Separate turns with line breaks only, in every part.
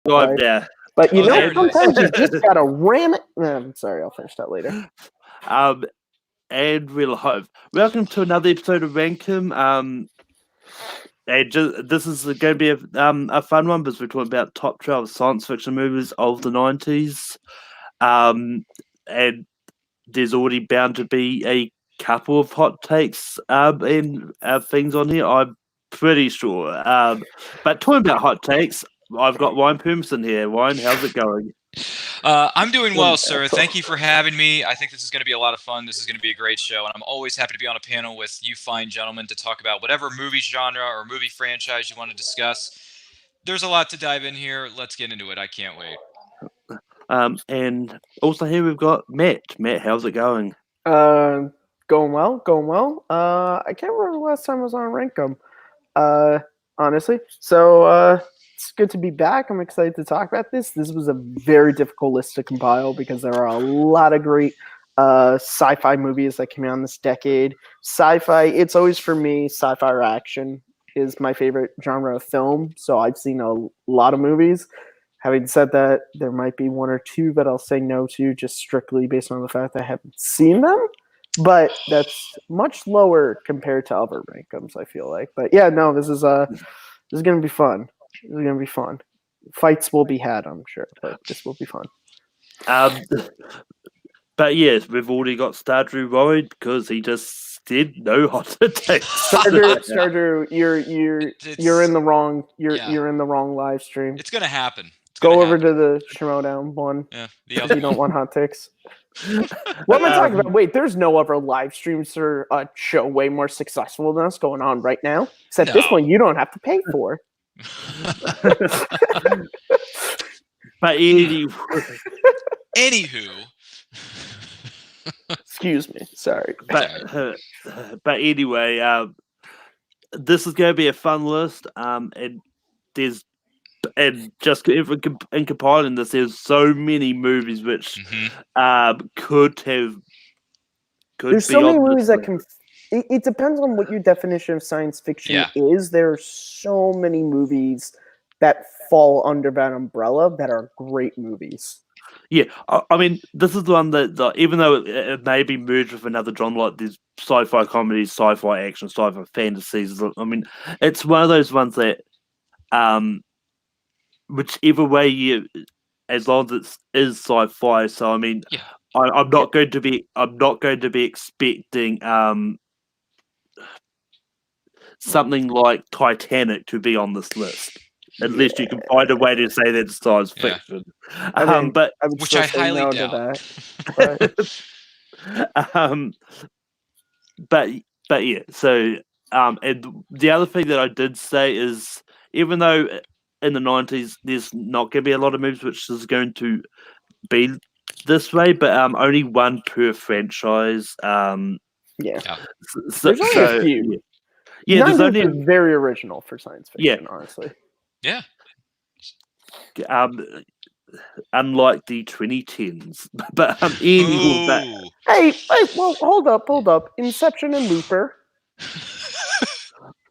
I'm there.
But you know,
there it is.
sometimes you just gotta ram it. I'm sorry, I'll finish that later.
And we'll hope. Welcome to another episode of Rankum. This is going to be a fun one because we're talking about top 12 science fiction movies of the 90s. And there's already bound to be a couple of hot takes and things on here, I'm pretty sure. But talking about hot takes, I've got Ryan Permson here. Ryan, how's it going?
I'm doing well, sir. Thank you for having me. I think this is going to be a lot of fun. This is going to be a great show, and I'm always happy to be on a panel with you fine gentlemen to talk about whatever movie genre or movie franchise you want to discuss. There's a lot to dive in here. Let's get into it. I can't wait.
And also here we've got Matt. Matt, how's it going?
Going well. I can't remember the last time I was on Rankum. Honestly. So it's good to be back. I'm excited to talk about this. This was a very difficult list to compile because there are a lot of great sci-fi movies that came out in this decade. Sci-fi, it's always for me, sci-fi or action is my favorite genre of film. So I've seen a lot of movies. Having said that, there might be one or two that I'll say no to just strictly based on the fact that I haven't seen them. But that's much lower compared to other rankums, I feel like. But yeah, no, this is gonna be fun. This is gonna be fun. Fights will be had, I'm sure, but this will be fun.
But yes, we've already got Stardrew worried because he just did no hot takes.
Stardrew, you're in the wrong you're in the wrong live stream.
It's gonna happen.
Go over to the Showdown one.
Yeah,
if you don't want hot takes. What am I talking about? Wait, there's no other live streams or a show way more successful than us going on right now. Except this one you don't have to pay for.
But
anywho.
Excuse me. Sorry.
But anyway, this is going to be a fun list. And just in compiling this, there's so many movies which could
there's so many movies that can. It depends on what your definition of science fiction is. There are so many movies that fall under that umbrella that are great movies.
Yeah, I mean, this is the one that even though it may be merged with another genre like these sci-fi comedies, sci-fi action, sci-fi fantasies, I mean, it's one of those ones that, whichever way as long as it is sci-fi. So I mean, I'm not going to be expecting something like Titanic to be on this list. Unless you can find a way to say that it's science fiction. But
which I highly doubt.
But yeah, so and the other thing that I did say is even though in the 90s there's not going to be a lot of movies which is going to be this way, but only one per franchise.
So,
there's
only a few. Yeah, there's only very original for science fiction, honestly.
Yeah.
Unlike the 2010s, but anyway.
Hey, well, hold up. Inception and Looper.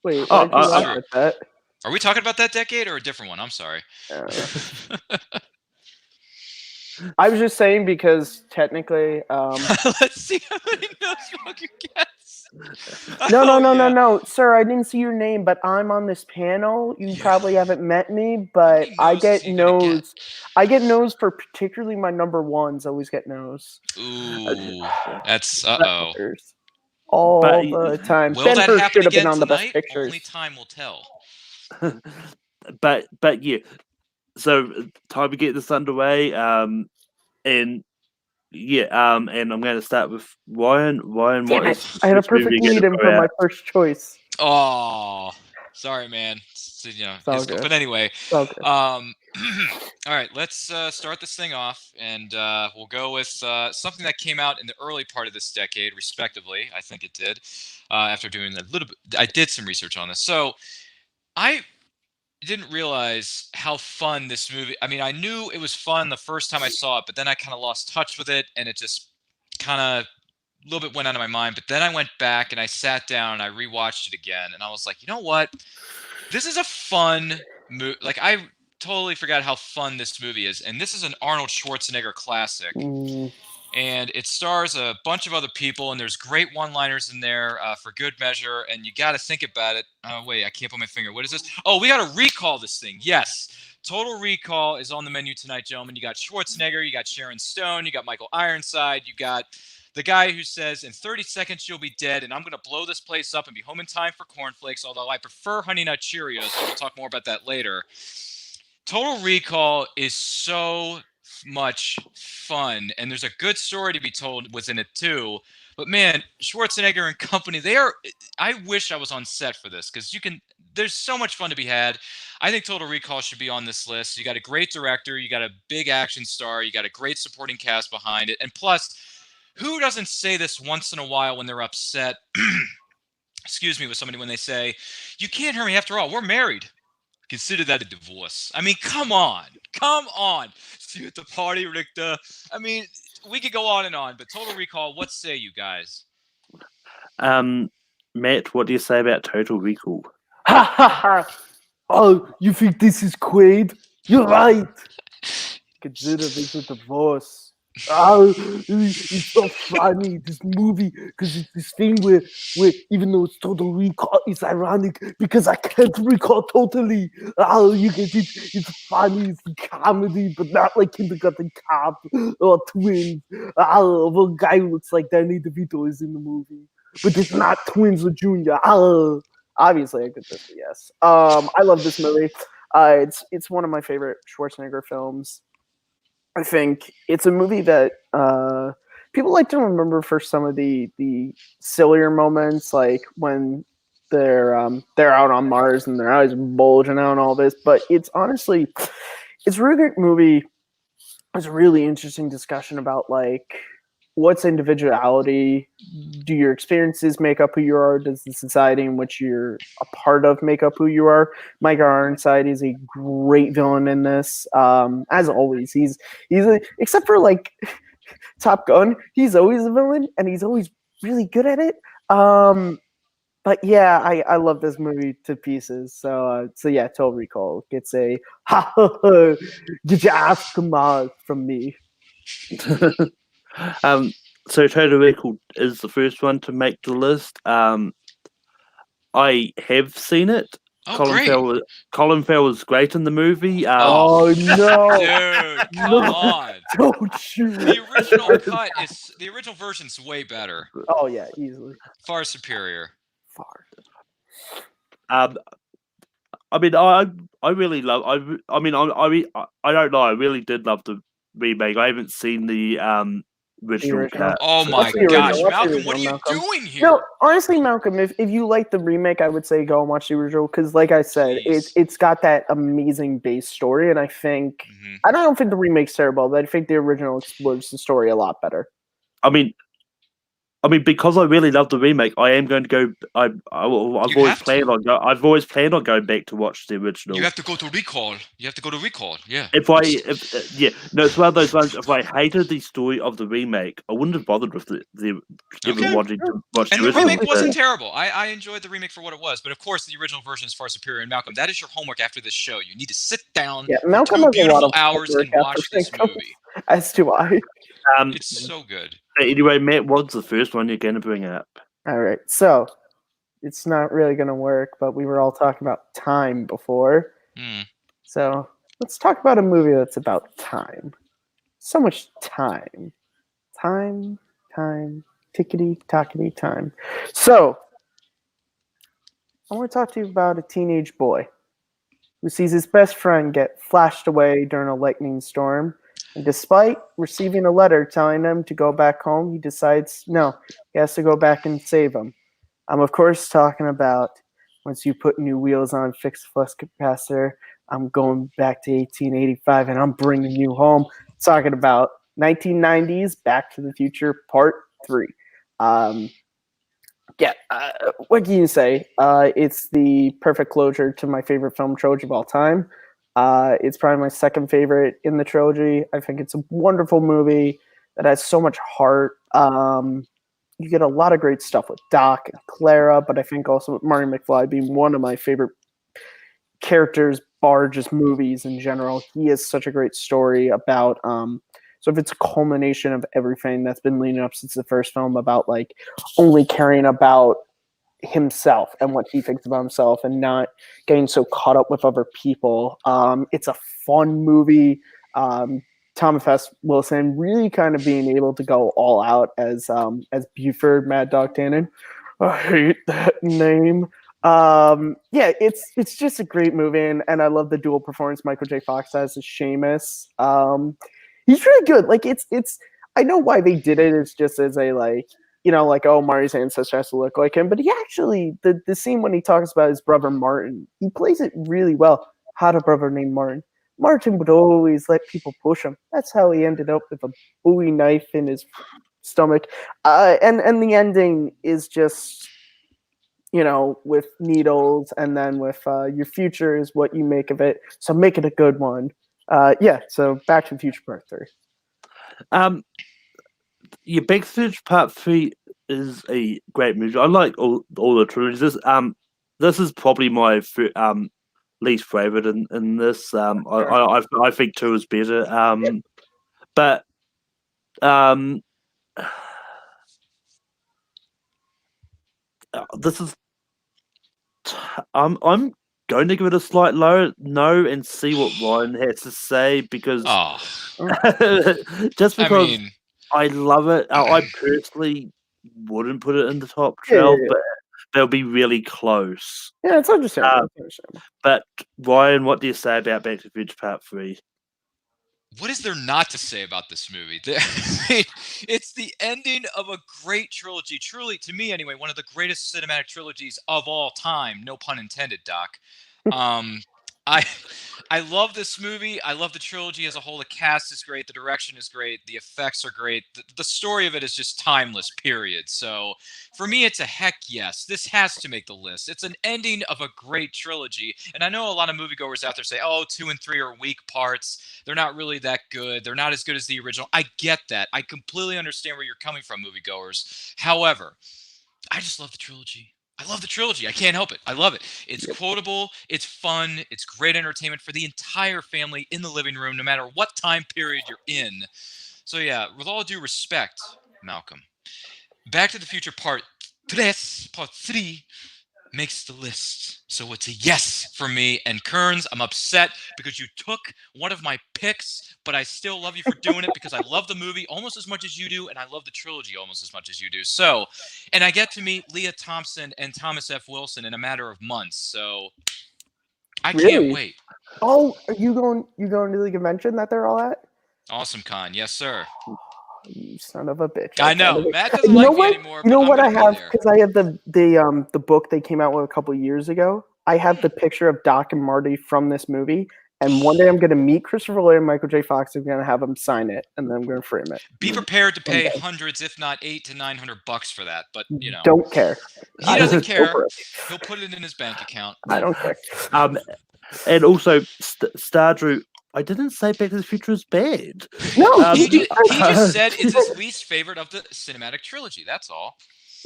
Wait,
that? Are we talking about that decade or a different one? I'm sorry.
I was just saying because technically.
Let's see how many no's you can guess.
No, sir. I didn't see your name, but I'm on this panel. You probably haven't met me, but I get no's. I get no's for particularly my number ones. I always get no's.
Ooh, that's
all the time.
Will that happen again on the Best Pictures. Only time will tell.
but yeah. So time to get this underway. And I'm going to start with Ryan. Ryan,
I had a perfect lead-in for my first choice.
Oh, sorry, man. But anyway, all right. Let's start this thing off, and we'll go with something that came out in the early part of this decade, respectively. I think it did. After doing a little bit, I did some research on this. So, I didn't realize how fun this movie. I mean, I knew it was fun the first time I saw it, but then I kind of lost touch with it, and it just kind of a little bit went out of my mind. But then I went back and I sat down and I rewatched it again, and I was like, you know what? This is a fun movie. Like totally forgot how fun this movie is. And this is an Arnold Schwarzenegger classic. And it stars a bunch of other people, and there's great one-liners in there for good measure. And you got to think about it. Oh, wait, I can't put my finger. What is this? Oh, we got to recall this thing. Yes. Total Recall is on the menu tonight, gentlemen. You got Schwarzenegger, you got Sharon Stone, you got Michael Ironside, you got the guy who says, in 30 seconds, you'll be dead, and I'm going to blow this place up and be home in time for cornflakes, although I prefer Honey Nut Cheerios, so we'll talk more about that later. Total Recall is so much fun, and there's a good story to be told within it too. But man, Schwarzenegger and company, I wish I was on set for this, because there's so much fun to be had. I think Total Recall should be on this list. You got a great director, you got a big action star, you got a great supporting cast behind it, and plus, who doesn't say this once in a while when they're upset, excuse me, with somebody when they say, you can't hurt me, after all, we're married. Consider that a divorce. I mean, come on. See you at the party, Richter. I mean, we could go on, but Total Recall, what say you guys?
Matt, what do you say about Total Recall?
Ha ha ha! Oh, you think this is Quaid? You're right. Consider this a divorce. Oh, it's so funny, this movie, because it's this thing where even though it's Total Recall, it's ironic because I can't recall totally. Oh, you get it. It's funny, it's comedy, but not like Kindergarten Cop or Twins. Oh, one guy who looks like Danny DeVito is in the movie, but it's not Twins or Junior. Oh, obviously I could just say yes. I love this movie. It's one of my favorite Schwarzenegger films. I think it's a movie that people like to remember for some of the sillier moments, like when they're out on Mars and their eyes bulging out and all this. But it's honestly, it's a really great movie. It's a really interesting discussion about like what's individuality. Do your experiences make up who you are? Does the society in which you're a part of make up who you are? Michael Ironside is a great villain in this. As always, he's except for like Top Gun, he's always a villain and he's always really good at it. But yeah, I love this movie to pieces. So yeah, Total Recall gets a ha ha ha, get your ass to Mars from me.
So Total Recall is the first one to make the list. I have seen it.
Oh,
Colin Farrell was great in the movie.
Oh no,
dude, come on!
Don't shoot.
The original version's way better.
Oh yeah, easily.
Far superior.
Far.
I mean, I really love. I don't know. I really did love the remake. I haven't seen the original cut.
Oh my gosh, Malcolm, what are you doing here?
No, honestly, Malcolm, if you like the remake, I would say go and watch the original because, like I said, it's got that amazing base story, and I think I don't think the remake's terrible, but I think the original explores the story a lot better.
I mean, because I really love the remake, I am going to go. I've always planned on going back to watch the original.
You have to go to Recall. Yeah.
It's one of those ones. If I hated the story of the remake, I wouldn't have bothered with even wanting to watch
and
the original.
And the remake wasn't terrible. I enjoyed the remake for what it was, but of course, the original version is far superior. And Malcolm, that is your homework after this show. You need to sit down for 2 beautiful hours and watch this movie.
As do I.
It's so good.
Anyway, Matt, what's the first one you're going to bring up?
All right, so it's not really going to work, but we were all talking about time before. So let's talk about a movie that's about time. So much time. Time, tickety-tockety time. So I want to talk to you about a teenage boy who sees his best friend get flashed away during a lightning storm. And despite receiving a letter telling him to go back home, he decides, no, he has to go back and save him. I'm, of course, talking about once you put new wheels on fixed flux capacitor, I'm going back to 1885 and I'm bringing you home. Talking about 1990s Back to the Future Part 3. What can you say? It's the perfect closure to my favorite film trilogy of all time. It's probably my second favorite in the trilogy. I think it's a wonderful movie that has so much heart. You get a lot of great stuff with Doc and Clara, but I think also with Marty McFly being one of my favorite characters, bar just movies in general. He has such a great story about sort of it's a culmination of everything that's been leading up since the first film about like only caring about himself and what he thinks about himself and not getting so caught up with other people. It's a fun movie. Thomas F. Wilson really kind of being able to go all out as Buford Mad Dog Tannen. I hate that name. Yeah, it's just a great movie, and I love the dual performance Michael J. Fox has as Seamus. He's really good. Like it's I know why they did it. It's just as a like, you know, like, oh, Marty's ancestor has to look like him, but he actually the scene when he talks about his brother Martin, he plays it really well. Had a brother named Martin. Martin would always let people push him. That's how he ended up with a Bowie knife in his stomach. And the ending is just, you know, with needles, and then with your future is what you make of it. So make it a good one. Yeah. So Back to the Future Part 3.
Yeah, Back to the Future Part 3 is a great movie. I like all the trilogies. This is probably my least favorite in this. I think 2 is better. But this is. I'm going to give it a slight no and see what Ryan has to say because just because I love it. I personally wouldn't put it in the top 12, but they'll be really close.
Yeah, it's understandable.
But Ryan, what do you say about Back to the Future Part 3?
What is there not to say about this movie? It's the ending of a great trilogy. Truly, to me anyway, one of the greatest cinematic trilogies of all time. No pun intended, Doc. I love this movie. I love the trilogy as a whole. The cast is great. The direction is great. The effects are great. The story of it is just timeless, period. So for me, it's a heck yes. This has to make the list. It's an ending of a great trilogy. And I know a lot of moviegoers out there say, oh, 2 and 3 are weak parts. They're not really that good. They're not as good as the original. I get that. I completely understand where you're coming from, moviegoers. However, I just love the trilogy. I love the trilogy. I can't help it. I love it. It's quotable. It's fun. It's great entertainment for the entire family in the living room, no matter what time period you're in. So yeah, with all due respect, Malcolm, Back to the Future Part 3 makes the list. So it's a yes for me. And Kearns, I'm upset because you took one of my picks, but I still love you for doing it because I love the movie almost as much as you do, and I love the trilogy almost as much as you do. So, and I get to meet Leah Thompson and Thomas F. Wilson in a matter of months. So I can't wait.
Oh, are you going to the convention that they're all at?
Awesome Con, yes, sir.
You son of a bitch!
I know. Matt doesn't like me anymore.
You know what I have? Because I have the book they came out with a couple years ago. I have the picture of Doc and Marty from this movie. And one day I'm going to meet Christopher Lloyd and Michael J. Fox. I'm going to have them sign it, and then I'm going to frame it.
Be prepared to pay hundreds, if not $800 to $900 for that. But you know,
don't care.
He doesn't care. He'll put it in his bank account.
I don't care.
And also, Stardrew, I didn't say Back to the Future is bad.
No,
he just said it's his least favorite of the cinematic trilogy. That's all.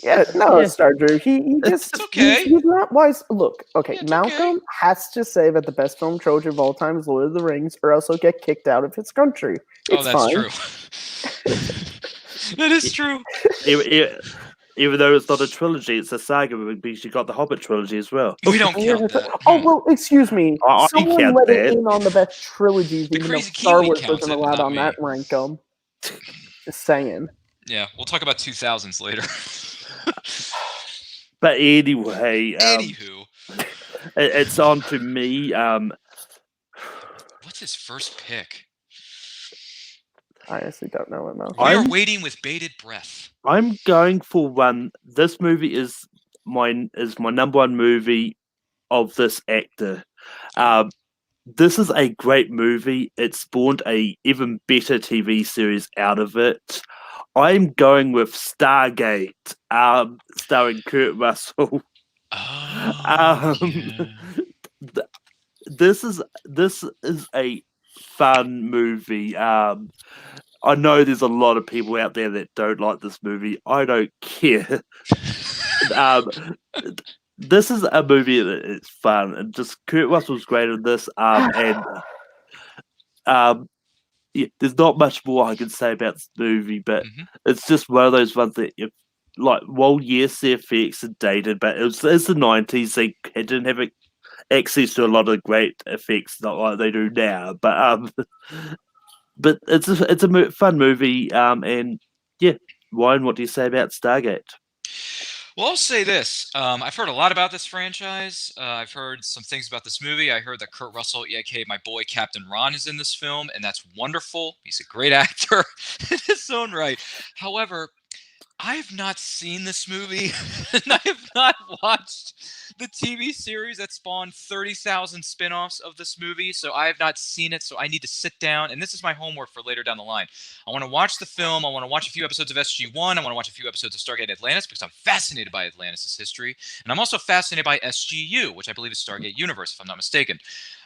Yeah, no, Stardrew. He just
it's okay.
He's not wise. Look, okay,
Yeah,
Malcolm has to say that the best film trilogy of all time is Lord of the Rings, or else he'll get kicked out of his country. It's
that's
fine.
True. That is true.
Even though it's not a trilogy, it's a saga because you got the Hobbit trilogy as well.
We don't count that.
Oh, well, excuse me. Someone let it in on the best trilogies,
The
even though
Crazy
Star
Kiwi
Wars
counts
wasn't
it,
allowed
not
on
me.
that rankum. Just saying.
Yeah, we'll talk about 2000s later.
But anyway,
Anywho,
it's on to me.
what's his first pick?
I honestly don't know it, Malcolm.
We are waiting with bated breath.
I'm going for one. This movie is my number one movie of this actor. This is a great movie. It spawned a even better TV series out of it. I'm going with Stargate, starring Kurt Russell.
Oh, yeah.
This is a fun movie. I know there's a lot of people out there that don't like this movie. I don't care. this is a movie that it's fun, and just Kurt Russell's great in this. Yeah, there's not much more I can say about this movie, but it's just one of those ones that you like. Well, yes, the effects are dated, but it's the 90s. They didn't have access to a lot of great effects, not like they do now. But it's a fun movie. And yeah, Ryan, what do you say about Stargate?
Well, I'll say this. I've heard a lot about this franchise. I've heard some things about this movie. I heard that Kurt Russell, aka my boy Captain Ron, is in this film, and that's wonderful. He's a great actor in his own right. However, I have not seen this movie, and I have not watched the TV series that spawned 30,000 spin-offs of this movie, so I have not seen it, so I need to sit down, and this is my homework for later down the line. I want to watch the film, I want to watch a few episodes of SG-1, I want to watch a few episodes of Stargate Atlantis, because I'm fascinated by Atlantis' history, and I'm also fascinated by SGU, which I believe is Stargate Universe, if I'm not mistaken.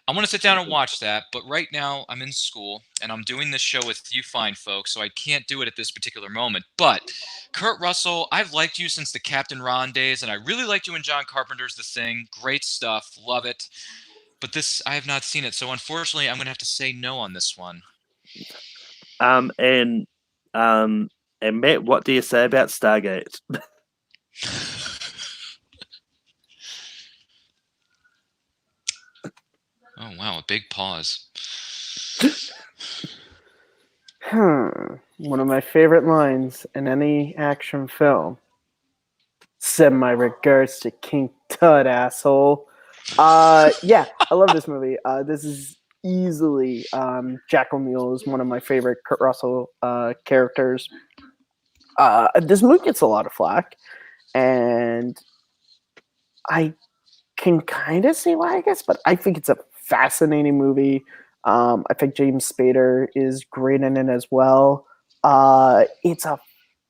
I want to sit down and watch that, but right now I'm in school and I'm doing this show with you fine folks, so I can't do it at this particular moment. But Kurt Russell, I've liked you since the Captain Ron days, and I really liked you in John Carpenter's The Thing. Great stuff, love it. But this, I have not seen it, so unfortunately, I'm going to have to say no on this one.
And Matt, what do you say about Stargate?
Oh, wow, a big pause.
One of my favorite lines in any action film. Send my regards to King Tut, asshole. Yeah, I love this movie. This is easily Jack O'Neill is one of my favorite Kurt Russell characters. This movie gets a lot of flack, and I can kind of see why, I guess, but I think it's a fascinating movie. I think James Spader is great in it as well. It's a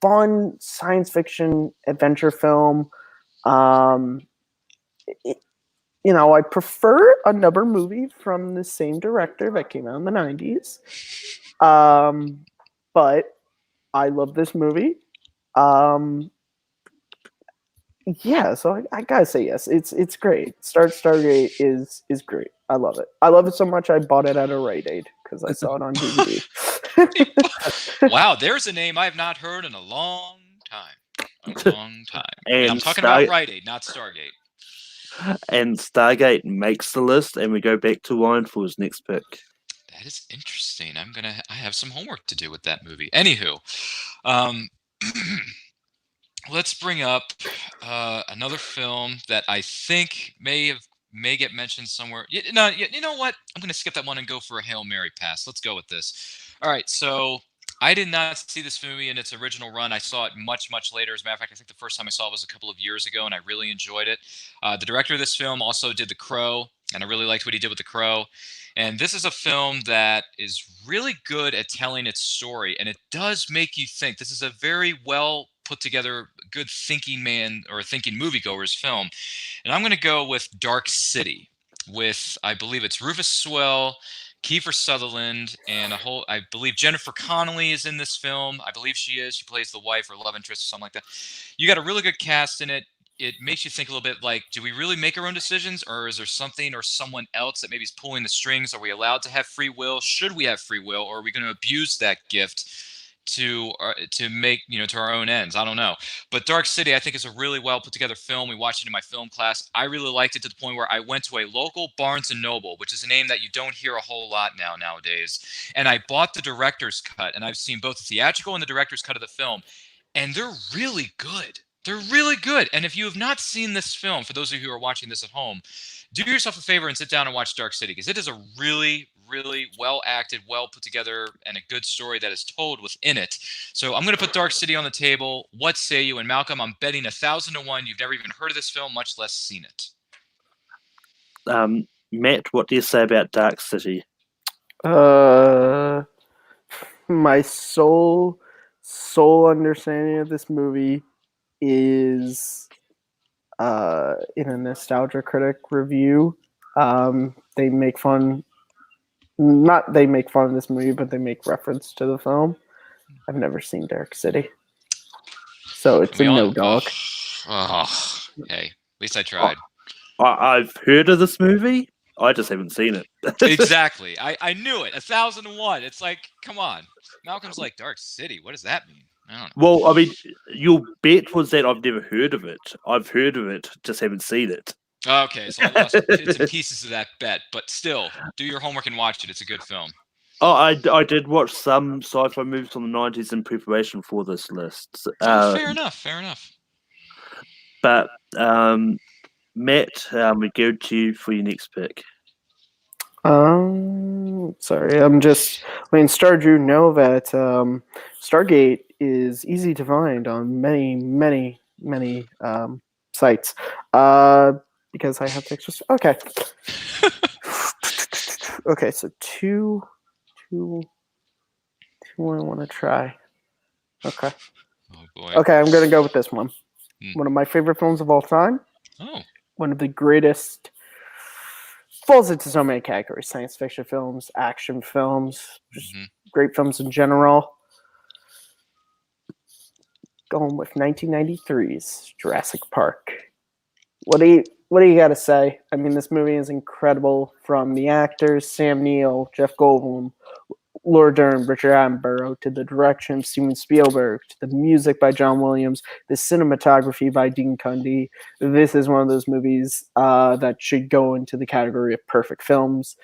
fun science fiction adventure film. I prefer another movie from the same director that came out in the 90s. But I love this movie. Yeah, so I gotta say yes. It's great. Stargate is great. I love it. I love it so much I bought it at a Rite Aid because I saw it on DVD.
Wow, there's a name I've not heard in a long time. And I'm talking about Rite Aid, not Stargate.
And Stargate makes the list, and we go back to Ryan for his next pick.
That is interesting. I have some homework to do with that movie. Anywho, let's bring up another film that I think may get mentioned somewhere. You know what? I'm going to skip that one and go for a Hail Mary pass. Let's go with this. All right, so I did not see this movie in its original run. I saw it much, much later. As a matter of fact, I think the first time I saw it was a couple of years ago, and I really enjoyed it. The director of this film also did The Crow, and I really liked what he did with The Crow. And this is a film that is really good at telling its story, and it does make you think. This is a very well put together, good thinking man or thinking moviegoer's film. And I'm going to go with Dark City with, I believe it's Rufus Sewell, Kiefer Sutherland, and I believe Jennifer Connelly is in this film. I believe she is. She plays the wife or love interest or something like that. You got a really good cast in it. It makes you think a little bit like, do we really make our own decisions, or is there something or someone else that maybe is pulling the strings? Are we allowed to have free will? Should we have free will, or are we going to abuse that gift to make, to our own ends? I don't know. But Dark City, I think, is a really well put together film. We watched it in my film class. I really liked it to the point where I went to a local Barnes & Noble, which is a name that you don't hear a whole lot nowadays. And I bought the director's cut, and I've seen both the theatrical and the director's cut of the film, and they're really good. They're really good. And if you have not seen this film, for those of you who are watching this at home, do yourself a favor and sit down and watch Dark City, because it is a really, really well acted, well put together, and a good story that is told within it. So I'm going to put Dark City on the table. What say you? And Malcolm, I'm betting 1,000 to 1 you've never even heard of this film, much less seen it.
Matt, what do you say about Dark City?
My sole understanding of this movie is in a Nostalgia Critic review. They make fun of this movie, but they make reference to the film. I've never seen Dark City, so it's a no dog.
Oh, hey, least I tried.
I've heard of this movie. I just haven't seen it.
Exactly. I knew it. 1001. It's like, come on. Malcolm's like, Dark City. What does that mean? I don't know.
Well, I mean, your bet was that I've never heard of it. I've heard of it, just haven't seen it.
Okay, so I lost bits and pieces of that bet, but still, do your homework and watch it. It's a good film.
Oh, I did watch some sci-fi movies from the 90s in preparation for this list.
Fair enough.
But Matt, we go to you for your next pick.
Sorry, I'm just letting Stardrew know that Stargate is easy to find on many sites. Because I have to extra. Okay. Okay, so two I want to try. Okay.
Oh boy.
Okay, I'm gonna go with this one. One of my favorite films of all time.
Oh.
One of the greatest. Falls into so many categories: science fiction films, action films, just great films in general. Going with 1993's Jurassic Park. What do you got to say? I mean, this movie is incredible. From the actors, Sam Neill, Jeff Goldblum, Laura Dern, Richard Attenborough, to the direction of Steven Spielberg, to the music by John Williams, the cinematography by Dean Cundey. This is one of those movies that should go into the category of perfect films.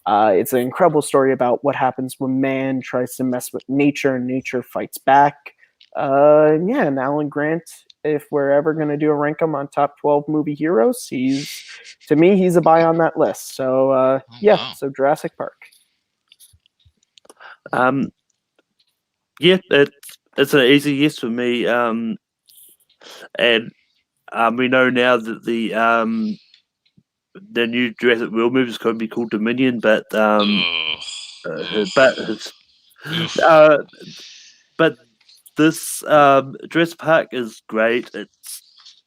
It's an incredible story about what happens when man tries to mess with nature and nature fights back. And Alan Grant, if we're ever going to do a rank him on top 12 movie heroes, he's a buy on that list. So, so Jurassic Park.
It's an easy yes for me. And we know now that the new Jurassic World movie is going to be called Dominion, but this Jurassic Park is great.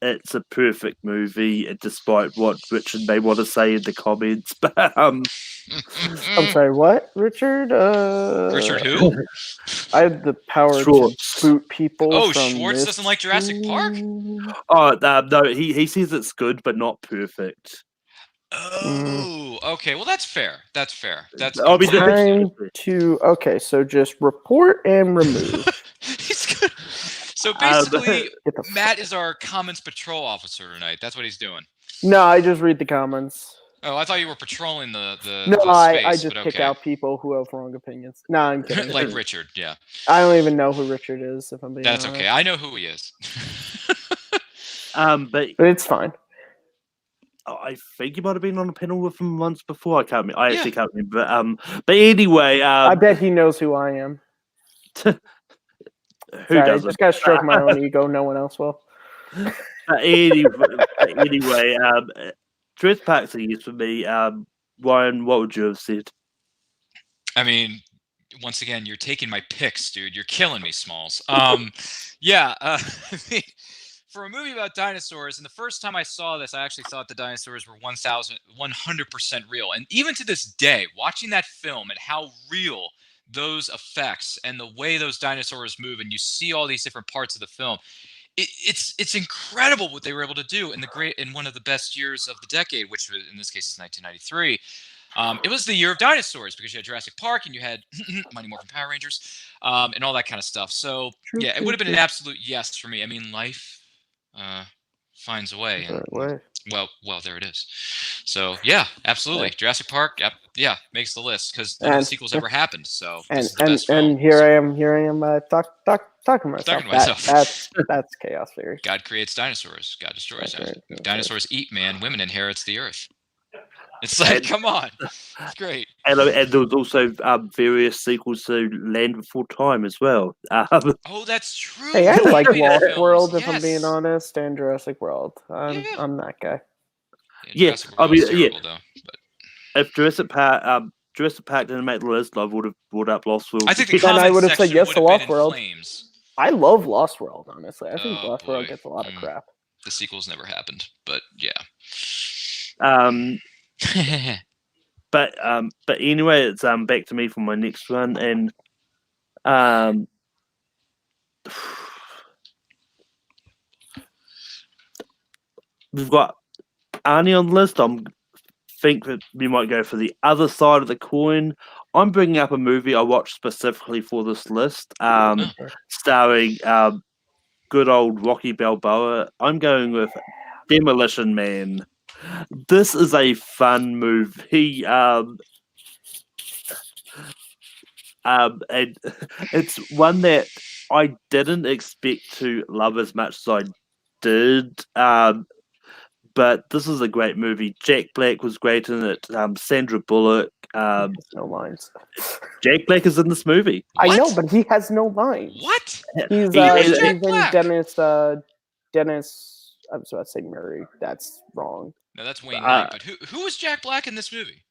It's a perfect movie, despite what Richard may want to say in the comments. But
I'm sorry, what, Richard?
Richard who?
I have the power to boot people.
Oh,
from
Schwartz doesn't like Jurassic Park?
Oh, no, he says it's good, but not perfect.
Oh, okay. Well, that's fair. That's fair. That's
time to. Okay, so just report and remove.
So basically, Matt is our comments patrol officer tonight. That's what he's doing.
No, I just read the comments.
Oh, I thought you were patrolling the
No,
the space,
I just pick out people who have wrong opinions. No, I'm kidding.
Like Richard, yeah.
I don't even know who Richard is, if I'm being honest.
That's okay. I know who he is.
But
it's fine.
I think you might have been on a panel with him once before. I can't remember. I actually can't remember. But anyway, I
bet he knows who I am.
Who doesn't?
I just gotta stroke my own ego. No one else will.
Anyway, Jurassic Park's a yes for me. Ryan, what would you have said?
I mean, once again, you're taking my picks, dude. You're killing me, Smalls. For a movie about dinosaurs, and the first time I saw this, I actually thought the dinosaurs were 100% real. And even to this day, watching that film and how real those effects and the way those dinosaurs move, and you see all these different parts of the film, it's incredible what they were able to do in one of the best years of the decade, which in this case is 1993. It was the year of dinosaurs because you had Jurassic Park and you had Mighty Morphin Power Rangers and all that kind of stuff. So it would have been an absolute yes for me. I mean, life finds a way. And, well, there it is. So yeah, absolutely. Jurassic Park, makes the list because none of the sequels ever happened. So
here I am talking to myself. That's chaos theory.
God creates dinosaurs. God destroys dinosaurs. Dinosaurs eat man. Women inherits the earth. It's like, come on, it's great.
And there was also various sequels to Land Before Time as well.
Oh, that's true.
Hey, I like Lost World, if I'm being honest, and Jurassic World. I'm that guy.
Yeah, I mean,
terrible, though, but...
If Jurassic Park didn't make the list, I would have brought up Lost World.
I think the comments
I would have said yes to Lost World.
Flames.
I love Lost World, honestly. I think Lost World gets a lot of crap.
The sequels never happened, but yeah.
But anyway, it's back to me for my next one, and we've got Arnie on the list, think that we might go for the other side of the coin. I'm bringing up a movie I watched specifically for this list, starring good old Rocky Balboa. I'm going with Demolition Man. This is a fun movie. And it's one that I didn't expect to love as much as I did. But this is a great movie. Jack Black was great in it. Sandra Bullock.
No lines.
Jack Black is in this movie.
I know, but he has no lines.
What?
He's
Jack Black?
Dennis. I was about to say Murray. That's wrong.
No, that's Wayne Knight. But who was Jack Black in this movie?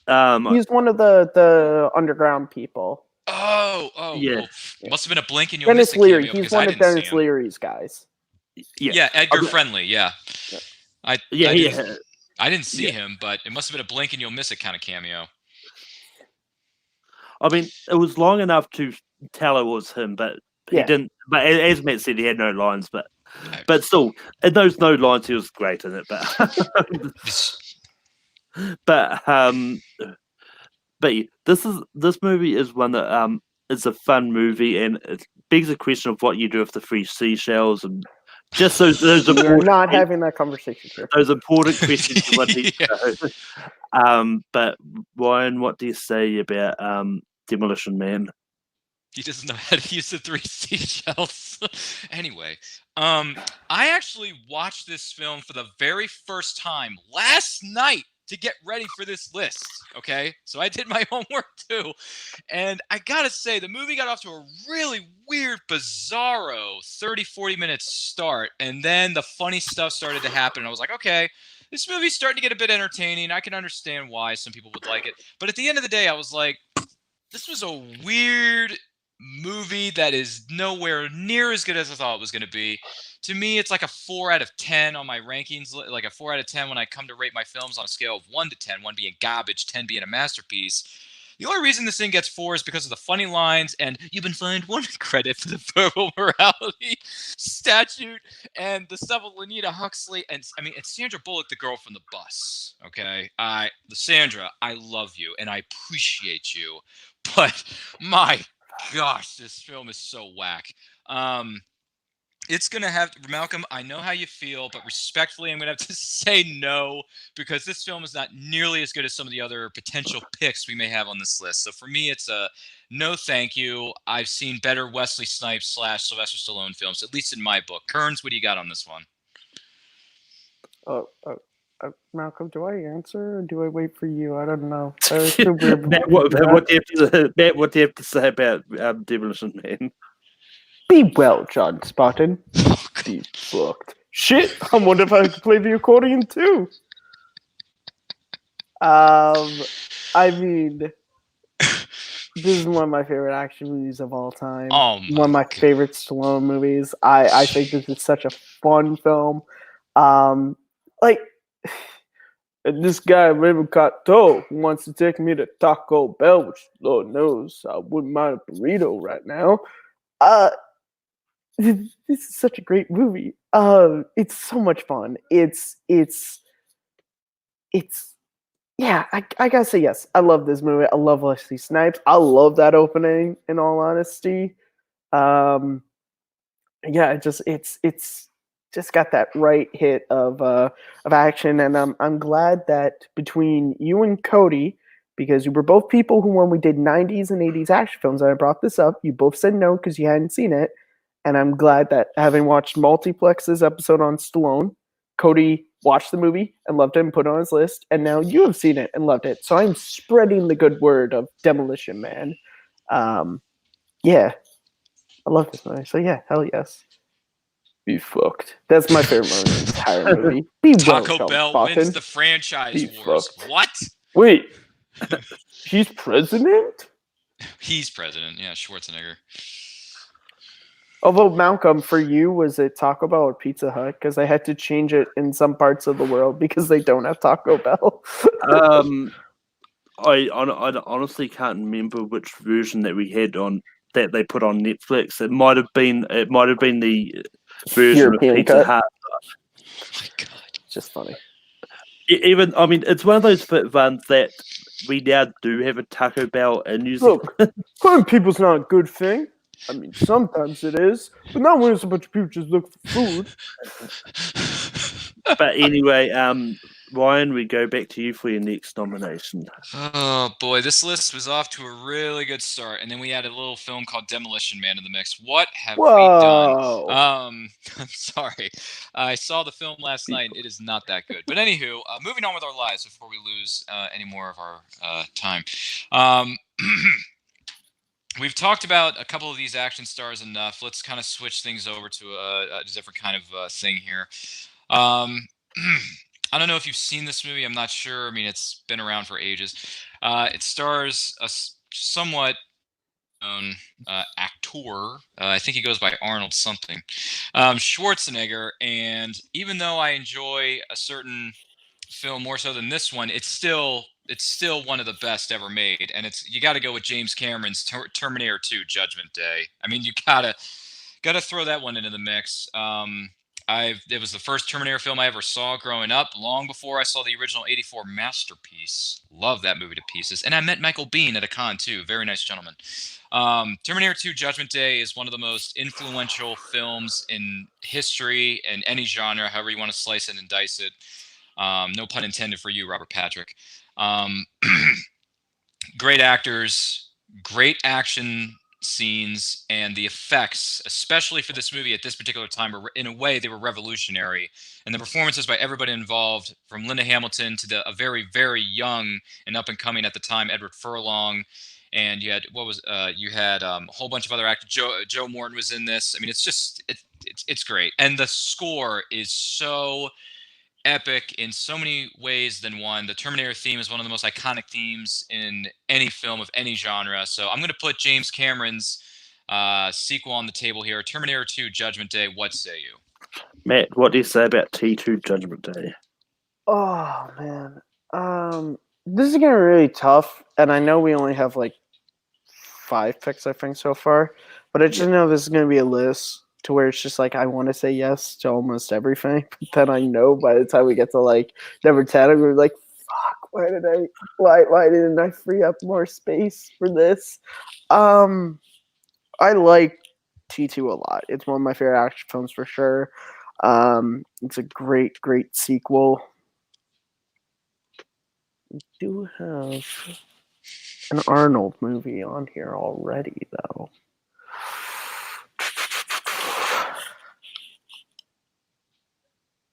He's one of the underground people.
Oh,
yeah.
Well, must have been a blink and you'll
Dennis
miss a
Leary.
cameo
He's one of Dennis Leary's guys.
Yeah, Edgar Friendly. Yeah. I didn't see him, but it must have been a blink and you'll miss it kind of cameo.
I mean, it was long enough to tell it was him, but he didn't. But as Matt said, he had no lines. But still, in those no lines, he was great in it. But this movie is one that is a fun movie, and it begs the question of what you do with the free seashells and just those important.
We're not having that conversation here.
Those important questions. But Ryan, what do you say about Demolition Man?
He doesn't know how to use the 3 seashells. Anyway, I actually watched this film for the very first time last night to get ready for this list. Okay, so I did my homework too, and I gotta say the movie got off to a really weird, bizarro 30-40 minute start, and then the funny stuff started to happen, and I was like, okay, this movie's starting to get a bit entertaining. I can understand why some people would like it, but at the end of the day, I was like, this was a weird movie that is nowhere near as good as I thought it was going to be. To me, it's like a 4 out of 10 on my rankings, like a 4 out of 10 when I come to rate my films on a scale of 1 to 10, 1 being garbage, 10 being a masterpiece. The only reason this thing gets 4 is because of the funny lines, and you've been fined 1 credit for the verbal morality statute, and the stuff with Lenita Huxley, and I mean, it's Sandra Bullock, the girl from the bus, okay? Sandra, I love you, and I appreciate you, but my gosh, this film is so whack. It's going to have, Malcolm, I know how you feel, but respectfully, I'm going to have to say no, because this film is not nearly as good as some of the other potential picks we may have on this list. So for me, it's a no thank you. I've seen better Wesley Snipes / Sylvester Stallone films, at least in my book. Kearns, what do you got on this one?
Malcolm, do I answer or do I wait for you? I don't know.
Matt, what do you have to say about Demolition Man?
Be well, John Spartan. Be fucked. Shit, I wonder if I could play the accordion too. I mean, this is one of my favorite action movies of all time. One of my favorite Stallone movies. I think this is such a fun film. This guy, Raymond Cotto, wants to take me to Taco Bell, which Lord knows I wouldn't mind a burrito right now. This is such a great movie. It's so much fun. Yeah, I gotta say yes. I love this movie. I love Wesley Snipes. I love that opening, in all honesty. Yeah, it's just got that right hit of action, and I'm glad that between you and Cody, because you were both people who, when we did 90s and 80s action films, and I brought this up, you both said no because you hadn't seen it, and I'm glad that having watched Multiplex's episode on Stallone, Cody watched the movie and loved it and put it on his list, and now you have seen it and loved it. So I'm spreading the good word of Demolition Man. Yeah, I love this movie. So yeah, hell yes. Be fucked. That's my favorite moment in the entire movie. Be
Taco Bell wins the franchise wars.
Fucked.
What?
Wait, he's president?
He's president. Yeah, Schwarzenegger.
Although, Malcolm, for you, was it Taco Bell or Pizza Hut? Because I had to change it in some parts of the world because they don't have Taco Bell.
I honestly can't remember which version that we had on that they put on Netflix. It might have been the version
European
of Pizza Hut.
Oh my God.
just funny.
Even, I mean, it's one of those ones that we now do have a Taco Bell in New Zealand.
Look, killing people's not a good thing. I mean, sometimes it is, but not when it's a bunch of people just look for food.
But anyway, Ryan, we go back to you for your next nomination.
Oh boy, this list was off to a really good start, and then we had a little film called Demolition Man in the mix. What have we done? I'm sorry, I saw the film last night. And it is not that good. But anywho, moving on with our lives before we lose any more of our time. We've talked about a couple of these action stars enough. Let's kind of switch things over to a different kind of thing here. I don't know if you've seen this movie. I'm not sure. I mean, it's been around for ages. It stars a somewhat known actor. I think he goes by Arnold something. Schwarzenegger. And even though I enjoy a certain film more so than this one, it's still one of the best ever made. And you got to go with James Cameron's Terminator 2: Judgment Day. I mean, you gotta throw that one into the mix. It was the first Terminator film I ever saw growing up, long before I saw the original '84 masterpiece. Love that movie to pieces. And I met Michael Biehn at a con, too. Very nice gentleman. Terminator 2: Judgment Day is one of the most influential films in history in any genre, however you want to slice it and dice it. No pun intended for you, Robert Patrick. Great actors, great action scenes, and the effects, especially for this movie at this particular time, were, in a way, they were revolutionary. And the performances by everybody involved, from Linda Hamilton to a very, very young and up and coming at the time Edward Furlong, and you had a whole bunch of other actors. Joe Morton was in this. I mean, it's great, and the score is so epic in so many ways than one. The Terminator theme is one of the most iconic themes in any film of any genre. So I'm going to put James Cameron's sequel on the table here. Terminator 2: Judgment Day. What say you?
Matt, what do you say about T2 Judgment Day?
Oh, man. This is getting really tough. And I know we only have like 5 picks, I think, so far. But I just know this is going to be a list to where it's just like I want to say yes to almost everything, but then I know by the time we get to like number 10, I'm gonna be like, fuck, why didn't I free up more space for this? I like T2 a lot. It's one of my favorite action films for sure. It's a great sequel. We do have an Arnold movie on here already, though.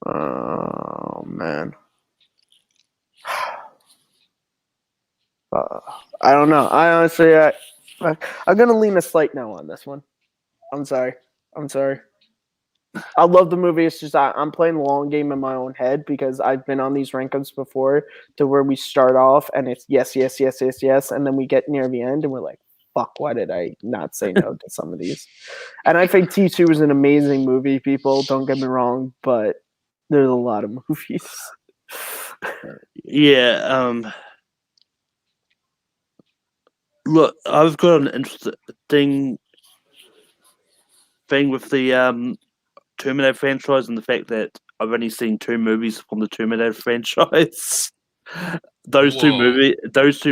Oh, man. I don't know. I honestly, I'm going to lean a slight no on this one. I'm sorry. I love the movie. It's just I'm playing the long game in my own head because I've been on these rankings before to where we start off and it's yes. And then we get near the end and we're like, fuck, why did I not say no to some of these? And I think T2 is an amazing movie, people. Don't get me wrong, but there's a lot of movies.
Yeah. Look, I've got an interesting thing with the Terminator franchise and the fact that I've only seen 2 movies from the Terminator franchise. Those two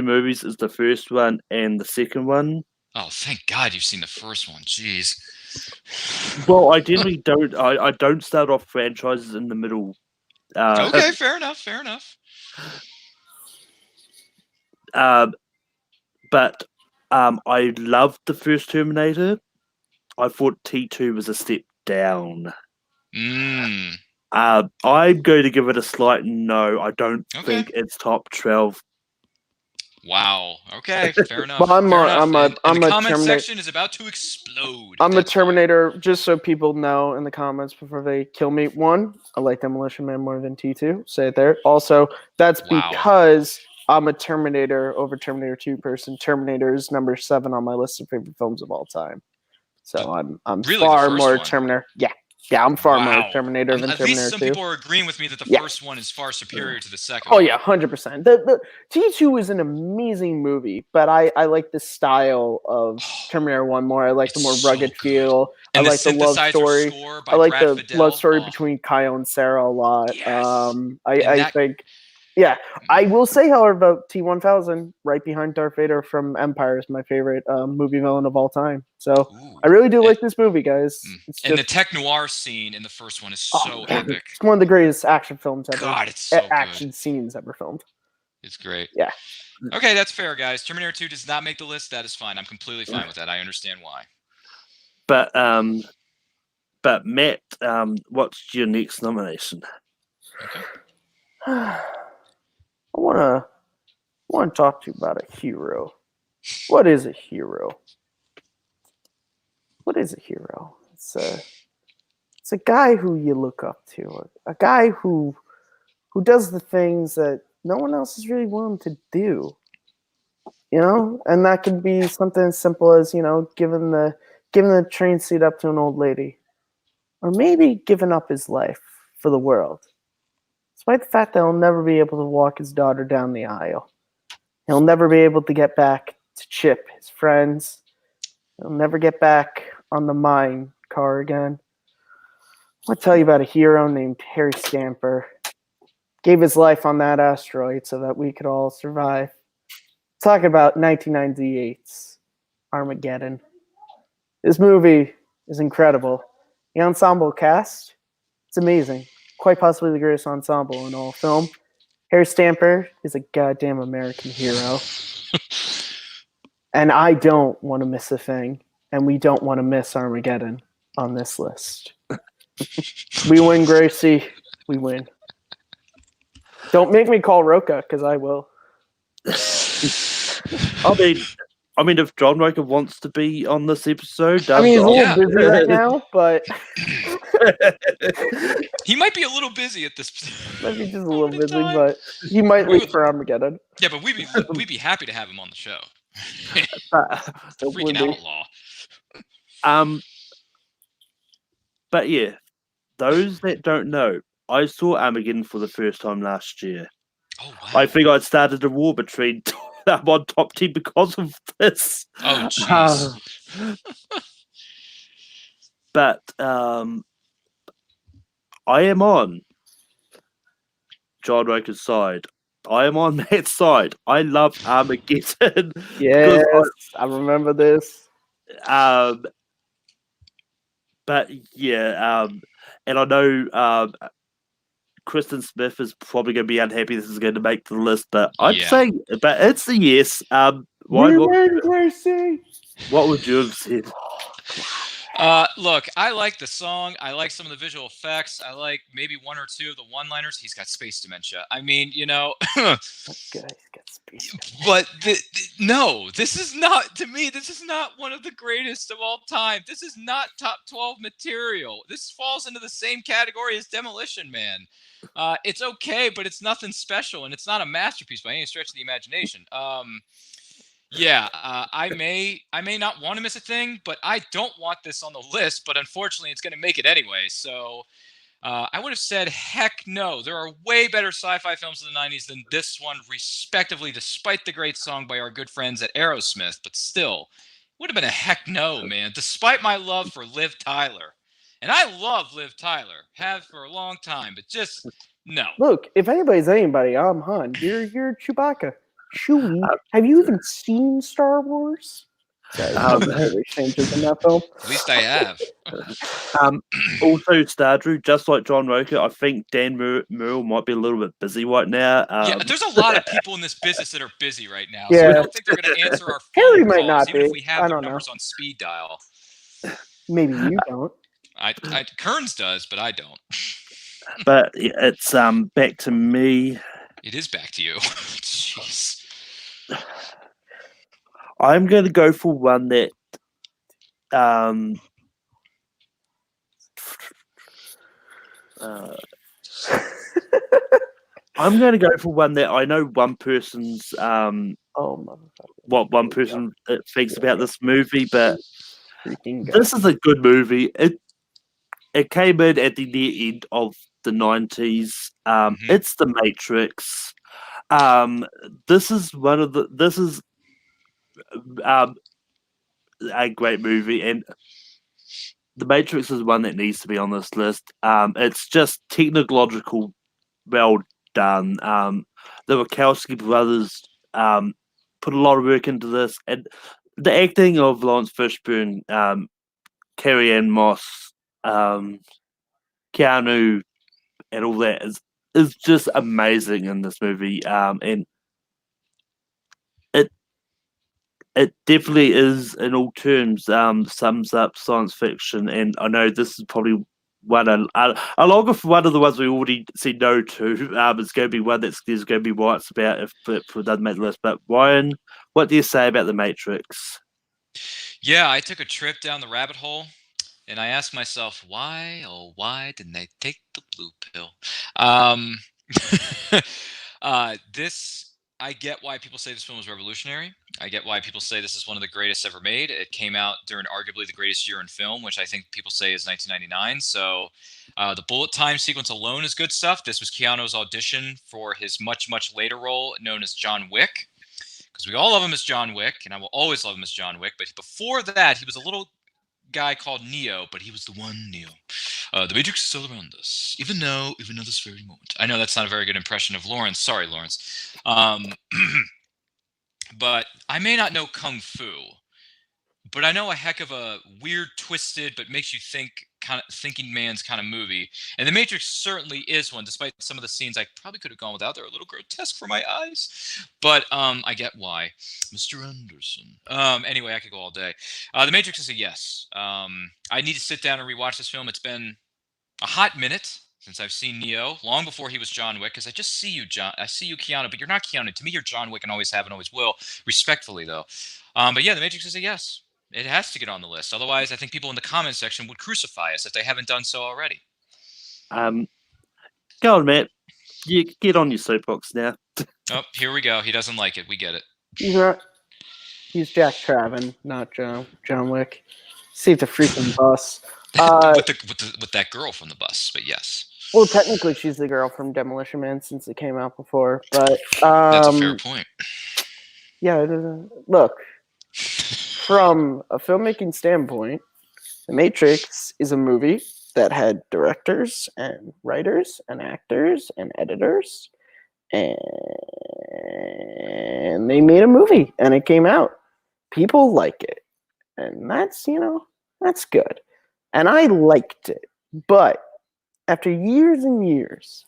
movies is the first one and the second one.
Oh, thank God you've seen the first one. Jeez.
Well, I generally don't. I don't start off franchises in the middle.
Okay, fair enough.
But I loved the first Terminator. I thought T2 was a step down. I'm going to give it a slight no. I don't think it's top 12.
Wow. Okay, fair enough.
Well,
the comment section is about to explode.
I'm a Terminator, just so people know in the comments before they kill me. 1, I like Demolition Man more than T2. Say it there. Also, that's because I'm a Terminator over Terminator 2 person. Terminator is number 7 on my list of favorite films of all time. So I'm really far more Terminator. Yeah. Yeah, I'm far more Terminator than
At
Terminator
least some
2.
people are agreeing with me that the first one is far superior to the second.
Oh yeah, 100%. The T2 is an amazing movie, but I like the style of Terminator 1 more. I like the more rugged feel.
And
I like the love story.
I
like
Brad
the
Fiedel.
love story between Kyle and Sarah a lot.
Yes.
I think. Yeah, I will say, however, about T-1000, right behind Darth Vader from Empire, is my favorite movie villain of all time. So I really do like this movie, guys.
The tech noir scene in the first one is so epic.
It's one of the greatest action films ever.
God, it's so
action
good.
scenes ever filmed.
It's great.
Yeah.
Okay, that's fair, guys. Terminator 2 does not make the list. That is fine. I'm completely fine with that. I understand why.
But Matt, what's your next nomination?
Okay.
I want to talk to you about a hero. What is a hero? What is a hero? It's a guy who you look up to, a guy who does the things that no one else is really willing to do. You know, and that could be something as simple as, you know, giving the train seat up to an old lady, or maybe giving up his life for the world. Despite the fact that he'll never be able to walk his daughter down the aisle. He'll never be able to get back to Chip, his friends. He'll never get back on the mine car again. I'll tell you about a hero named Harry Stamper. Gave his life on that asteroid so that we could all survive. Talk about 1998's Armageddon. This movie is incredible. The ensemble cast, it's amazing. Quite possibly the greatest ensemble in all film. Harry Stamper is a goddamn American hero. And I don't want to miss a thing. And we don't want to miss Armageddon on this list. We win, Gracie. We win. Don't make me call Roca, because I will.
I mean, if John Roca wants to be on this episode,
he's a little busy right now, but
he might be a little busy at this.
Might be just a little busy, but he might wait for Armageddon.
Yeah, but we'd be happy to have him on the show. Freaking outlaw.
But yeah, those that don't know, I saw Armageddon for the first time last year.
Oh wow!
I think I started a war between I'm on top team because of this.
Oh jeez.
But I am on John Roca's side. I am on Matt's side. I love Armageddon.
Yes, I remember this.
But yeah, and I know Kristen Smith is probably going to be unhappy this is going to make the list, but I'd say, but it's a yes.
Gracie.
What would you have said?
Look, I like the song. I like some of the visual effects. I like maybe one or two of the one-liners. He's got space dementia. I mean, you know.
That guy's got space dementia.
But no, this is not, to me, this is not one of the greatest of all time. This is not top 12 material. This falls into the same category as Demolition Man. It's okay, but it's nothing special, and it's not a masterpiece by any stretch of the imagination. I may not want to miss a thing, but I don't want this on the list, but unfortunately it's going to make it anyway. So I would have said, heck no. There are way better sci-fi films in the 90s than this one, respectively, despite the great song by our good friends at Aerosmith. But still, it would have been a heck no, man, despite my love for Liv Tyler. And I love Liv Tyler, have for a long time, but just no.
Look, if anybody's anybody, I'm Han. You're Chewbacca. Chewie, have you even seen Star Wars? Changes in that film.
At least I have.
Also, Stardrew, just like John Roca, I think Dan Murrell might be a little bit busy right now.
There's a lot of people in this business that are busy right now.
Yeah.
So I don't think they're going to answer our phone
Harry
calls,
might not
even
be.
if we have their numbers on speed dial.
Maybe you don't.
Kearns does, but I don't.
But it's back to me.
It is back to you. Jeez.
I'm going to go for one that I'm going to go for one that I know one person's what one person thinks about this movie, but this is a good movie. it came in at the near end of the 90s. It's The Matrix. This is a great movie, and The Matrix is one that needs to be on this list. It's just technological, well done. The Wachowski brothers put a lot of work into this, and the acting of Lawrence Fishburne, Carrie Ann Moss, Keanu, and all that is just amazing in this movie. And it definitely is, in all terms, sums up science fiction. And I know this is probably along with one of the ones we already said no to. It's going to be one there's going to be what's about if it doesn't make the list. But Ryan, what do you say about The Matrix?
Yeah, I took a trip down the rabbit hole, and I asked myself, why, oh, why didn't they take the blue pill? I get why people say this film was revolutionary. I get why people say this is one of the greatest ever made. It came out during arguably the greatest year in film, which I think people say is 1999. So the bullet time sequence alone is good stuff. This was Keanu's audition for his much, much later role known as John Wick, because we all love him as John Wick, and I will always love him as John Wick. But before that, he was a little guy called Neo, but he was the one Neo. The Matrix is still around us, even now this very moment. I know that's not a very good impression of Lawrence. Sorry, Lawrence. But I may not know Kung Fu, but I know a heck of a weird, twisted, but makes you think kind of thinking man's kind of movie. And The Matrix certainly is one, despite some of the scenes I probably could have gone without. They're a little grotesque for my eyes, but I get why. Mr. Anderson. Anyway, I could go all day. The Matrix is a yes. I need to sit down and rewatch this film. It's been a hot minute since I've seen Neo, long before he was John Wick, because I just see you, I see you, Keanu, but you're not Keanu. To me, you're John Wick and always have and always will, respectfully, though. But yeah, The Matrix is a yes. It has to get on the list. Otherwise, I think people in the comment section would crucify us if they haven't done so already.
Go on, Matt. You get on your soapbox now.
Oh, here we go. He doesn't like it. We get it.
He's Jack Traven, not John Wick. See the freaking bus.
With that girl from the bus, but yes.
Well, technically, she's the girl from Demolition Man since it came out before, but
that's a fair point.
Yeah, look, from a filmmaking standpoint, The Matrix is a movie that had directors and writers and actors and editors, and they made a movie, and it came out. People like it, and that's good. And I liked it, but after years and years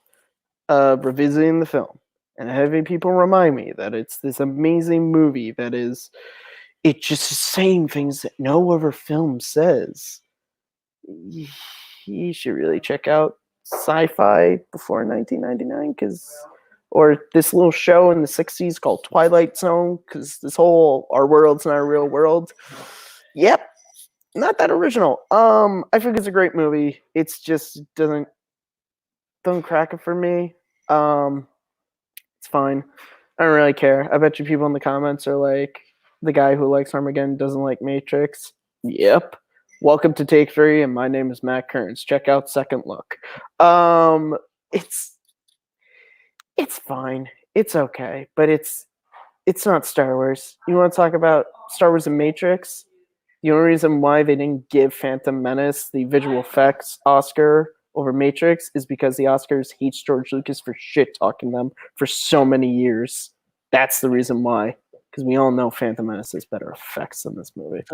of revisiting the film and having people remind me that it's this amazing movie that is, it just is saying things that no other film says, you should really check out sci-fi before 1999, or this little show in the 60s called Twilight Zone, because this whole our world's not a real world. Yep. Not that original. I think it's a great movie. It's just doesn't crack it for me. It's fine. I don't really care. I bet you people in the comments are like, the guy who likes Armageddon doesn't like Matrix. Yep. Welcome to Take 3, and my name is Matt Kearns. Check out Second Look. It's fine. It's okay, but it's not Star Wars. You want to talk about Star Wars and Matrix? The only reason why they didn't give Phantom Menace the visual effects Oscar over Matrix is because the Oscars hates George Lucas for shit-talking them for so many years. That's the reason why. Because we all know Phantom Menace has better effects than this movie.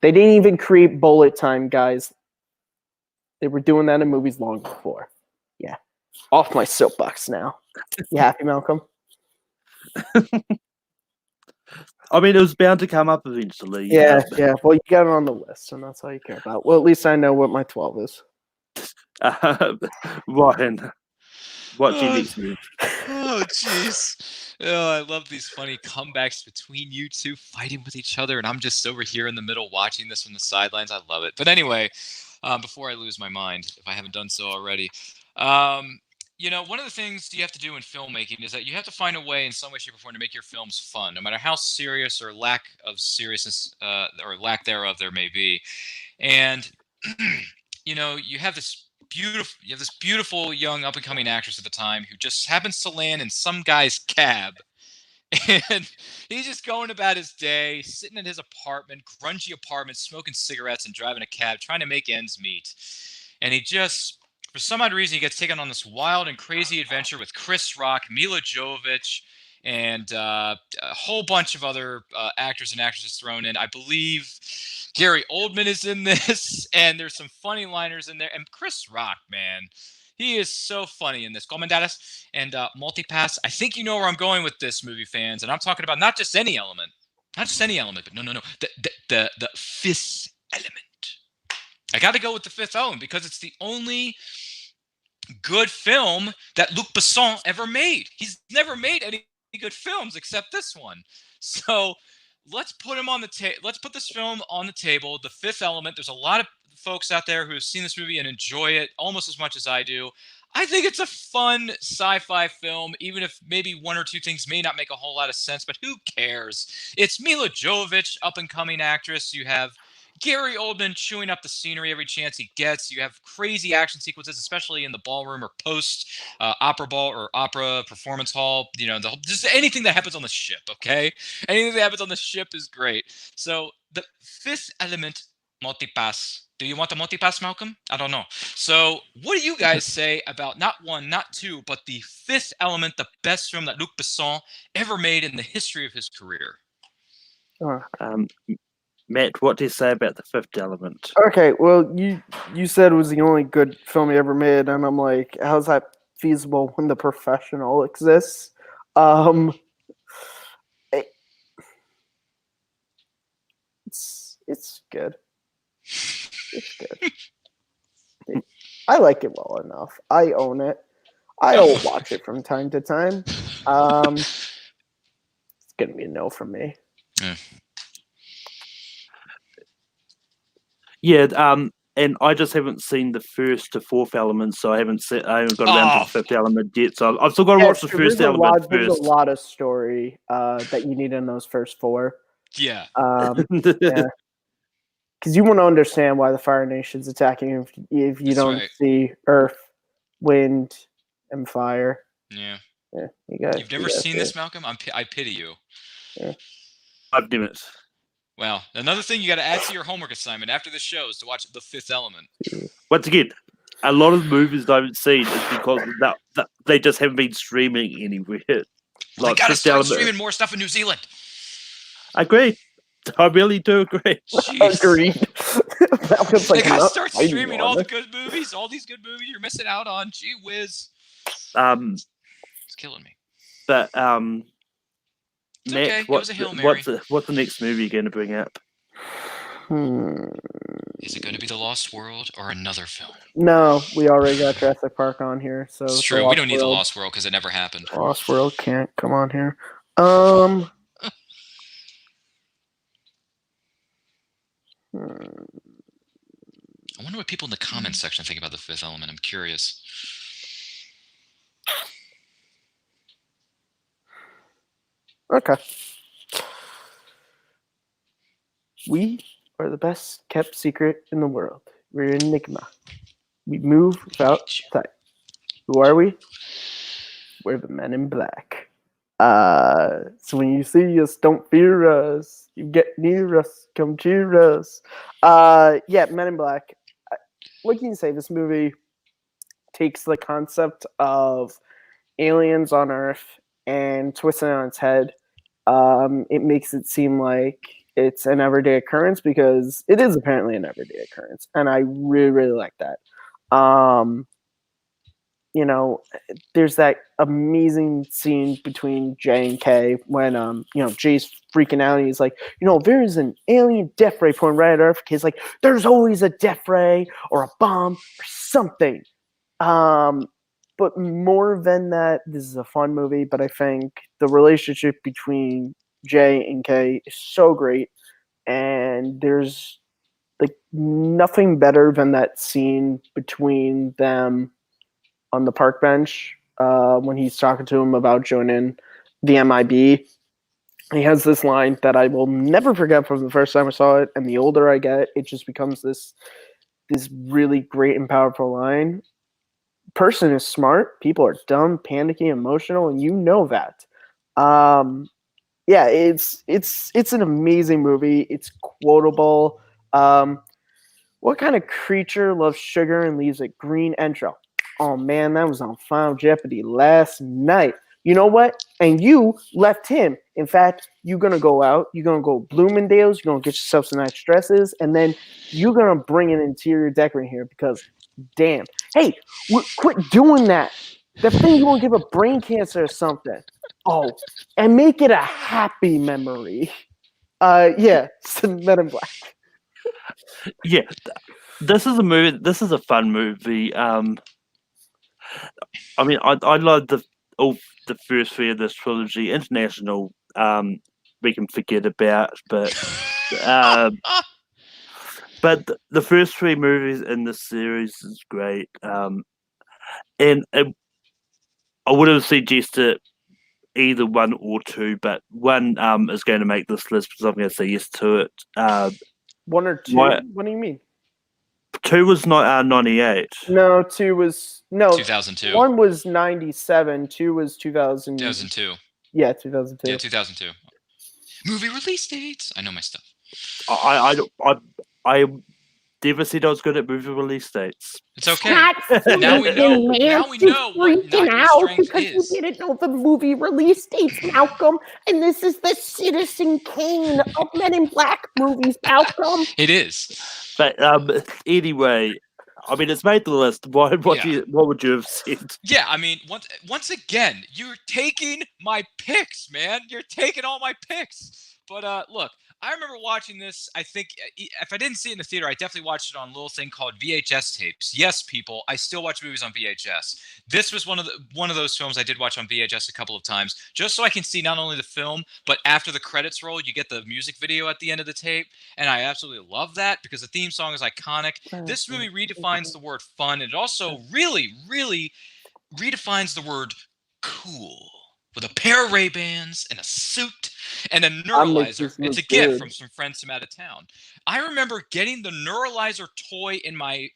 They didn't even create bullet time, guys. They were doing that in movies long before. Yeah. Off my soapbox now. You happy, Malcolm?
I mean, it was bound to come up eventually.
Yeah. Well, you got it on the list, and that's all you care about. Well, at least I know what my 12 is.
Ryan, what do you need to do?
Oh, jeez. Oh, I love these funny comebacks between you two fighting with each other, and I'm just over here in the middle watching this from the sidelines. I love it. But anyway, before I lose my mind, if I haven't done so already, one of the things you have to do in filmmaking is that you have to find a way in some way, shape, or form to make your films fun, no matter how serious or lack of seriousness or lack thereof there may be. And you have this beautiful young up and coming actress at the time who just happens to land in some guy's cab. And he's just going about his day, sitting in his apartment, grungy apartment, smoking cigarettes and driving a cab, trying to make ends meet. And he just, for some odd reason, he gets taken on this wild and crazy adventure with Chris Rock, Mila Jovovich, and a whole bunch of other actors and actresses thrown in. I believe Gary Oldman is in this, and there's some funny liners in there. And Chris Rock, man, he is so funny in this. Comendadas and Multipass. I think you know where I'm going with this, movie fans, and I'm talking about not just any element, but no, the fifth element. I got to go with the fifth element because it's the only good film that Luc Besson ever made. He's never made any good films except this one. So let's put him on the let's put this film on the table. The Fifth Element. There's a lot of folks out there who have seen this movie and enjoy it almost as much as I do. I think it's a fun sci-fi film, even if maybe one or two things may not make a whole lot of sense, but who cares? It's Mila Jovovich, up-and-coming actress. You have Gary Oldman chewing up the scenery every chance he gets. You have crazy action sequences, especially in the ballroom or post opera ball or opera performance hall. Just anything that happens on the ship. Okay, anything that happens on the ship is great. So the Fifth Element, Multipass. Do you want the Multipass, Malcolm? I don't know. So what do you guys say about not one, not two, but the Fifth Element, the best film that Luc Besson ever made in the history of his career?
Matt, what do you say about the Fifth Element?
Okay, well, you said it was the only good film he ever made, and I'm like, how's that feasible when The Professional exists? It's good. It's good. I like it well enough. I own it. I'll watch it from time to time. It's gonna be a no from me.
Yeah, and I just haven't seen the first to fourth element, so I haven't got around to the Fifth Element yet. So I've still got to watch the first element first.
There's a lot of story that you need in those first four.
Yeah.
Yeah. Because you want to understand why the Fire Nation's attacking if you don't see Earth, Wind, and Fire.
Yeah.
You've
never seen this, Malcolm? I pity you.
Yeah.
I've done it.
Well, another thing you got to add to your homework assignment after the show is to watch The Fifth Element.
Once again, a lot of the movies I haven't seen is because that they just haven't been streaming anywhere.
Like, got to start streaming more stuff in New Zealand.
I agree. I really do agree.
Agreed.
They got to start streaming all the good movies, all these good movies you're missing out on. Gee whiz. It's killing me.
But
it's
Matt,
okay. It was a Hail Mary.
What's the next movie you're going to bring up?
Is it going to be The Lost World or another film?
No, we already got Jurassic Park on here, so
it's true. We don't need The Lost World because it never happened.
Lost World can't come on here.
I wonder what people in the comments section think about The Fifth Element. I'm curious.
Okay. We are the best kept secret in the world. We're an enigma. We move without sight. Who are we? We're the Men in Black. So when you see us, don't fear us. You get near us, come cheer us. Yeah, Men in Black. What can you say? This movie takes the concept of aliens on Earth and twists it on its head. It makes it seem like it's an everyday occurrence because it is apparently an everyday occurrence, and I really, really like that. There's that amazing scene between Jay and Kay when Jay's freaking out and he's like, there is an alien death ray point right at Earth. Kay's like, there's always a death ray or a bomb or something. But more than that, this is a fun movie, but I think the relationship between Jay and Kay is so great, and there's nothing better than that scene between them on the park bench when he's talking to him about joining the MIB. He has this line that I will never forget from the first time I saw it, and the older I get, it just becomes this this really great and powerful line. Person is smart, people are dumb, panicky, emotional, and you know that. Yeah, it's an amazing movie. It's quotable. What kind of creature loves sugar and leaves a green entrail? Oh man, that was on Final Jeopardy last night. You know what? And you left him. In fact, you're gonna go out. You're gonna go Bloomingdale's. You're gonna get yourself some nice dresses, and then you're gonna bring an interior decorating here because, damn. Hey, quit doing that. That thing you won't give a brain cancer or something. Oh, and make it a happy memory. Yeah, Men in Black.
Yeah, this is a movie. This is a fun movie. I mean, I love the first three of this trilogy. International, we can forget about, but the first three movies in this series is great. And I would have suggested either one or two, but one is going to make this list because I'm going to say yes to it.
One or two? What do you mean?
Two was not 98.
No, two was
2002.
One was 97. Two was 2000.
2002.
Yeah, 2002.
Yeah, 2002. Movie release dates. I know my stuff.
I never said I was good at movie release dates.
It's okay. Now we know. Now we know what not your strength
because
is.
You didn't know the movie release dates, Malcolm. And this is the Citizen Kane of Men in Black movies, Malcolm.
It is.
But anyway, I mean, it's made the list. What would you have said?
Yeah, I mean, once again, you're taking my picks, man. You're taking all my picks. But look, I remember watching this. I think if I didn't see it in the theater, I definitely watched it on a little thing called VHS tapes. Yes, people, I still watch movies on VHS. This was one of those films I did watch on VHS a couple of times, just so I can see not only the film, but after the credits roll, you get the music video at the end of the tape, and I absolutely love that because the theme song is iconic. This movie redefines the word fun, and it also really, really redefines the word cool. With a pair of Ray-Bans and a suit and a neuralizer. It's a gift from some friends from out of town. I remember getting the neuralizer toy in my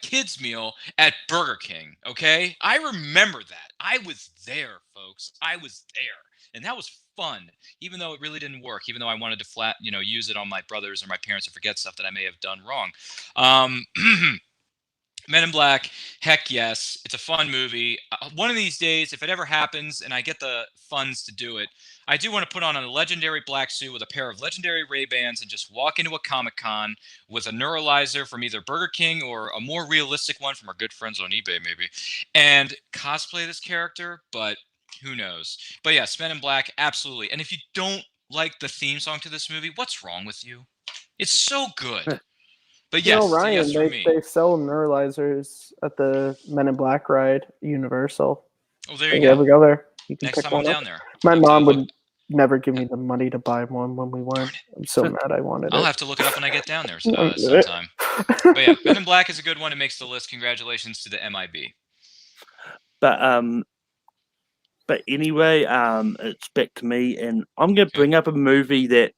kids' meal at Burger King, okay? I remember that. I was there, folks. I was there. And that was fun, even though it really didn't work, even though I wanted to use it on my brothers or my parents to forget stuff that I may have done wrong. Men in Black, heck yes. It's a fun movie. One of these days, if it ever happens and I get the funds to do it, I do want to put on a legendary black suit with a pair of legendary Ray-Bans and just walk into a Comic-Con with a neuralizer from either Burger King or a more realistic one from our good friends on eBay, maybe, and cosplay this character, but who knows. But yes, Men in Black, absolutely. And if you don't like the theme song to this movie, what's wrong with you? It's so good. But yes,
Ryan,
yes
they sell neuralizers at the Men in Black ride, Universal.
Oh, there you go.
Ever go there? You can
Next time I'm down there.
My mom would never give me the money to buy one when we went. I'm so mad I wanted it.
I'll have to look it up when I get down there sometime. But yeah, Men in Black is a good one. It makes the list. Congratulations to the MIB.
But anyway, it's back to me, and I'm going to bring up a movie that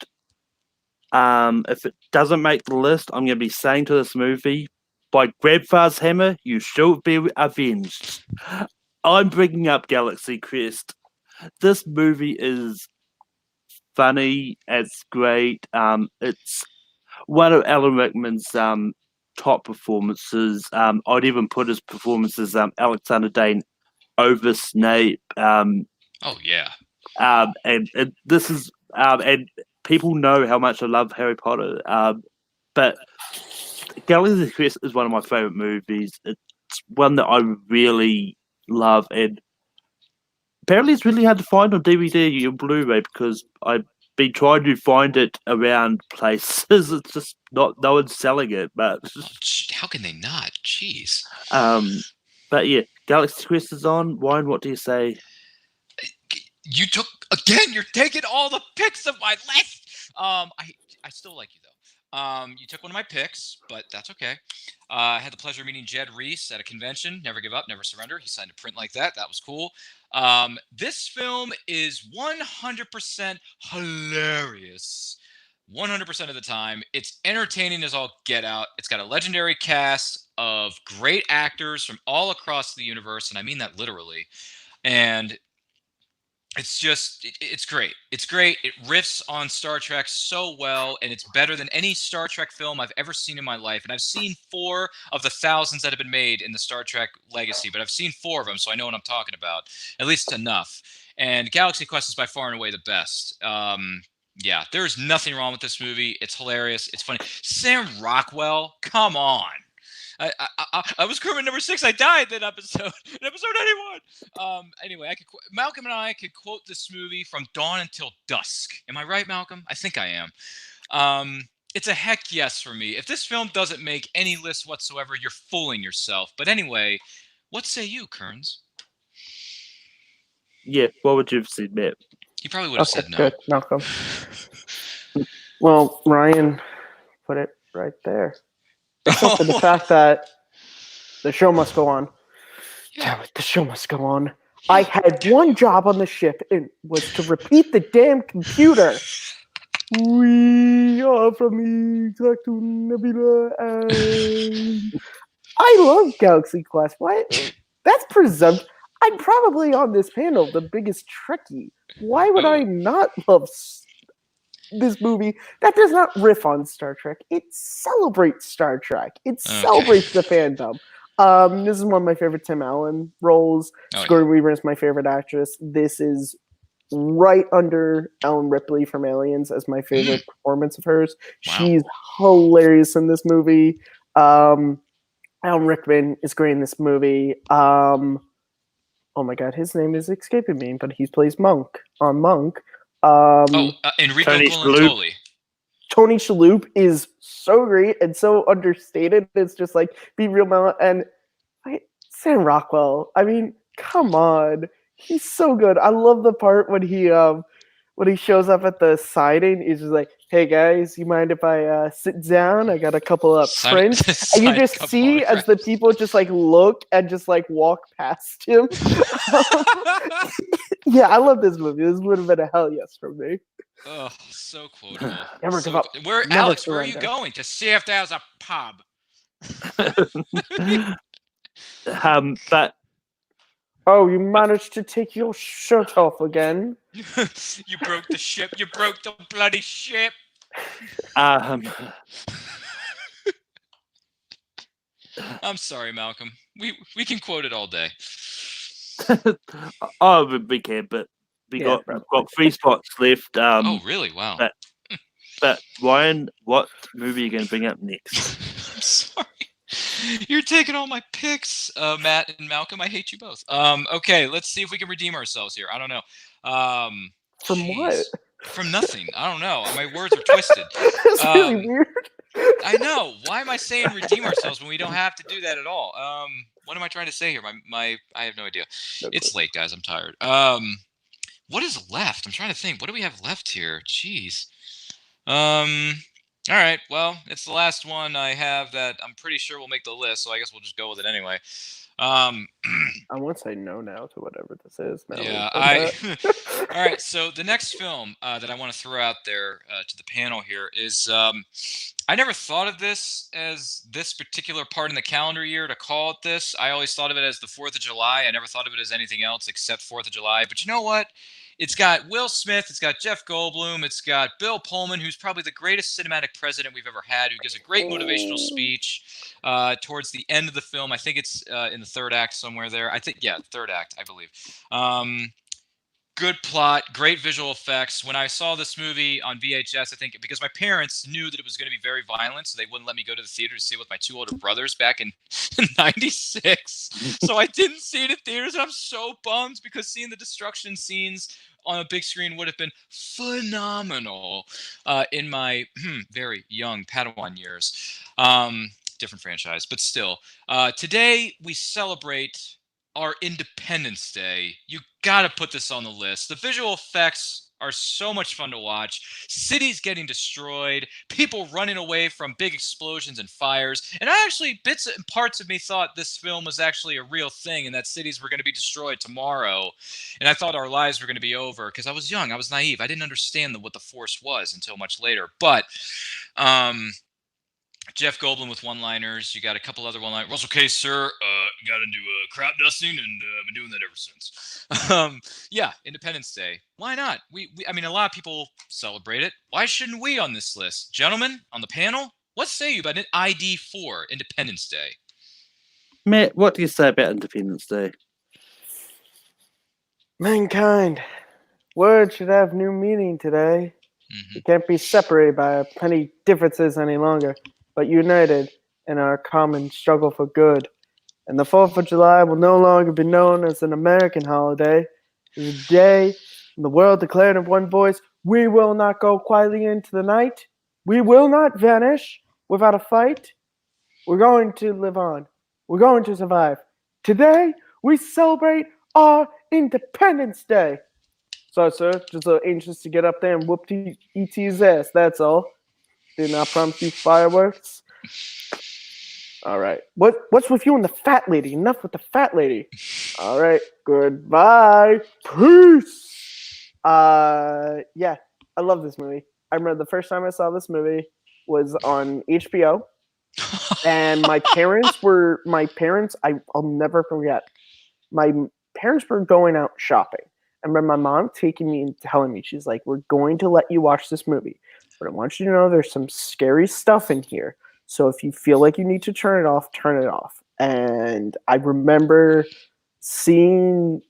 if it doesn't make the list, I'm going to be saying to this movie, by Grandfather's Hammer, you shall be avenged. I'm bringing up Galaxy Quest. This movie is funny. It's great. It's one of Alan Rickman's top performances. I'd even put his performance as Alexander Dane over Snape.
Oh yeah.
And this is and people know how much I love Harry Potter. But Galaxy Quest is one of my favorite movies. It's one that I really love, and apparently it's really hard to find on DVD or Blu-ray because I've been trying to find it around places. It's just no one's selling it. But
how can they not? Jeez.
But yeah, Galaxy Quest is on. Ryan, what do you say?
You took again. You're taking all the picks of my list. I still like you though. You took one of my picks, but that's okay. I had the pleasure of meeting Jed Reese at a convention. Never give up, never surrender. He signed a print like that. That was cool. This film is 100% hilarious. 100% of the time. It's entertaining as all get out. It's got a legendary cast of great actors from all across the universe, and I mean that literally. And it's great. It's great. It riffs on Star Trek so well, and it's better than any Star Trek film I've ever seen in my life. And I've seen 4 of the thousands that have been made in the Star Trek legacy, but I've seen 4 of them, so I know what I'm talking about, at least enough. And Galaxy Quest is by far and away the best. Yeah, there's nothing wrong with this movie. It's hilarious. It's funny. Sam Rockwell, come on. I was crewman number 6. I died that episode. In episode 91. Anyway, Malcolm and I could quote this movie from dawn until dusk. Am I right, Malcolm? I think I am. It's a heck yes for me. If this film doesn't make any list whatsoever, you're fooling yourself. But anyway, what say you, Kearns?
Yeah, what would you have said, Matt?
He probably would have said no.
Good, Malcolm. Well, Ryan put it right there. Except for the fact that the show must go on.
Yeah.
Damn it, the show must go on. I had one job on the ship, and was to repeat the damn computer. We are from the Galactic Nebula, and I love Galaxy Quest. What? That's presumptive. I'm probably on this panel the biggest Trekkie. Why would I not love this movie that does not riff on Star Trek? It celebrates Star Trek. It celebrates the fandom. This is one of my favorite Tim Allen roles. Sigourney Weaver is my favorite actress. This is right under Ellen Ripley from Aliens as my favorite performance of hers. Wow. She's hilarious in this movie. Alan Rickman is great in this movie. Oh my god, his name is escaping me, but he plays Monk on Monk.
Enrico Colantoli.
Tony Shalhoub is so great and so understated. It's just like, be real, Mel. And Sam Rockwell, I mean, come on. He's so good. I love the part when he shows up at the siding. He's just like, hey guys, you mind if I sit down? I got a couple of friends. And you just see as the people just like look and just like walk past him. Yeah, I love this movie. This would have been a hell yes from me.
Oh, so quotable.
Never give up.
Alex, where are you going? To see if there's a pub.
But
oh, you managed to take your shirt off again.
You broke the ship. You broke the bloody ship.
I'm
sorry, Malcolm. We can quote it all day.
We can, but we've got 3 spots left.
Oh, really? Wow.
But Ryan, what movie are you going to bring up next?
I'm sorry. You're taking all my picks, Matt and Malcolm. I hate you both. Okay, let's see if we can redeem ourselves here. I don't know.
From what?
From nothing. I don't know. My words are twisted.
That's really weird.
I know. Why am I saying redeem ourselves when we don't have to do that at all? What am I trying to say here? I have no idea. It's late, guys. I'm tired. What is left? I'm trying to think. What do we have left here? Jeez. All right. Well, it's the last one I have that I'm pretty sure will make the list, so I guess we'll just go with it anyway.
I won't say no now to whatever this is.
Yeah. All right. So the next film that I want to throw out there to the panel here is I never thought of this as this particular part in the calendar year to call it this. I always thought of it as the 4th of July. I never thought of it as anything else except 4th of July. But you know what? It's got Will Smith, it's got Jeff Goldblum, it's got Bill Pullman, who's probably the greatest cinematic president we've ever had, who gives a great motivational speech towards the end of the film. I think it's in the 3rd act somewhere there. Third act, I believe. Good plot, great visual effects. When I saw this movie on VHS, I think because my parents knew that it was going to be very violent, so they wouldn't let me go to the theater to see it with my 2 older brothers back in '96. So I didn't see it in theaters, and I'm so bummed because seeing the destruction scenes on a big screen would have been phenomenal in my very young Padawan years. Different franchise, but still. Today, we celebrate our Independence Day. You gotta put this on the list. The visual effects are so much fun to watch. Cities getting destroyed, people running away from big explosions and fires. And I actually, bits and parts of me thought this film was actually a real thing and that cities were going to be destroyed tomorrow. And I thought our lives were going to be over because I was young. I was naive. I didn't understand what the Force was until much later. But Jeff Goldblum with one-liners. You got a couple other one-liners. Russell K, sir, got to do a crop dusting, and I've been doing that ever since. Yeah, Independence Day. Why not? I mean, a lot of people celebrate it. Why shouldn't we on this list? Gentlemen, on the panel, what say you about an ID4, Independence Day?
Matt, what do you say about Independence Day?
Mankind, words should have new meaning today. We can't be separated by petty differences any longer, but united in our common struggle for good. And the 4th of July will no longer be known as an American holiday. It's a day when the world declared in one voice, we will not go quietly into the night. We will not vanish without a fight. We're going to live on. We're going to survive. Today, we celebrate our Independence Day. Sorry, sir. Just anxious to get up there and whoop E.T.'s ass. That's all. Did not promise you fireworks. All right. What's with you and the fat lady? Enough with the fat lady. All right. Goodbye. Peace. Yeah. I love this movie. I remember the first time I saw this movie was on HBO. And my parents, I'll never forget. My parents were going out shopping. I remember my mom taking me and telling me, she's like, we're going to let you watch this movie, but I want you to know there's some scary stuff in here. So if you feel like you need to turn it off, turn it off. And I remember seeing,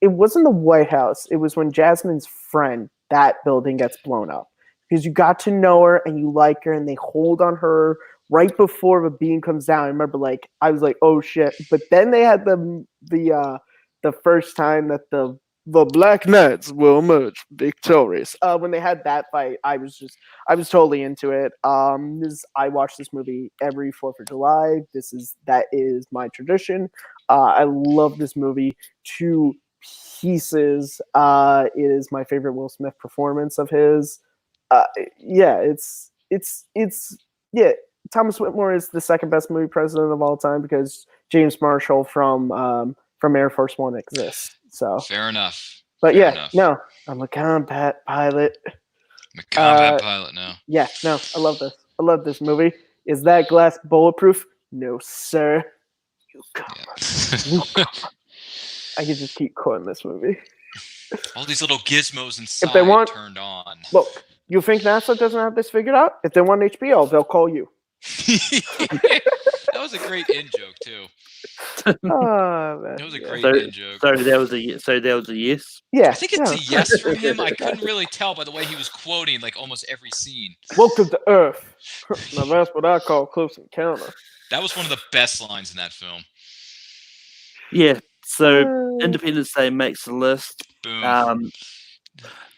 it wasn't the White House. It was when Jasmine's friend, that building gets blown up. Because you got to know her and you like her and they hold on her right before the beam comes down. I remember I was like, oh shit. But then they had the first time that the Black Knights will emerge victorious. When they had that fight, I was totally into it. I watch this movie every 4th of July. That is my tradition. I love this movie to pieces. It is my favorite Will Smith performance of his. Thomas Whitmore is the second best movie president of all time because James Marshall from Air Force One exists. So
fair enough.
But no, I'm a combat pilot.
I'm a combat pilot now.
Yeah, no, I love this. I love this movie. Is that glass bulletproof? No, sir. You come. I could just keep quoting this movie.
All these little gizmos inside turned on.
Look, you think NASA doesn't have this figured out? If they want HBO, they'll call you.
That was a great in joke too.
Oh, man.
That was a great in joke.
So that was a yes.
Yeah,
I think it's a yes from him. I couldn't really tell by the way he was quoting like almost every scene.
Welcome to Earth. Now that's what I call close encounter.
That was one of the best lines in that film.
Yeah. So Independence Day makes the list.
Boom.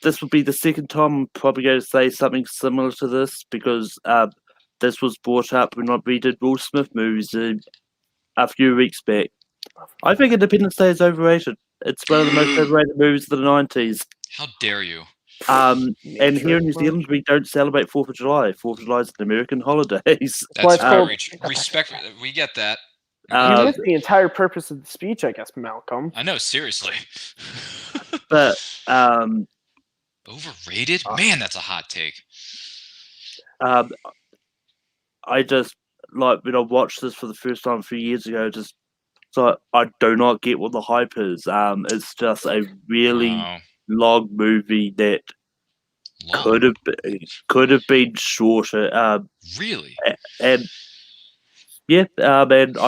This would be the second time I'm probably going to say something similar to this because this was brought up when we did Will Smith movies a few weeks back. I think Independence Day is overrated. It's one of the most overrated movies of the 90s.
How dare you?
And here in New Zealand, we don't celebrate 4th of July. 4th of July is an American holiday.
That's very respect. We get that.
You missed the entire purpose of the speech, I guess, Malcolm.
I know, seriously.
But
overrated? Man, that's a hot take.
I just when I watched this for the first time a few years ago, so I do not get what the hype is. It's just a really long movie that could have been shorter.
Really?
And yeah, and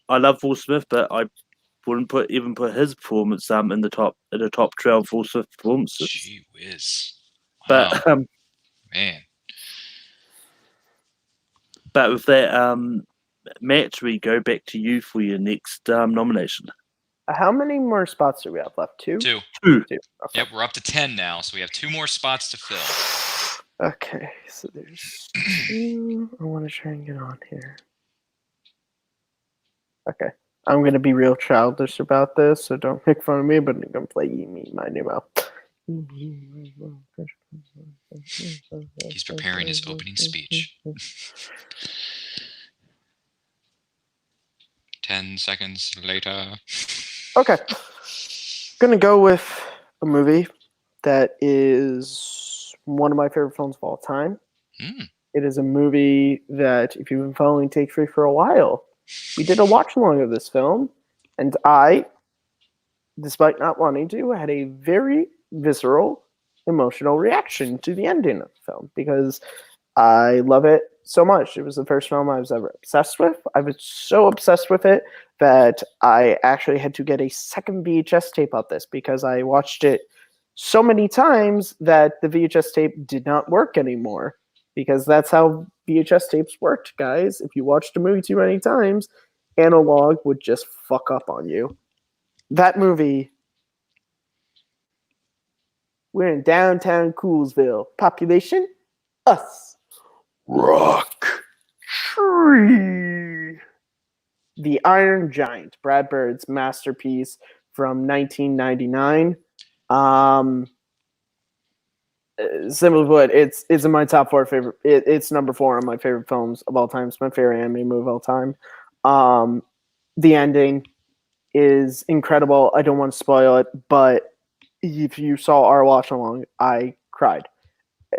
I love Will Smith, but I wouldn't even put his performance in the top 12 Will Smith performances.
Gee whiz!
Wow. But
man.
But with that, Matt, we go back to you for your next nomination.
How many more spots do we have left? Two?
Two.
Okay.
Yep, we're up to 10 now, so we have 2 more spots to fill.
Okay, so there's 2. I want to try and get on here. Okay. I'm going to be real childish about this, so don't make fun of me, but I'm going to play me my Nemo.
He's preparing his opening speech. 10 seconds later.
Okay. Gonna go with a movie that is one of my favorite films of all time. It is a movie that, if you've been following Take 3 for a while, we did a watch along of this film, and I, despite not wanting to, had a very visceral, emotional reaction to the ending of the film because I love it so much. It was the first film I was ever obsessed with. I was so obsessed with it that I actually had to get a second VHS tape of this because I watched it so many times that the VHS tape did not work anymore. Because that's how VHS tapes worked, guys. If you watched a movie too many times, analog would just fuck up on you. That movie, we're in downtown Coolsville. Population, us. Rock Tree. The Iron Giant, Brad Bird's masterpiece from 1999. Simply put, it's in my top 4 favorite. It's number 4 on my favorite films of all time. It's my favorite anime movie of all time. The ending is incredible. I don't want to spoil it, but if you saw our watch along, I cried.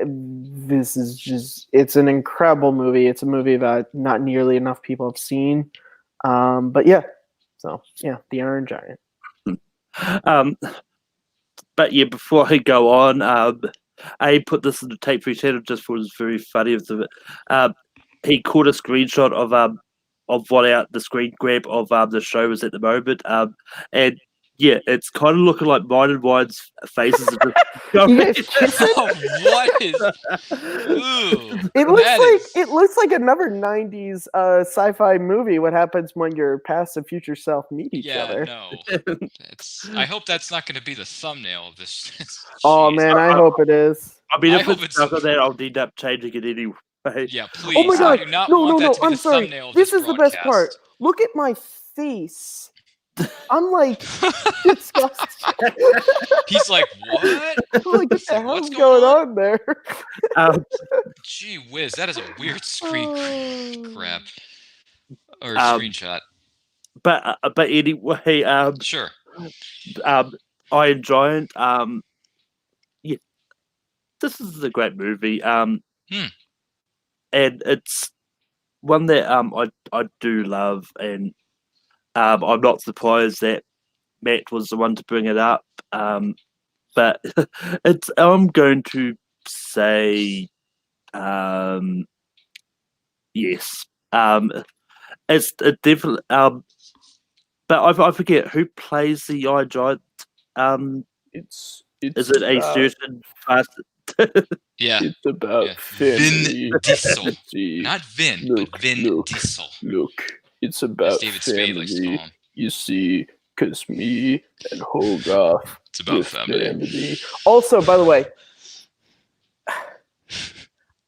This is just—it's an incredible movie. It's a movie that not nearly enough people have seen. But yeah, so yeah, The Iron Giant.
But yeah, before I go on, I put this in the Take 3 channel just for it was very funny. He caught a screenshot of what the screen grab of the show was at the moment, and yeah, it's kind of looking like mine and Wine's faces.
You guys kissing?
What is? Ooh,
it looks like another 90s sci-fi movie. What happens when your past and future self meet each other?
No. I hope that's not going to be the thumbnail of this.
Oh man, I hope it is.
I mean, if it's stuck on that, I'll end up changing it anyway.
Yeah, please.
Oh my god!
I do not want that to be
I'm
the
sorry.
thumbnail of
This
this
is the best part. Look at my face. I'm like disgusted.
He's like, what?
I'm like, what the hell's going on there?
Gee whiz, that is a weird screen grab or screenshot.
But anyway,
sure.
Iron Giant. Yeah, this is a great movie. And it's one that I do love, and I'm not surprised that Matt was the one to bring it up. But I'm going to say yes. It's definitely but I forget who plays the Iron Giant.
It's
is it a certain fast?
Yeah,
it's about family.
Vin Diesel, not Vin, but Vin Diesel.
Look, it's about
David
family. You see, because me and Hogarth.
It's about family.
Also, by the way,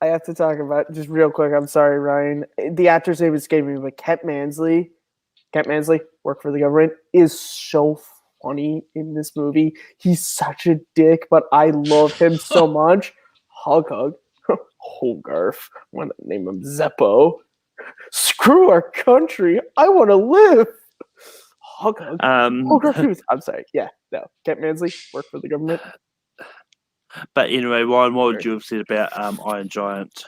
I have to talk about just real quick. I'm sorry, Ryan. The actor's name escaped me, but Kent Mansley, work for the government, is so funny in this movie. He's such a dick, but I love him so much. Hug. Hogarth. I want to name him Zeppo. Screw our country. I want to live. Hug. Hogarth. I'm sorry. Yeah, no. Kent Mansley, work for the government.
But anyway, Ryan, what would you have said about Iron Giant?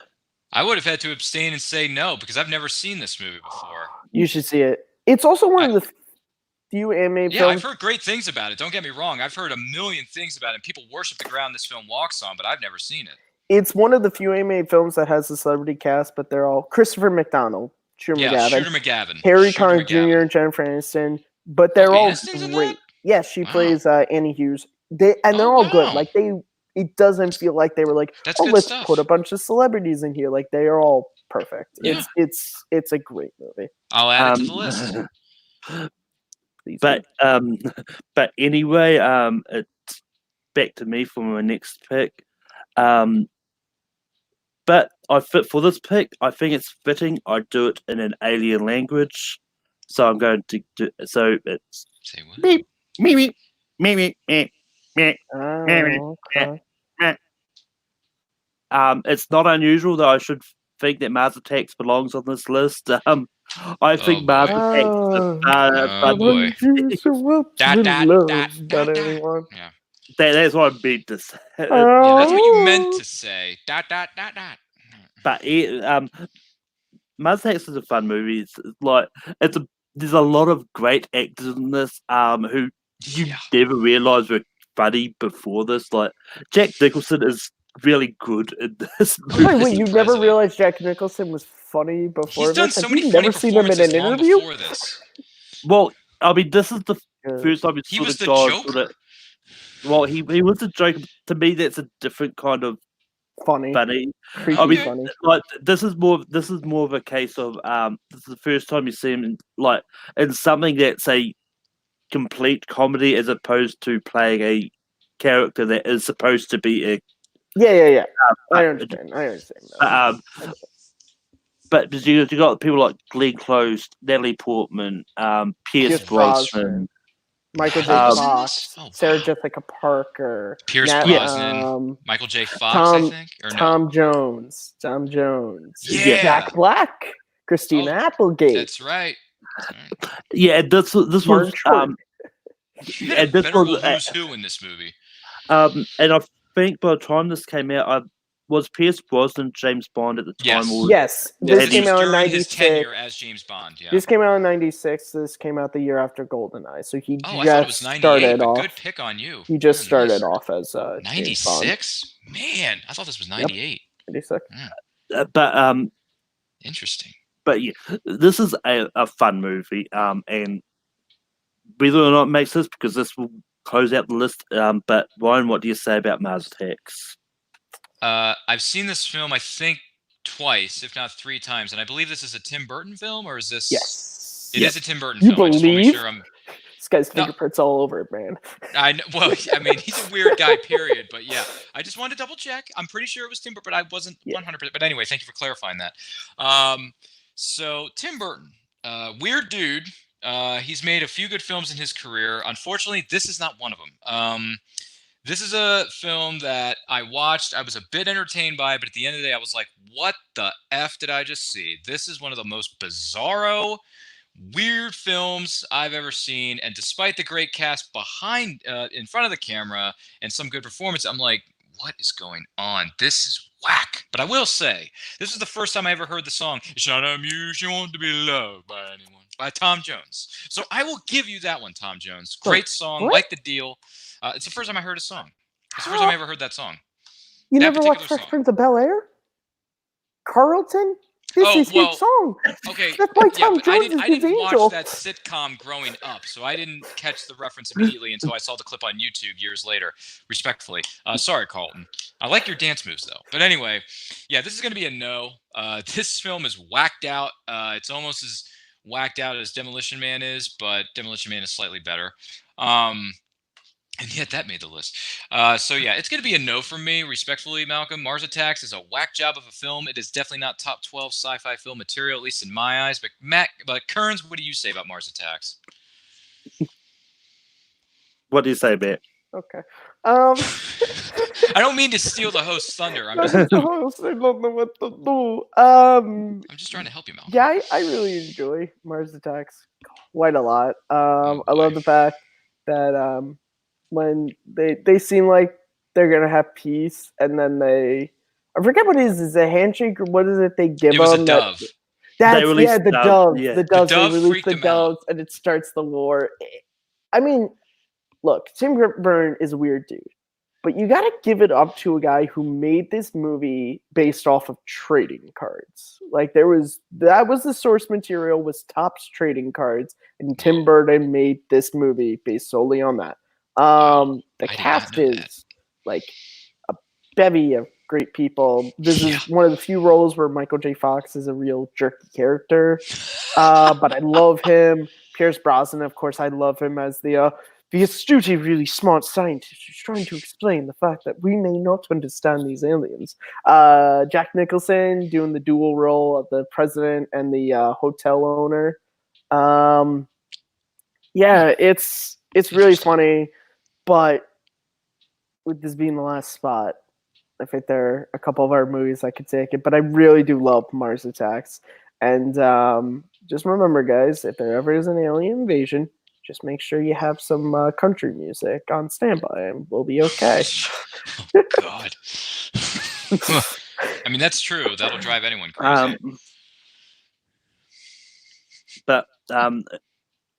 I would have had to abstain and say no because I've never seen this movie before.
You should see it. It's also one of the few anime films.
I've heard great things about it. Don't get me wrong. I've heard a million things about it. People worship the ground this film walks on, but I've never seen it.
It's one of the few anime films that has a celebrity cast, but they're all Christopher McDonald, Shooter McGavin, Harry Connick Jr., and Jennifer Aniston, but they're all great. Yes, she plays Annie Hughes. They're all good. Like it doesn't feel like they were like, let's put a bunch of celebrities in here. Like they are all perfect. Yeah. It's a great movie.
I'll add it to the list.
But anyway, it's back to me for my next pick. But for this pick, I think it's fitting. I do it in an alien language, so I'm going to do. So it's
say what?
Beep, me.
Okay.
It's not unusual that I should think that Mars Attacks belongs on this list. I think Mars Attacks.
Boy.
Yeah.
That's what I meant to say.
Yeah, that's what you meant to say.
But Mars Attacks is a fun movie. There's a lot of great actors in this who you never realised were funny before this. Like Jack Nicholson is really good in this movie.
Wait, you never realized Jack Nicholson was funny before
He's done
this?
so
Have
many
you
funny
never seen him in an interview?
before this.
Well, I mean, this is the first time
he was the Joker.
Well, he was a joke. To me, that's a different kind of
funny.
I mean,
funny.
Like this is more of a case of this is the first time you see him in something that's a complete comedy as opposed to playing a character that is supposed to be a
I understand.
But you got people like Glenn Close, Natalie Portman, Pierce Brosnan,
Michael J. Fox, Sarah Jessica Parker,
Pierce Brosnan, Michael J. Fox, I think, or
Tom Jones, Jack Black, Christina Applegate.
That's right.
Yeah, this was
and this was who's who in this movie.
And I think by the time this came out, was Pierce Brosnan James Bond at the time?
Yes. This came out in 96.
His tenure as James Bond. Yeah.
This came out in 96. This came out the year after GoldenEye. So he
I thought it was 98, but good pick on you.
He just started off as
96. Man, I thought this was 98.
96.
But
interesting.
But yeah, this is a fun movie. And whether or not it makes this, because this will close out the list. But Ryan, what do you say about Mars Attacks?
I've seen this film, I think, twice, if not 3 times, and I believe this is a Tim Burton film, or is this?
Yes.
It is a Tim Burton film.
Believe?
I just want to make sure
This guy's fingerprints all over it, man.
Well, I mean, he's a weird guy, period. But yeah, I just wanted to double check. I'm pretty sure it was Tim Burton, but I wasn't 100%. But anyway, thank you for clarifying that. So Tim Burton, weird dude. He's made a few good films in his career. Unfortunately, this is not one of them. This is a film that I watched. I was a bit entertained by, but at the end of the day, I was like, what the F did I just see? This is one of the most bizarro, weird films I've ever seen. And despite the great cast behind, in front of the camera and some good performance, I'm like, what is going on? This is whack. But I will say, this is the first time I ever heard the song, "It's not unusual you want to be loved by anyone," by Tom Jones. So I will give you that one, Tom Jones. Great song, like the deal. It's the first time I heard a song. It's the first time I ever heard that song.
You never watched Fresh Prince of Bel-Air? Carlton? This is his song.
Okay.
That's why Tom Jones is
I didn't
his
watch
angel.
that sitcom growing up, so I didn't catch the reference immediately until I saw the clip on YouTube years later, respectfully. Sorry, Carlton. I like your dance moves, though. But anyway, yeah, this is going to be a no. This film is whacked out. It's almost as whacked out as Demolition Man is, but Demolition Man is slightly better. And yet that made the list. So yeah, it's going to be a no from me, respectfully, Malcolm. Mars Attacks is a whack job of a film. It is definitely not top 12 sci-fi film material, at least in my eyes. But Kearns, what do you say about Mars Attacks?
What do you say, Matt?
Okay.
I don't mean to steal the host's thunder. I'm just
I don't know what to do.
I'm just trying to help you, Malcolm.
Yeah, I really enjoy Mars Attacks quite a lot. I love the fact that when they seem like they're gonna have peace, and then I forget what it is a handshake or what is it they give them?
It was a dove.
The doves.
Yeah.
The doves.
The dove
they release
freaked
the
them
doves,
out.
and it starts the war. I mean, look, Tim Burton is a weird dude, but you gotta give it up to a guy who made this movie based off of trading cards. Like that was the source material was Topps trading cards, and Tim Burton made this movie based solely on that. The cast is like a bevy of great people. This is one of the few roles where Michael J. Fox is a real jerky character. But I love him. Pierce Brosnan, of course, I love him as the astute, really smart scientist who's trying to explain the fact that we may not understand these aliens. Jack Nicholson doing the dual role of the president and the hotel owner. Yeah, it's really funny. But with this being the last spot, I think there are a couple of our movies I could take it, but I really do love Mars Attacks. And just remember, guys, if there ever is an alien invasion, just make sure you have some country music on standby, and we'll be okay.
Oh, God. I mean, that's true. That'll drive anyone crazy.
But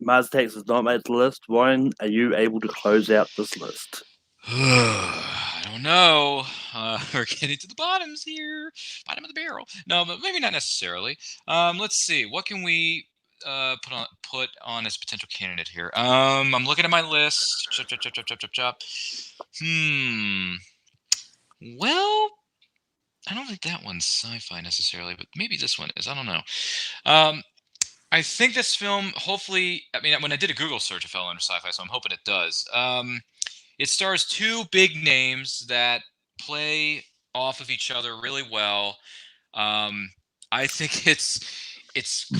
Mars Attacks has not made the list. Ryan, are you able to close out this list?
I don't know. We're getting to the bottoms here. Bottom of the barrel. No, but maybe not necessarily. Let's see. What can we put on as potential candidate here? I'm looking at my list. Chop. Well, I don't think that one's sci-fi necessarily, but maybe this one is. I don't know. I think this film, hopefully, I mean, when I did a Google search, it fell under sci-fi, so I'm hoping it does. It stars two big names that play off of each other really well. I think it's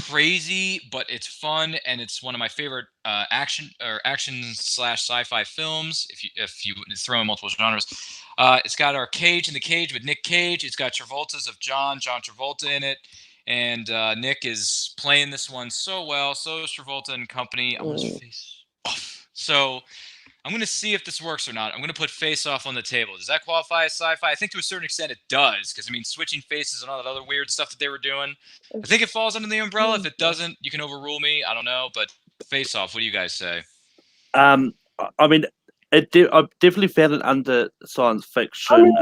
crazy, but it's fun, and it's one of my favorite action / sci-fi films. If you throw in multiple genres, it's got our Cage in the Cage with Nick Cage. It's got Travolta's of John Travolta in it. And Nick is playing this one so well. So is Travolta and company. I want his face off. So I'm going to see if this works or not. I'm going to put Face Off on the table. Does that qualify as sci-fi? I think to a certain extent it does. Because, I mean, switching faces and all that other weird stuff that they were doing. I think it falls under the umbrella. If it doesn't, you can overrule me. I don't know. But Face Off, what do you guys say?
I mean, I've definitely found it under science fiction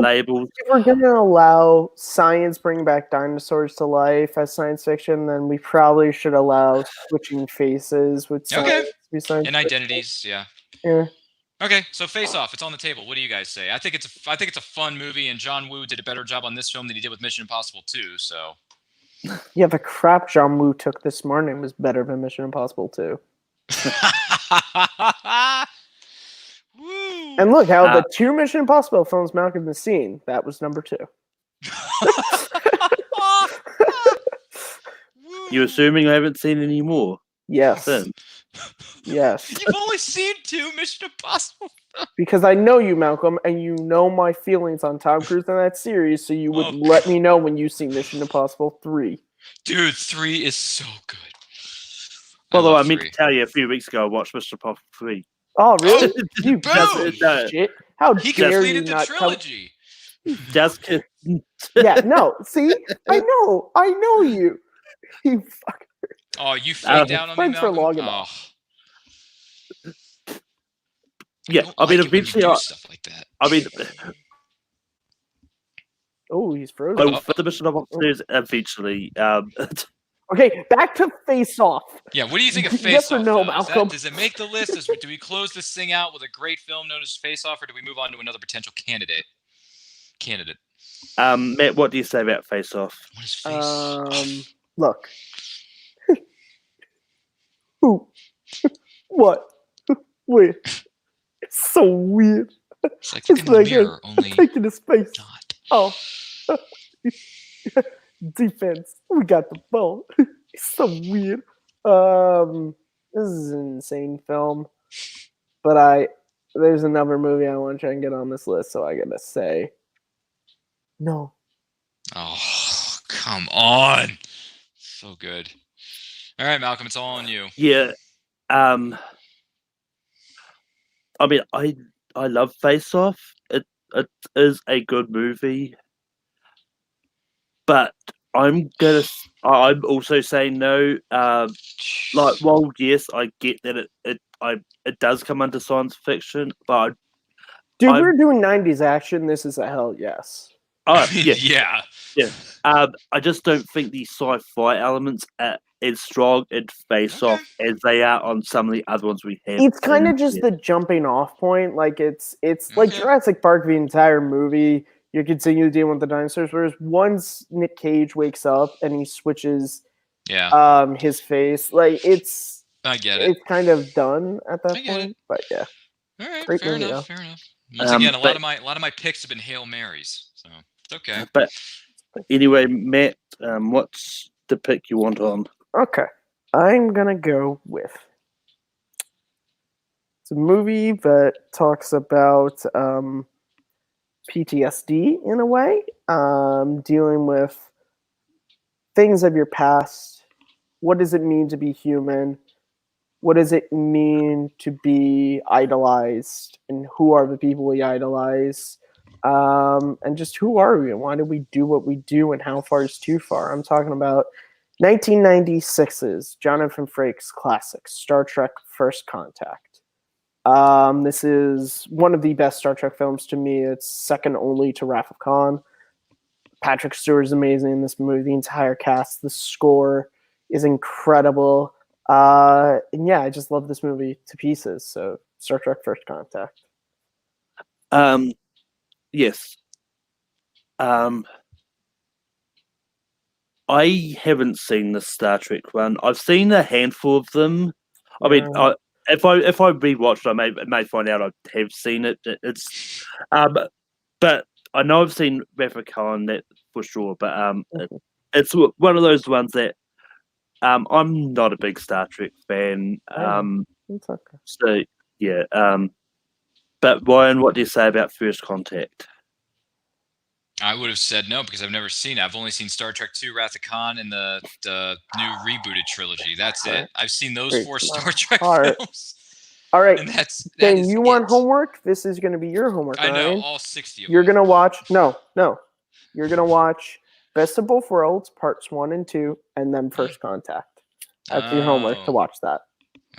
labels.
If we're going to allow science bringing back dinosaurs to life as science fiction, then we probably should allow switching faces with science.
Okay. And identities, yeah.
Yeah.
Okay, so Face Off, it's on the table. What do you guys say? I think it's a fun movie, and John Woo did a better job on this film than he did with Mission Impossible 2. So.
Yeah, the crap John Woo took this morning was better than Mission Impossible 2.
Woo.
And look how the two Mission Impossible films Malcolm has seen. That was number 2.
You assuming I haven't seen any more?
Yes.
Then.
Yes.
You've only seen 2 Mission Impossible films.
Because I know you, Malcolm, and you know my feelings on Tom Cruise in that series, so you would let me know when you see Mission Impossible 3.
Dude, 3 is so good.
Although I meant to tell you a few weeks ago I watched Mr. Impossible 3.
Oh, really? You
shit.
How
he
dare
completed
you
the trilogy.
Just
yeah, no. See? I know you. You fucker.
Oh, you faked out on me, Malcolm?
For long enough.
Yeah, I mean, eventually,
stuff like that.
I mean,
oh, he's frozen.
The Mission Impossible is eventually.
Okay, back to Face Off.
Yeah, what do you think of Face
yes
Off?
Or no, Malcolm?
Does it make the list? Do we close this thing out with a great film known as Face Off, or do we move on to another potential candidate?
Matt, what do you say about Face Off?
What is Face Off?
Look. Who? What? Wait. It's so weird.
It's like looking in the mirror, only
taking his face.
Not.
Oh. Defense. We got the ball. It's so weird. This is an insane film. But there's another movie I want to try and get on this list, so I gotta say no.
Oh, come on. So good. All right, Malcolm, it's all on you.
Yeah. I mean, I love Face Off. It is a good movie, but I'm also saying no. Well, yes, I get that it does come under science fiction, but
we're doing 90s action. This is a hell yes.
Oh
yeah.
I just don't think the sci-fi elements are as strong in Face Off as they are on some of the other ones we have.
It's kind of just the jumping off point. Like it's like Jurassic Park, the entire movie. You continue dealing with the dinosaurs. Whereas once Nick Cage wakes up and he switches, his face, like
I get it.
It's kind of done at that point. But yeah,
all right, fair enough. Once again, a lot of my picks have been Hail Marys, so it's okay.
But anyway, Matt, what's the pick you want on?
Okay, I'm gonna go with It's a movie that talks about PTSD in a way, dealing with things of your past. What does it mean to be human? What does it mean to be idolized? And who are the people we idolize? And just who are we? And why do we do what we do? And how far is too far? I'm talking about 1996's Jonathan Frakes classic, Star Trek First Contact. This is one of the best Star Trek films to me. It's second only to Wrath of Khan. Patrick Stewart is amazing in this movie. The entire cast, the score is incredible. And yeah, I just love this movie to pieces. So Star Trek First Contact.
Yes. I haven't seen the Star Trek one. I've seen a handful of them. I mean, if I rewatched, I may find out I have seen it. It's but I know I've seen Wrath of Khan, that for sure. But it's one of those ones that I'm not a big Star Trek fan.
It's okay.
So yeah. But Ryan, what do you say about First Contact?
I would have said no because I've never seen it. I've only seen Star Trek II, Wrath of Khan, and the new rebooted trilogy. That's it. I've seen those 4 Star Trek films.
All right.
And that
then you want homework? This is going to be your homework.
I know,
Ryan.
all 60 of
You're
them.
going to watch... No. You're going to watch Best of Both Worlds, Parts 1 and 2, and then First Contact. That's your homework to watch that.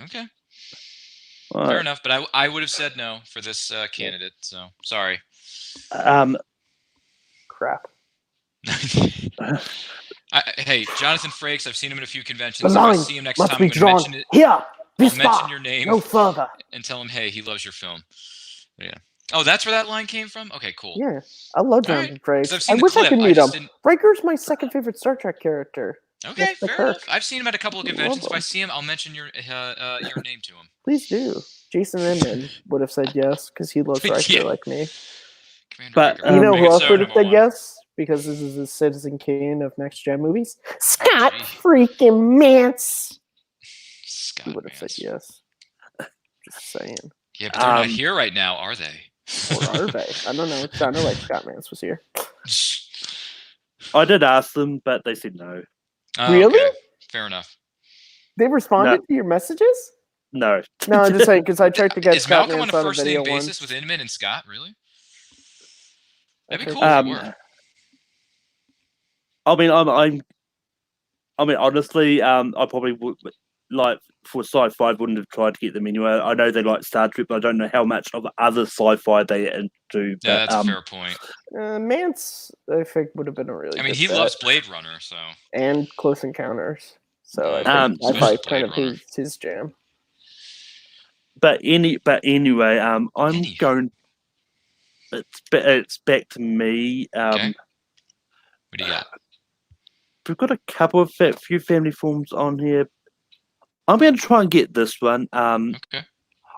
Okay. Fair enough, but I would have said no for this candidate, so sorry.
Crap.
Hey, Jonathan Frakes, I've seen him at a few conventions. If I see him next time, I'm going to mention it.
Here,
I'll mention your name.
No further.
And tell him, hey, he loves your film. Yeah. Oh, that's where that line came from? Okay, cool.
Yeah, I love Jonathan Frakes. I
wish I
could meet him. Riker's my second favorite Star Trek character.
Okay, fair enough. I've seen him at a couple of conventions. If I see him, I'll mention your name to him.
Please do. Jason Inman would have said yes because he loves Riker like me.
But
you know who else would have said yes? Because this is the Citizen Kane of Next Gen movies. Scott freaking Mance. He would have said yes. Just saying.
Yeah, but they're not here right now, are they?
Or are they? I don't know. It sounded like Scott Mance was here.
I did ask them, but they said no.
Really?
Okay. Fair enough.
They responded to your messages?
No.
No, I'm just saying because I tried to get Scott Mance on a
first
video
name
once.
basis with Inman and Scott, really? That'd be cool if it were.
I mean, honestly, I probably would like for sci-fi. I wouldn't have tried to get them anyway. I know they like Star Trek, but I don't know how much of other sci-fi they into.
Yeah, that's a fair point.
Mance, I think, would have been a really.
I mean, he loves Blade Runner, so
and Close Encounters. So I probably kind of his jam.
But anyway, I'm going. It's back to me.
Okay. What do you got?
We've got a couple of few family films on here. I'm going to try and get this one.
Okay.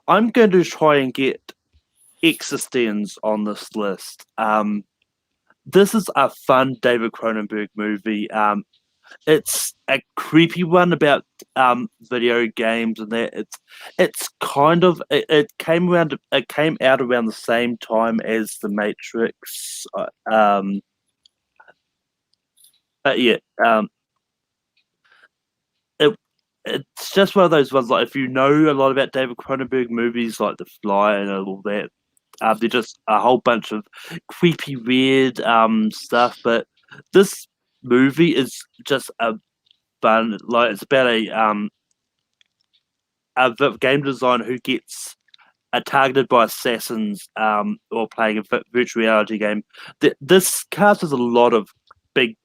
I'm going to try and get Existence on this list. This is a fun David Cronenberg movie. It's a creepy one about video games and that. It's kind of it came out around the same time as The Matrix. But yeah, it's just one of those ones. Like if you know a lot about David Cronenberg movies, like The Fly and all that, they're just a whole bunch of creepy, weird stuff. But this movie is just a fun. Like it's about a game designer who gets targeted by assassins or playing a virtual reality game. This cast has a lot of big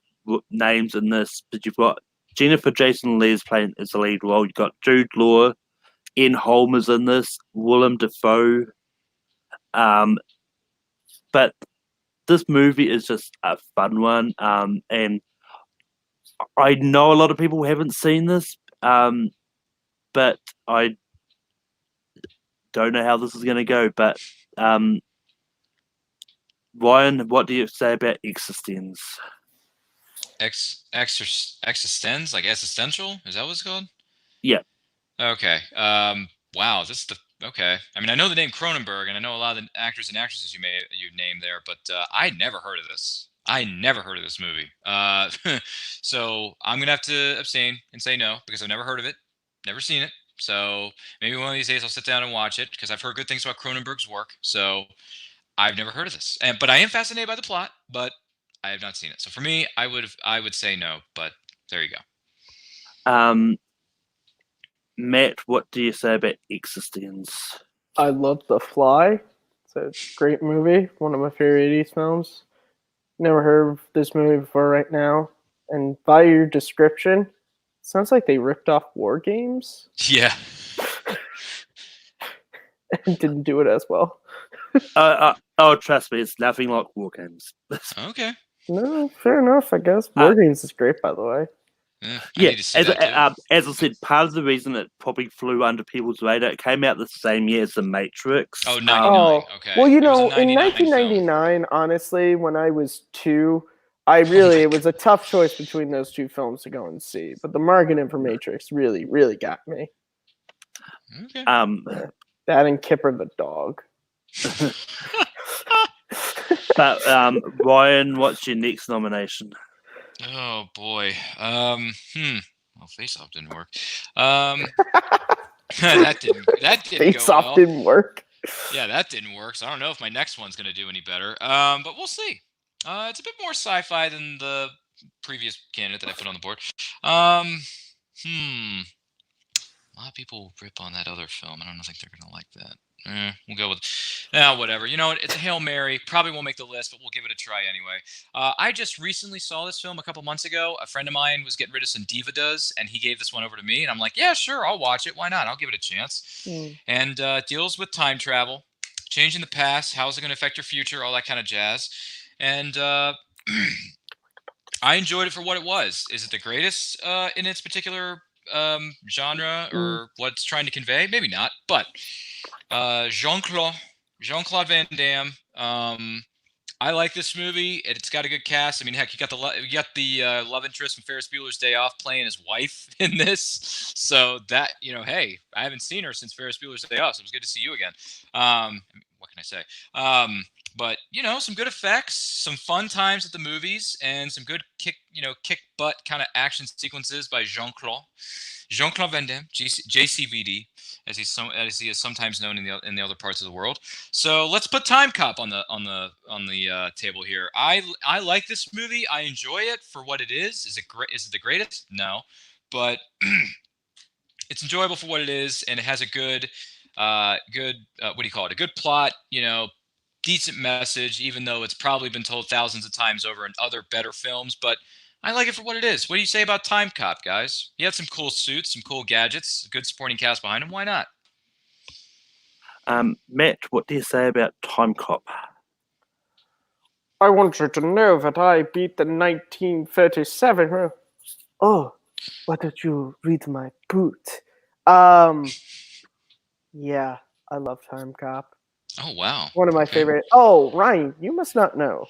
names in this, but you've got Jennifer Jason Leigh is playing as the lead role. You've got Jude Law, Ian Holm is in this, Willem Dafoe. But this movie is just a fun one, and I know a lot of people haven't seen this, but I don't know how this is going to go. But Ryan, what do you say about Existence?
Existence, like existential? Is that what it's called?
Yeah.
Okay. Wow. This is Okay. I mean, I know the name Cronenberg, and I know a lot of the actors and actresses you named there, but I never heard of this. I never heard of this movie. So I'm gonna have to abstain and say no because I've never heard of it, never seen it. So maybe one of these days I'll sit down and watch it because I've heard good things about Cronenberg's work. So I've never heard of this, but I am fascinated by the plot, but I have not seen it. So for me, I would say no, but there you go.
Matt, what do you say about Existence?
I love The Fly. It's a great movie, one of my favorite 80s films. Never heard of this movie before right now. And by your description, sounds like they ripped off War Games.
Yeah.
And didn't do it as well.
Oh, trust me, it's nothing like War Games.
Okay.
No, fair enough, I guess. War Games is great, by the way.
Yeah, as I said, part of the reason it probably flew under people's radar, it came out the same year as The Matrix.
Oh, 99. Okay.
Well, in 1999, honestly, when I was 2, it was a tough choice between those two films to go and see. But the marketing for Matrix really, really got me.
Okay.
That and Kipper the dog.
But Ryan, what's your next nomination?
Oh boy. Well, Face Off didn't work. That didn't
Face
go
Off
well.
didn't work.
Yeah, that didn't work. So I don't know if my next one's gonna do any better. But we'll see. It's a bit more sci-fi than the previous candidate that I put on the board. A lot of people rip on that other film. I don't think they're gonna like that. We'll go with whatever. You know what? It's a Hail Mary. Probably won't make the list, but we'll give it a try anyway. I just recently saw this film a couple months ago. A friend of mine was getting rid of some Diva Does, and he gave this one over to me. And I'm like, yeah, sure, I'll watch it. Why not? I'll give it a chance. And deals with time travel, changing the past, how is it going to affect your future, all that kind of jazz. And I enjoyed it for what it was. Is it the greatest in its particular genre or what it's trying to convey? Maybe not, but Jean-Claude Van Damme. I like this movie. It's got a good cast. I mean, heck, you got the love interest from Ferris Bueller's Day Off playing his wife in this. So that, hey, I haven't seen her since Ferris Bueller's Day Off, so it was good to see you again. What can I say? But some good effects, some fun times at the movies, and some good kick butt kind of action sequences by Jean-Claude Van Damme, JCVD, as he is sometimes known in the other parts of the world. So let's put Time Cop on the table here. I like this movie. I enjoy it for what it is. Is it great? Is it the greatest? No, but it's enjoyable for what it is, and it has a good what do you call it? A good plot. Decent message, even though it's probably been told thousands of times over in other better films. But I like it for what it is. What do you say about Time Cop, guys? He had some cool suits, some cool gadgets, a good supporting cast behind him. Why not?
Matt, what do you say about Time Cop?
I want you to know that I beat the 1937. Oh, why don't you read my boot? Yeah, I love Time Cop.
Oh, wow.
One of my favorite. Oh, Ryan, you must not know.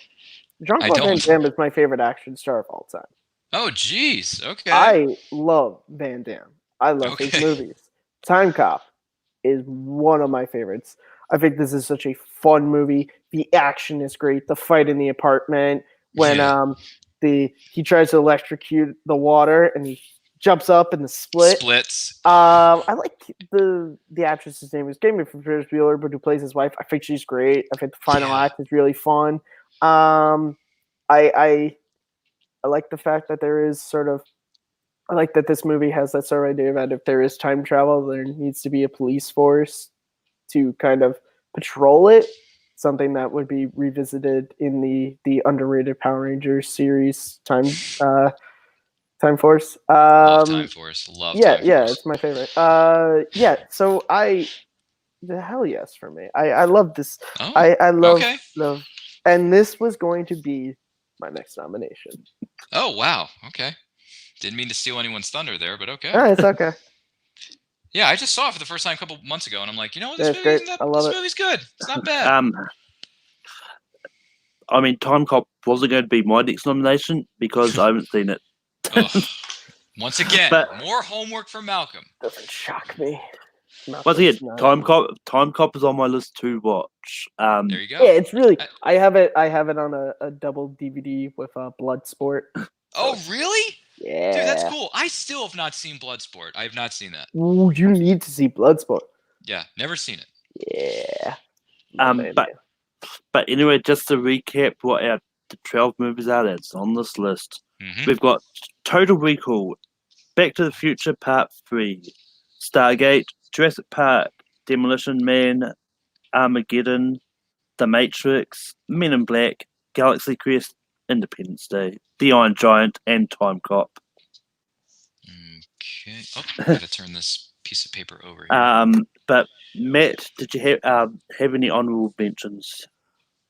Jean-Claude Van Damme is my favorite action star of all time.
Oh, geez. Okay.
I love Van Damme. I love his movies. Time Cop is one of my favorites. I think this is such a fun movie. The action is great. The fight in the apartment when he tries to electrocute the water and he jumps up in the splits. I like the actress's name is Gaming from Ferris Bueller, but who plays his wife. I think she's great. I think the final act is really fun. I like the fact that there is I like that this movie has that sort of idea that if there is time travel, there needs to be a police force to kind of patrol it. Something that would be revisited in the underrated Power Rangers series, Time Force.
Love Time Force. Love Time Force.
It's my favorite. So the hell yes for me. I love this.
Oh,
I love, and this was going to be my next nomination.
Oh, wow. Okay. Didn't mean to steal anyone's thunder there, but okay.
Oh, it's okay.
Yeah, I just saw it for the first time a couple months ago, and I'm like, this movie's good. It's not bad.
I mean, Time Cop wasn't going to be my next nomination because I haven't seen it.
Once again, more homework for Malcolm.
Doesn't shock me.
Once again, Time Cop is on my list to watch.
There you go.
Yeah, it's really. I have it on a double DVD with Bloodsport.
Oh, really?
Yeah,
dude, that's cool. I still have not seen Bloodsport. I have not seen that.
Ooh, you need to see Bloodsport.
Yeah, never seen it.
Yeah.
But anyway, just to recap what the 12 movies are that's on this list. We've got Total Recall, Back to the Future Part 3, Stargate, Jurassic Park, Demolition Man, Armageddon, The Matrix, Men in Black, Galaxy Quest, Independence Day, The Iron Giant, and Time Cop.
Okay. Oh, I gotta turn this piece of paper over here.
But Matt, did you have any honorable mentions?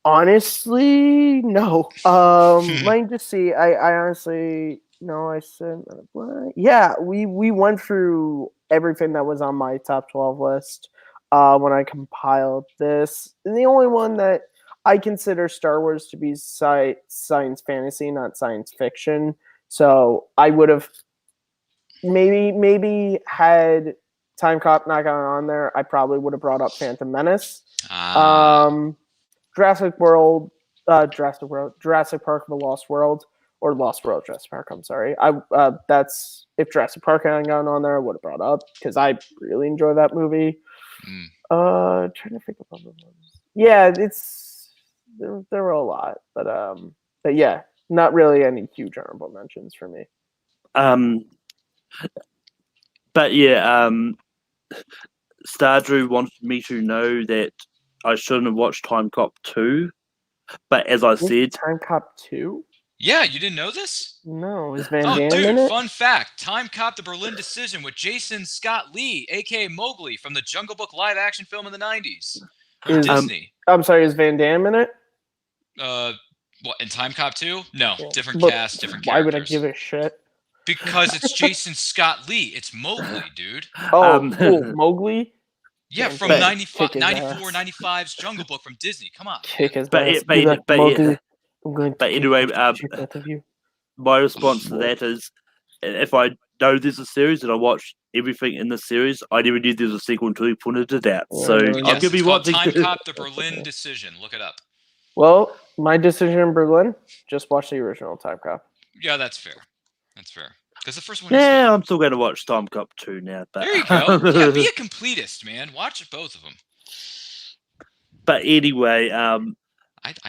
Honestly, no. Let me just see. I honestly no. I said what? Yeah. We went through everything that was on my top 12 list when I compiled this. And the only one that I consider Star Wars to be science fantasy, not science fiction. So I would have maybe had Time Cop not gone on there. I probably would have brought up Phantom Menace. Jurassic Park, The Lost World, or Lost World, Jurassic Park. I'm sorry. That's if Jurassic Park hadn't gone on there, I would have brought up because I really enjoy that movie. Trying to think of other ones. Yeah, there were a lot, but yeah, not really any huge honorable mentions for me.
But yeah, Stardrew wanted me to know that I shouldn't have watched Time Cop 2, but as I said...
Time Cop 2?
Yeah, you didn't know this?
No, is Van Damme in
dude,
it?
Fun fact. Time Cop, The Berlin Decision with Jason Scott Lee, a.k.a. Mowgli, from the Jungle Book live-action film in the 90s. Disney.
I'm sorry, is Van Damme in it?
What, in Time Cop 2? No, different cast, different characters.
Why would I give a shit?
Because it's Jason Scott Lee. It's Mowgli, dude.
Cool. Mowgli?
Yeah, from 94, 95's Jungle Book from Disney. Come on.
But anyway, my response to that is, if I know there's a series and I watch everything in the series, I never knew there was a sequel until he pointed it out. So
I'm gonna be watching Time Cop: The Berlin Decision. Look it up.
Well, my decision in Berlin, just watch the original Time Cop.
Yeah, that's fair. That's fair. Because the first one.
Yeah, I'm still going to watch Time Cop 2 now. But...
There you go. Yeah, be a completist, man. Watch both of them.
But anyway,
I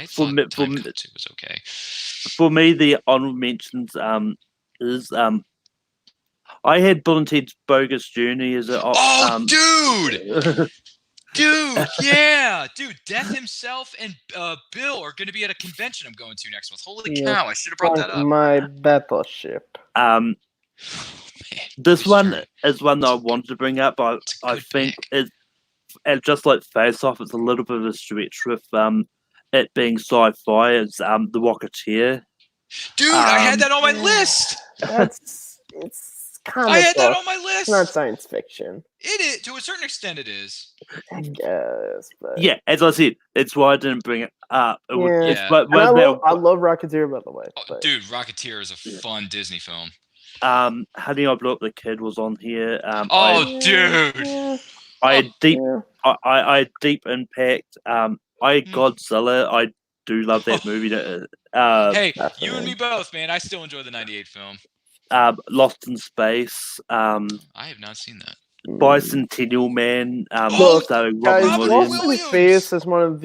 thought Time Cop 2 was okay.
For me, the honorable mentions is I had Bill and Ted's Bogus Journey as a
dude. Dude, yeah, dude, Death himself and Bill are going to be at a convention I'm going to next month. Holy cow, I should have brought that up.
My battleship.
This one is one that I wanted to bring up. I think it's just like Face Off. It's a little bit of a stretch with it being sci-fi. It's The Rocketeer.
Dude, I had that on my list.
It's comic
I had
book.
that on my list.
It's not science fiction.
It is, to a certain extent. It is.
I guess, but
yeah, as I said, it's why I didn't bring it up.
I love Rocketeer, by the way.
Dude, Rocketeer is a fun Disney film.
Honey, I Blew Up the Kid was on here.
Dude.
I had Deep Impact. Godzilla. I do love that movie.
Hey, you and me both, man. I still enjoy the '98 film.
Lost in Space.
I have not seen that.
Bicentennial Man.
Lost in Space is one of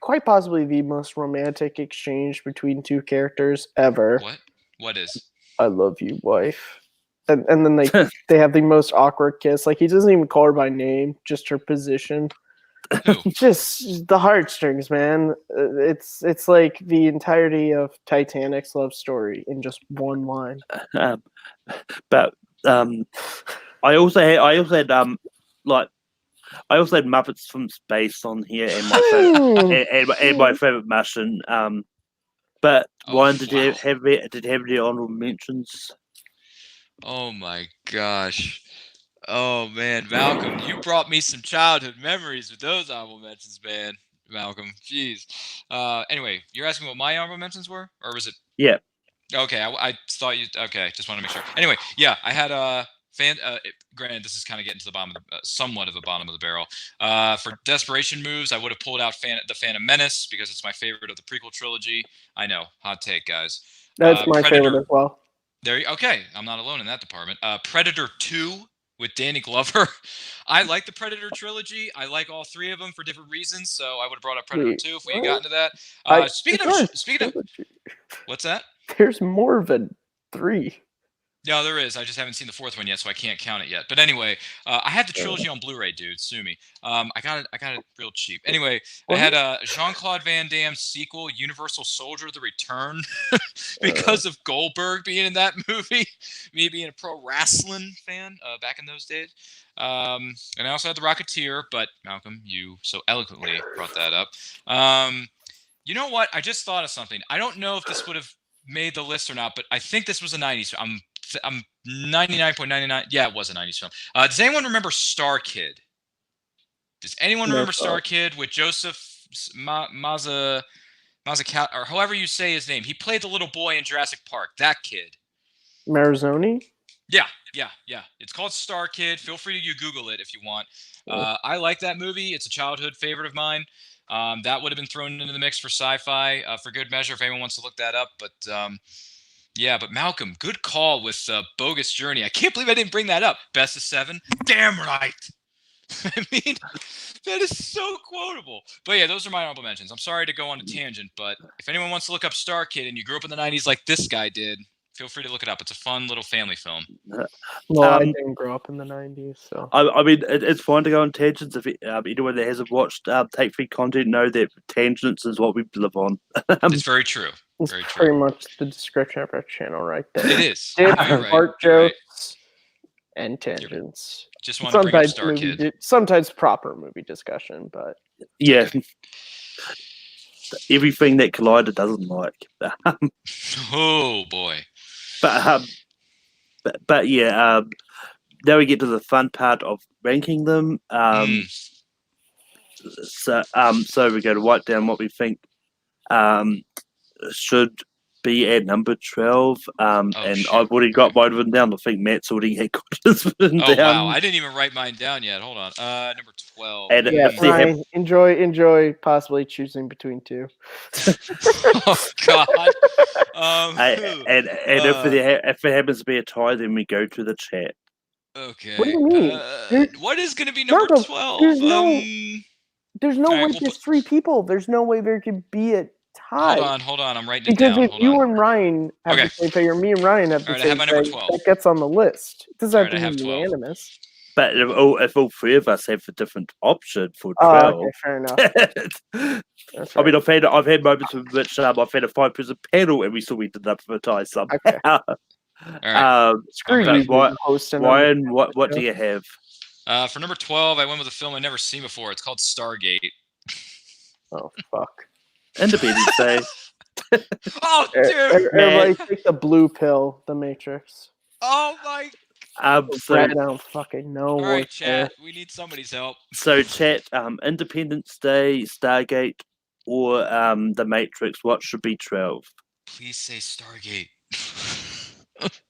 quite possibly the most romantic exchange between two characters ever.
What is?
I love you, wife. And then they have the most awkward kiss. Like, he doesn't even call her by name, just her position. Just the heartstrings, man. It's like the entirety of Titanic's love story in just one line.
But I also had Muppets from Space on here and my favorite Martian. But Ryan, did you have any honorable mentions?
Oh my gosh. Oh man, Malcolm, you brought me some childhood memories with those honorable mentions, man. Malcolm, jeez. Anyway, you're asking what my honorable mentions were, or was it?
Yeah.
Okay, I thought you. Okay, just want to make sure. Anyway, yeah, I had Granted, this is kind of getting to the bottom, somewhat of the bottom of the barrel. For desperation moves, I would have pulled out the Phantom Menace because it's my favorite of the prequel trilogy. I know, hot take, guys.
That's my favorite as well.
Okay, I'm not alone in that department. Predator 2 with Danny Glover. I like the Predator trilogy. I like all three of them for different reasons. So I would have brought up Predator 2 if we had gotten to that. Speaking of, what's that?
There's more than 3.
No, there is. I just haven't seen the fourth one yet, so I can't count it yet. But anyway, I had the trilogy on Blu-ray, dude. Sue me. I got it real cheap. Anyway, I had a Jean-Claude Van Damme sequel, Universal Soldier: The Return, because of Goldberg being in that movie. Me being a pro wrestling fan back in those days. And I also had The Rocketeer, but Malcolm, you so eloquently brought that up. You know what? I just thought of something. I don't know if this would have made the list or not, but I think this was a 90s. I'm 99.99. Yeah, it was a 90s film. Does anyone remember Star Kid? Does anyone remember Star Kid with Joseph Mazzucato, or however you say his name? He played the little boy in Jurassic Park. That kid.
Marzoni?
Yeah. It's called Star Kid. Feel free to Google it if you want. I like that movie. It's a childhood favorite of mine. That would have been thrown into the mix for sci-fi for good measure if anyone wants to look that up. But yeah, but Malcolm, good call with Bogus Journey. I can't believe I didn't bring that up. Best of 7. Damn right. I mean, that is so quotable. But yeah, those are my honorable mentions. I'm sorry to go on a tangent, but if anyone wants to look up Star Kid and you grew up in the 90s like this guy did, feel free to look it up. It's a fun little family film.
Well, I didn't grow up in the 90s, so.
I mean, it's fine to go on tangents. If anyone that hasn't watched Take 3 content know that tangents is what we live on.
It's very true.
It's pretty much the description of our channel right there.
It is.
Art jokes and tangents.
Just want to bring up Star Kid.
Sometimes proper movie discussion, but
yeah, everything that Collider doesn't like.
Oh boy!
But yeah, now we get to the fun part of ranking them. So we're going to write down what we think should be at number 12. And I've already got mine written down. I think Matt's already had his written down.
Wow, I didn't even write mine down yet. Hold on. Number 12.
And Ryan, enjoy possibly choosing between 2.
Oh God.
And if it happens to be a tie, then we go to the chat.
Okay.
What do you mean?
What is going to be number 12?
There's no way there's 3 people. There's no way there could be a tie.
Hold on. I'm writing it down.
Because if you and Ryan have the same figure, me and Ryan have the same figure, that gets on the list. It doesn't have to be unanimous.
But if all 3 of us have a different option for 12,
okay, fair enough.
I mean, I've had moments in which I've had a 5-person panel and we still ended up with a tie somehow.
Okay.
All right.
Screw you,
Ryan, what do you have?
For number 12, I went with a film I've never seen before. It's called Stargate.
Oh, fuck.
Independence Day.
Oh, dude!
Everybody take the blue pill, The Matrix.
Oh, my...
I don't fucking know.
All right, chat. We need somebody's help.
So, chat, Independence Day, Stargate, or The Matrix, what should be 12?
Please say Stargate.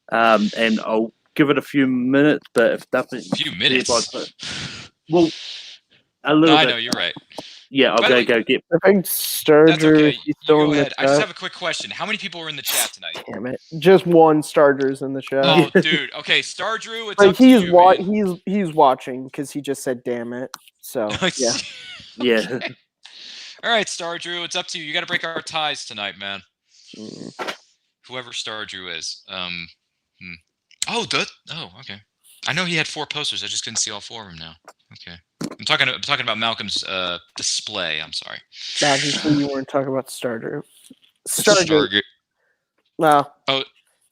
And I'll give it a few minutes, but if nothing...
A few minutes?
Well, a little bit.
I know, you're right.
Yeah, I'll go get...
I think Sturger...
That's okay. You go ahead. I just have a quick question. How many people are in the chat tonight?
Damn it. Just one Starger's in the chat.
Oh, dude. Okay, Star Drew, it's up to you,
he's watching, because he just said, damn it. So, yeah.
Yeah.
All right, Star Drew, it's up to you. You got to break our ties tonight, man. Whoever Star Drew is. Oh, okay. I know he had 4 posters. I just couldn't see all 4 of them now. Okay. I'm talking about Malcolm's display. I'm sorry.
Obviously, you weren't talking about Starter.
Stargate.
Well.
Oh.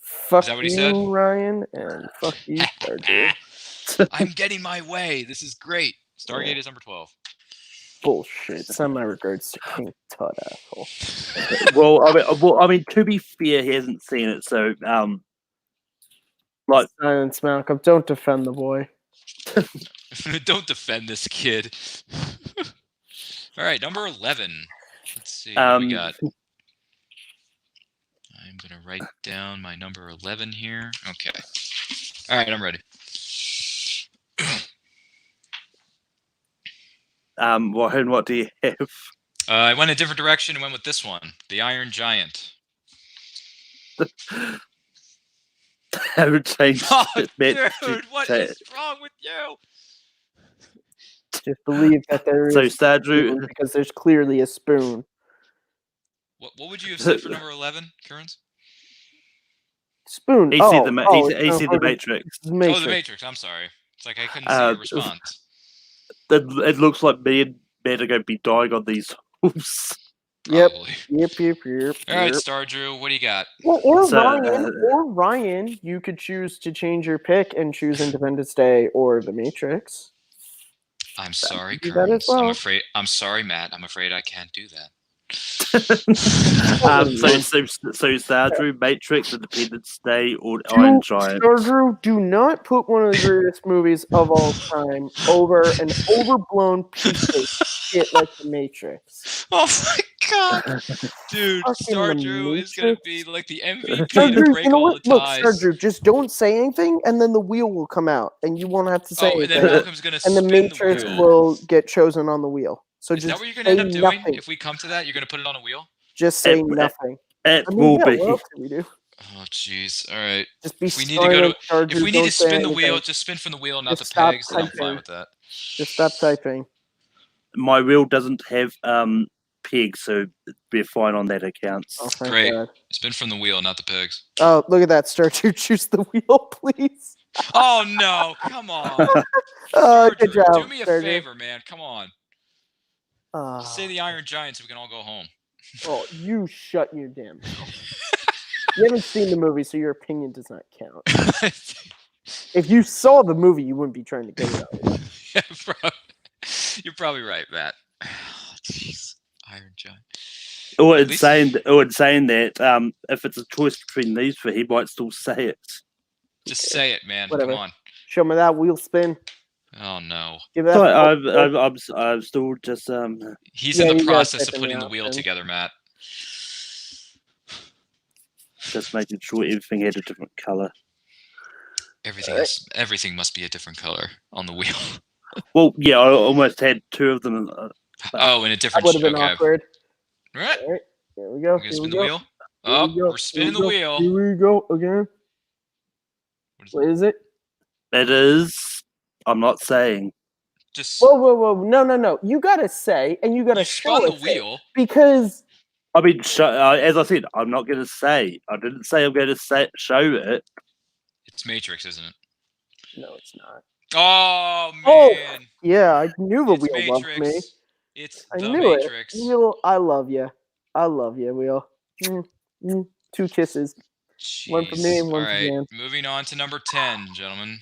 Fuck
is that what he
you,
said?
Ryan, and fuck you, Starter.
I'm getting my way. This is great. Stargate is number 12.
Bullshit. Send my regards to King Tut, asshole.
I mean, to be fair, he hasn't seen it, so
silence, Malcolm. Don't defend the boy.
Don't defend this kid. All right, number 11. Let's see what we got. I'm going to write down my number 11 here. Okay. All right, I'm ready.
Ryan, what do you have?
I went a different direction and went with this one, the Iron Giant.
Haven't changed.
Oh, dude, what is wrong with you?
Just believe that there is
So, Stardrew,
because there's clearly a spoon.
What would you have said for number 11, Kearns?
Spoon.
AC the Matrix.
Oh, the Matrix. I'm sorry. It's like I couldn't see your response.
It looks like me and Matt are going to be dying on these hoops.
Yep.
Probably.
Yep.
All right, Star Drew, what do you got?
Well, Ryan, you could choose to change your pick and choose Independence Day or The Matrix.
I'm sorry,
Do that as
Kearns.
well.
I'm sorry, Matt. I'm afraid I can't do that.
So Stardrew, Matrix, Independence Day, or Iron Giant.
Stardrew, do not put one of the greatest movies of all time over an overblown piece of shit like The Matrix.
Oh my god, dude! Stardrew is gonna be like the MVP
Stardrew,
to break all the ties.
Look, Stardrew, just don't say anything, and then the wheel will come out, and you won't have to say anything.
And then Malcolm's gonna
and the Matrix will get chosen on the wheel. So
is
just
that what you're gonna end up doing?
Nothing.
If we come to that, you're gonna put it on a wheel?
Just say nothing.
It will be.
What else do we do?
Oh jeez! All right.
Just be
if we need to go to.
Stardrew,
if we need to spin the
anything.
wheel, just spin from the wheel, not
Just
the pegs. Then I'm fine with that.
Just stop typing.
My wheel doesn't have pegs, so we're fine on that account.
Oh,
great.
God.
Spin from the wheel, not the pegs.
Oh, look at that! Stardrew, choose the wheel, please.
Oh no! Come on.
Good job.
Do me a favor, man. Come on. Just say the Iron Giant so we can all go home.
Oh, you shut your damn mouth. You haven't seen the movie, so your opinion does not count. If you saw the movie, you wouldn't be trying to get it out.
Yeah, you're probably right, Matt. Jeez, Iron Giant.
Or saying that if it's a choice between these two, he might still say it.
Just say it, man.
Whatever.
Come on.
Show me that wheel spin.
Oh no.
I'm still just
He's in the process of putting the wheel together, Matt.
Just making sure everything had a different color.
Everything must be a different color on the wheel.
Well, yeah, I almost had two of them.
In a different.
That would have been awkward.
All right.
Here we go.
We're spin the wheel. We're spinning the wheel.
Here we go again. What is it?
It is. I'm not saying.
Just
whoa! No! You gotta say, and you gotta show
the wheel
because.
I mean, as I said, I'm not going to say. I didn't say I'm going to show it.
It's Matrix, isn't it?
No, it's not.
Oh man!
Oh, yeah, I knew the wheel loved me.
It's
the
Matrix.
Wheel, I love you. I love you, Wheel. 2 kisses.
Jeez.
One for me and one for Dan.
Moving on to number 10, gentlemen.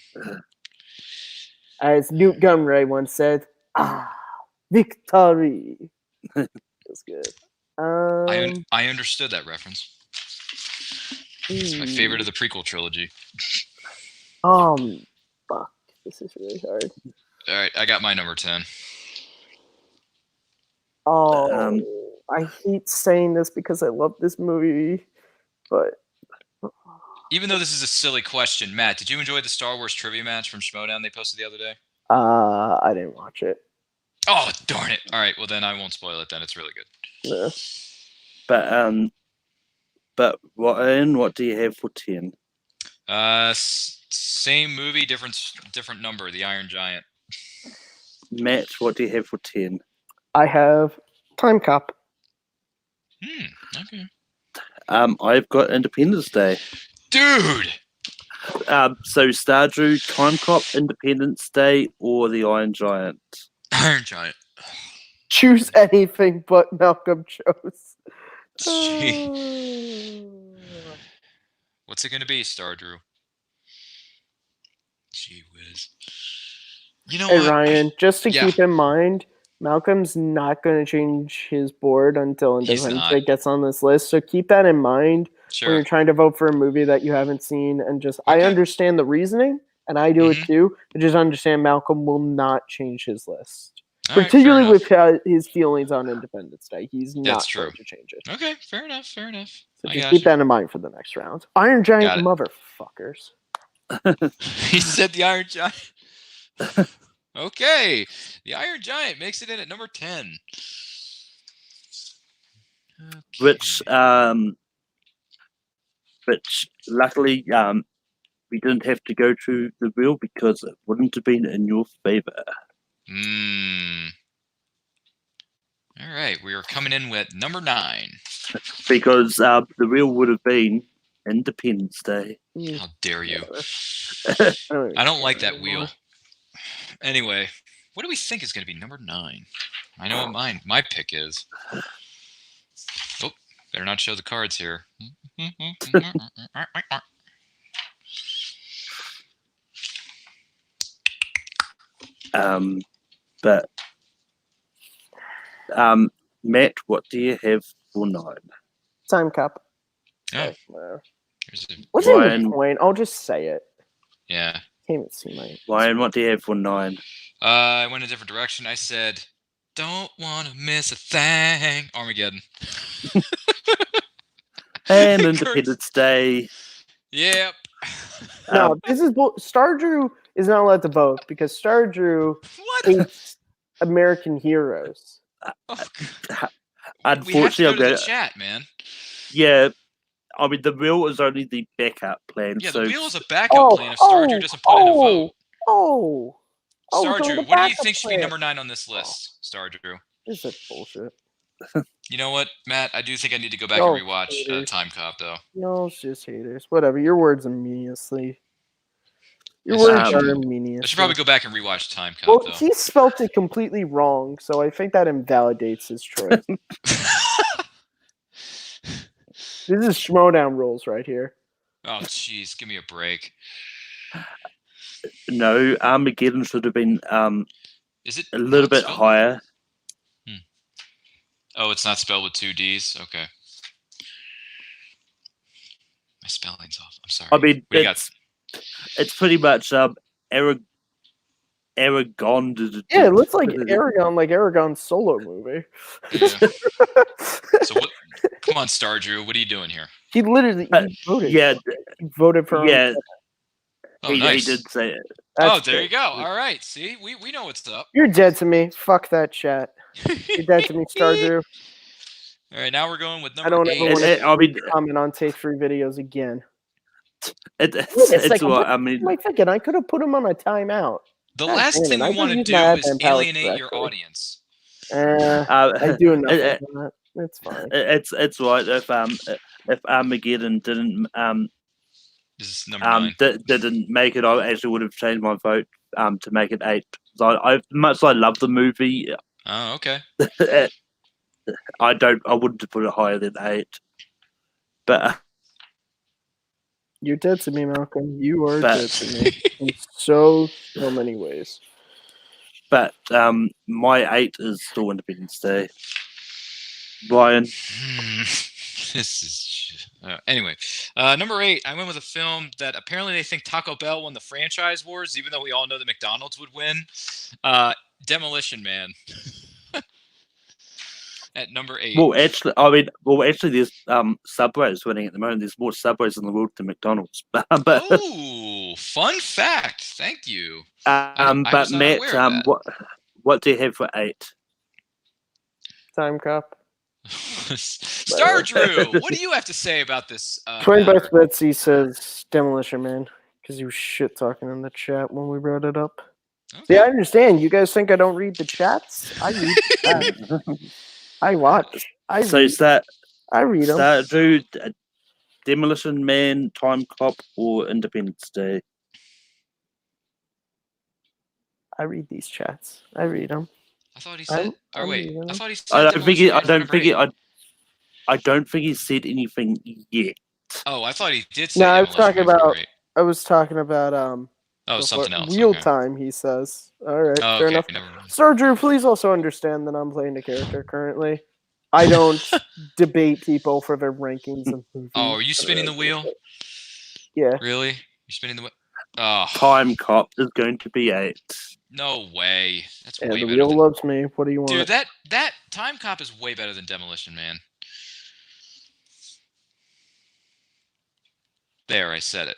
As Newt Gunray once said, victory. That's good.
I understood that reference. It's my favorite of the prequel trilogy.
Fuck. This is really hard.
All right, I got my number 10.
I hate saying this because I love this movie, but...
Even though this is a silly question, Matt, did you enjoy the Star Wars trivia match from Schmodown they posted the other day?
I didn't watch it.
Oh, darn it. All right, well then I won't spoil it then. It's really good.
Yeah.
But what do you have for 10?
Same movie, different number, The Iron Giant.
Matt, what do you have for 10?
I have Time Cop.
Okay.
I've got Independence Day.
Dude!
So Stardrew, Time Cop, Independence Day, or The Iron Giant?
Iron Giant.
Choose anything but Malcolm chose.
Gee. What's it going to be, Stardrew? Gee whiz. You know
what?
Hey,
Ryan, just to keep in mind, Malcolm's not going to change his board until Independence Day gets on this list. So keep that in mind when you're trying to vote for a movie that you haven't seen. And just, I understand the reasoning, and I do it too. But just understand Malcolm will not change his list. Particularly with his feelings on Independence Day. He's not going to change it.
Okay, fair enough. So
just keep that in mind for the next round. Iron Giant motherfuckers.
He said the Iron Giant. Okay, the Iron Giant makes it in at number 10.
Okay. Which luckily we didn't have to go to the wheel because it wouldn't have been in your favor.
All right, we are coming in with number 9.
Because the wheel would have been Independence Day.
How dare you? I don't like that wheel. Anyway, what do we think is going to be number 9? I know what my pick is. Oh, better not show the cards here.
But Matt, what do you have for 9?
Time Cop.
Oh.
What's even the point? I'll just say it.
Yeah.
Can't even see my.
Ryan, what do you have for 9?
I went a different direction. I said, "Don't want to miss a thing." Armageddon.
And Independence Day.
Yep.
No, this is Star Drew is not allowed to vote because Star Drew hates American heroes.
Unfortunately,
we have to go to the chat, man.
Yeah, I mean the wheel is only the backup plan.
Yeah,
so...
the wheel is a backup plan if Star Drew doesn't put in a vote. Star Drew, what do you think should be number 9 on this list, Star Drew?
This is bullshit.
You know what, Matt? I do think I need to go back and rewatch Time Cop, though.
No, it's just haters. Whatever. Your words are meaninglessly. Your words are meaningless.
I should probably go back and rewatch Time Cop, though.
He spelt it completely wrong, so I think that invalidates his choice. This is Schmodown rules right here.
Oh, jeez. Give me a break.
No, Armageddon should have been
is it
a little bit higher.
Oh, it's not spelled with 2 D's? Okay. My spelling's off. I'm sorry.
I mean, it's pretty much Aragon.
Yeah, it looks like Aragon, like Aragon's solo movie.
Yeah. So what? Come on, Star Drew. What are you doing here?
He literally voted.
Yeah,
he voted for.
Yeah. Oh, nice.
He did say it.
That's there you go. All right. See, we know what's up.
You're dead to me. Fuck that chat. You're dead to me, Star Drew.
All right, now we're going with number 8.
I don't ever want to comment on Take 3 videos again.
It's what I mean.
Like, thinking I could have put him on a timeout.
The last thing we want to do is alienate your audience.
I do enough of that. It's fine.
It's right if Armageddon didn't
this is number 9.
Didn't make it, I actually would have changed my vote to make it 8. I love the movie.
Oh, okay.
I wouldn't have put it higher than 8. But
you're dead to me, Malcolm. You are dead to me in so many ways.
But my 8 is still Independence Day. Ryan.
This is anyway. Number 8, I went with a film that apparently they think Taco Bell won the franchise wars, even though we all know that McDonald's would win. Demolition Man. At number 8.
Well, actually, there's Subways winning at the moment. There's more Subways in the world than McDonald's.
Oh, fun fact! Thank you.
But Matt, what do you have for 8?
Time Cop.
Star Drew, what do you have to say about this?
Twin Best Betsy says Demolition Man because he was shit talking in the chat when we brought it up. Okay. See, I understand. You guys think I don't read the chats? I read the chat. I watch. I read them.
Drew, Demolition Man, Time Cop, or Independence Day?
I read these chats. I read them.
I thought he said. I thought he said.
I don't think he said anything yet.
Oh, I thought he did say.
No, I was talking about.
Something else.
Real time, he says. All right, fair enough. Sir Drew, please also understand that I'm playing a character currently. I don't debate people for their rankings of movies.
Oh, are you spinning the wheel?
Yeah.
Really? You're spinning the wheel? Oh.
Time Cop is going to be 8.
No way. That's way
better.
The
wheel loves me. What do you want?
Dude, that Time Cop is way better than Demolition Man. There, I said it.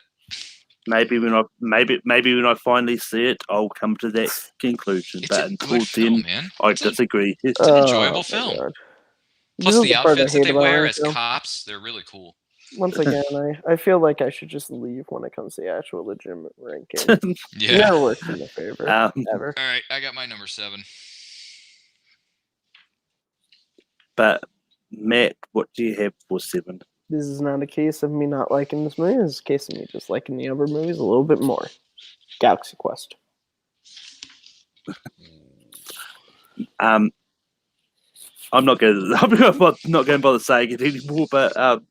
maybe when I finally see it, I'll come to that conclusion.
It's
but
a
until
good film,
then,
man.
I disagree.
It's an enjoyable film.
God.
Plus,
This is
the
part I
outfits that
hate
they
about
wear as
Ranko.
cops, they're really cool.
Once again, I feel like I should just leave when it comes to the actual legitimate ranking.
Yeah.
It never works in my favor, ever.
All right, I got my number 7.
But Matt, what do you have for 7?
This is not a case of me not liking this movie. This is a case of me just liking the other movies a little bit more. Galaxy Quest.
I'm not going to bother saying it anymore. But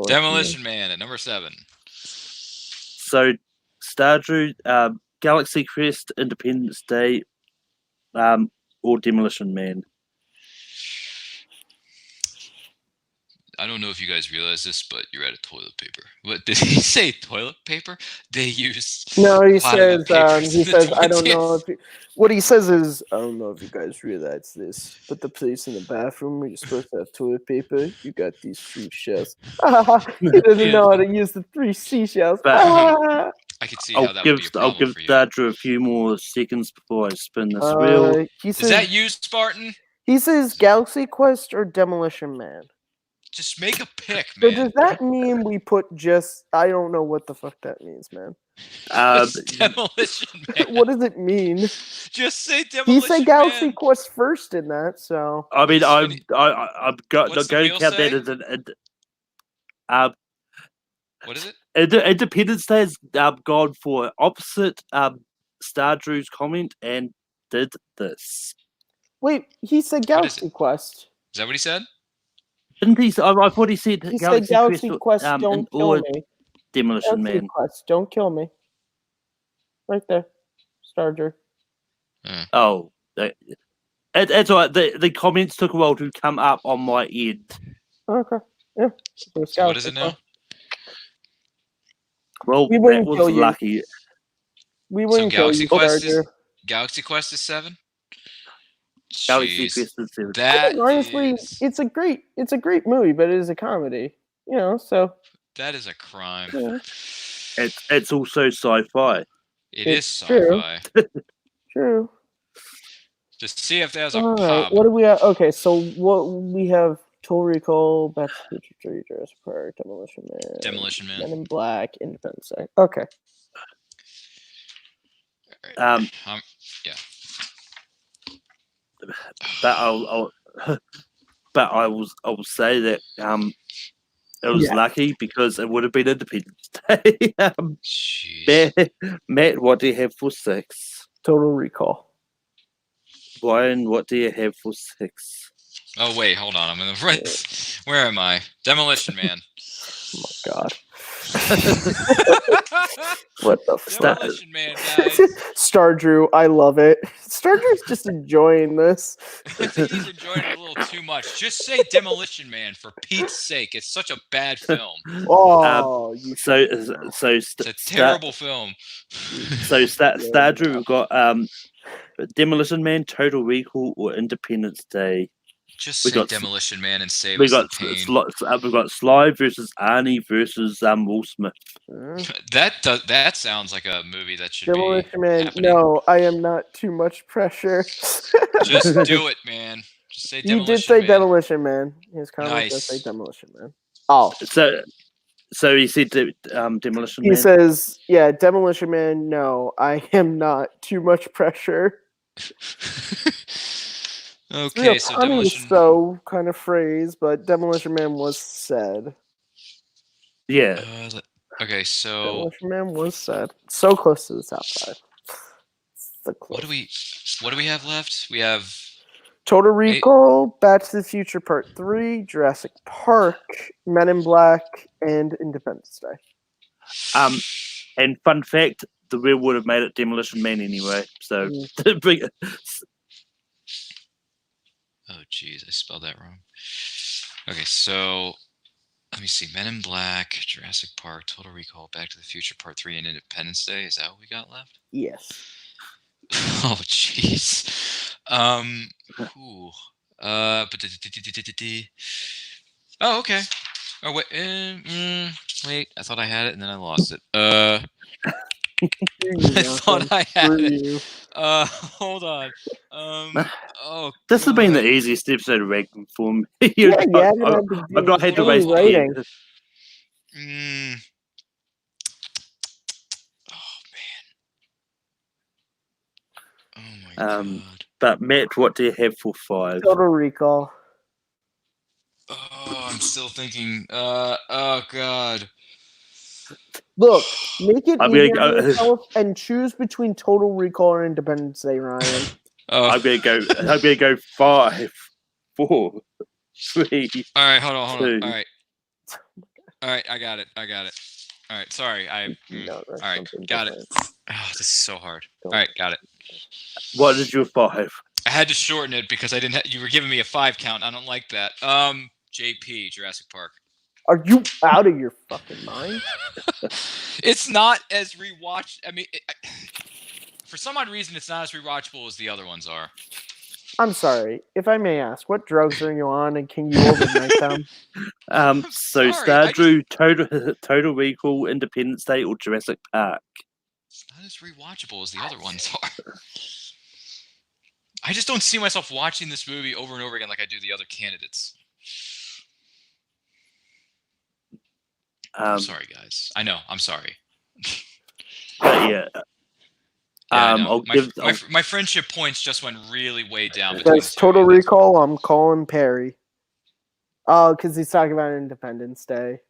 Demolition Man at number 7.
So, Stardew, Galaxy Quest, Independence Day, or Demolition Man.
I don't know if you guys realize this, but you're out of toilet paper. What did he say? Toilet paper? They used
no. He says
I
don't know if what he says is I don't know if you guys realize this, but the place in the bathroom where you're supposed to have toilet paper, you got these 3 shells. He doesn't know how to use the 3 seashells.
I could see how that would be a problem
I'll give
for you.
Stardew a few more seconds before I spin this wheel.
Is that you, Spartan?
He says Galaxy Quest or Demolition Man.
Just make a pick, man.
So does that mean we put just? I don't know what the fuck that means, man.
Demolition Man.
What does it mean?
Just say Demolition Man.
He said Galaxy Quest first in that, so.
I mean, I'm going to count
say?
that as an.
What is it?
Independence Day has gone for opposite Stardew's comment and did this.
Wait, he said Galaxy Quest.
Is that what he said?
Didn't he? I thought he said
he said Galaxy Quest don't kill me.
Demolition
Galaxy
Man.
Quest, don't kill me. Right there. Stardew.
Oh. It's all right. The comments took a while to come up on my end.
Okay. Yeah.
So what is it now?
Well,
we
that was lucky.
We wouldn't
Galaxy
kill you,
Quest
Stardew.
Galaxy Quest is 7?
Galaxy Quest is 7.
Honestly, it's a great movie, but it is a comedy. You know, so
that is a crime.
Yeah.
It's also sci-fi.
It is sci-fi.
True.
Just see if there's a
All
pub.
right, what do we have? Okay, so what we have: Total Recall, Back to the Future 3, Jurassic Park, Demolition Man, Men in Black, Independence Day. Okay.
All right. Yeah.
But I will say that it was lucky because it would have been Independence Day. Matt, what do you have for 6?
Total Recall.
Brian, what do you have for 6?
Oh wait, hold on. I'm in the right. Where am I? Demolition Man.
Oh my god. What the fuck?
Demolition Man, guys.
Stardew, I love it. Stardew's just enjoying this.
He's enjoying it a little too much. Just say Demolition Man for Pete's sake. It's such a bad film.
Oh,
it's a terrible film.
So Stardew, we've got Demolition Man, Total Recall, or Independence Day.
Just say Demolition Man and save us the pain.
We've got Sly versus Arnie versus Will Smith.
That sounds like a movie that should
Demolition Man.
happening.
No, I am not too much pressure.
Just do it, man. Just say Demolition Man.
You did say Demolition Man. His comment does say Demolition Man. Oh.
So he said Demolition Man?
He says, yeah, Demolition Man, no, I am not too much pressure.
Okay, so Demolition...
so kind of phrase, but Demolition Man was said.
Yeah.
Okay, so...
Demolition Man was said. So close to the top 5.
What do we have left? We have...
Total Recall, Back to the Future Part 3, Jurassic Park, Men in Black, and Independence Day.
And fun fact, the real would have made it Demolition Man anyway. So
Oh jeez, I spelled that wrong. Okay, so let me see. Men in Black, Jurassic Park, Total Recall, Back to the Future Part 3, and Independence Day. Is that what we got left?
Yes.
Oh jeez. Oh, okay. Oh wait, wait. I thought I had it and then I lost it. I thought I had it. Hold on. Oh.
This has been the easiest episode of ranking for me.
I've
not had to waste
writing.
Oh man. Oh my god.
But Matt, what do you have for 5?
Total Recall.
Oh, I'm still thinking. Oh god.
Look, make it
I'm
easy
gonna
on
go-
yourself and choose between Total Recall or Independence Day, Ryan.
I'm gonna go 5, 4, 3.
All right, hold on.
2.
All right, I got it. All right, sorry. All right, got it. Oh, this is so hard. All right, got it.
What is your 5?
I had to shorten it because I didn't. You were giving me a 5 count. I don't like that. JP, Jurassic Park.
Are you out of your fucking mind?
It's not as rewatched. I mean, for some odd reason, it's not as rewatchable as the other ones are.
I'm sorry, if I may ask, what drugs are you on, and can you overnight them?
So Stardrew, Total Recall, Independence Day, or Jurassic Park?
It's not as rewatchable as the other ones are. I just don't see myself watching this movie over and over again like I do the other candidates. I'm sorry, guys. I know. I'm sorry.
But yeah.
My friendship points just went really way down.
That's Total Recall. I'm calling Perry. Oh, because he's talking about Independence Day.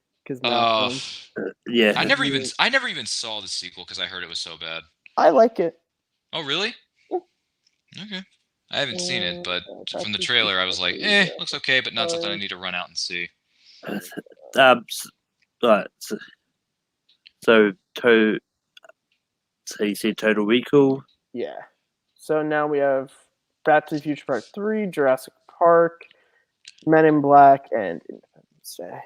Yeah.
I never even saw the sequel because I heard it was so bad.
I like it.
Oh, really? Okay. I haven't seen it, but from the trailer, I was like, looks okay, but not something I need to run out and see.
Right. So you said Total Recall?
Yeah. So now we have Back to the Future Part 3, Jurassic Park, Men in Black, and Independence Day.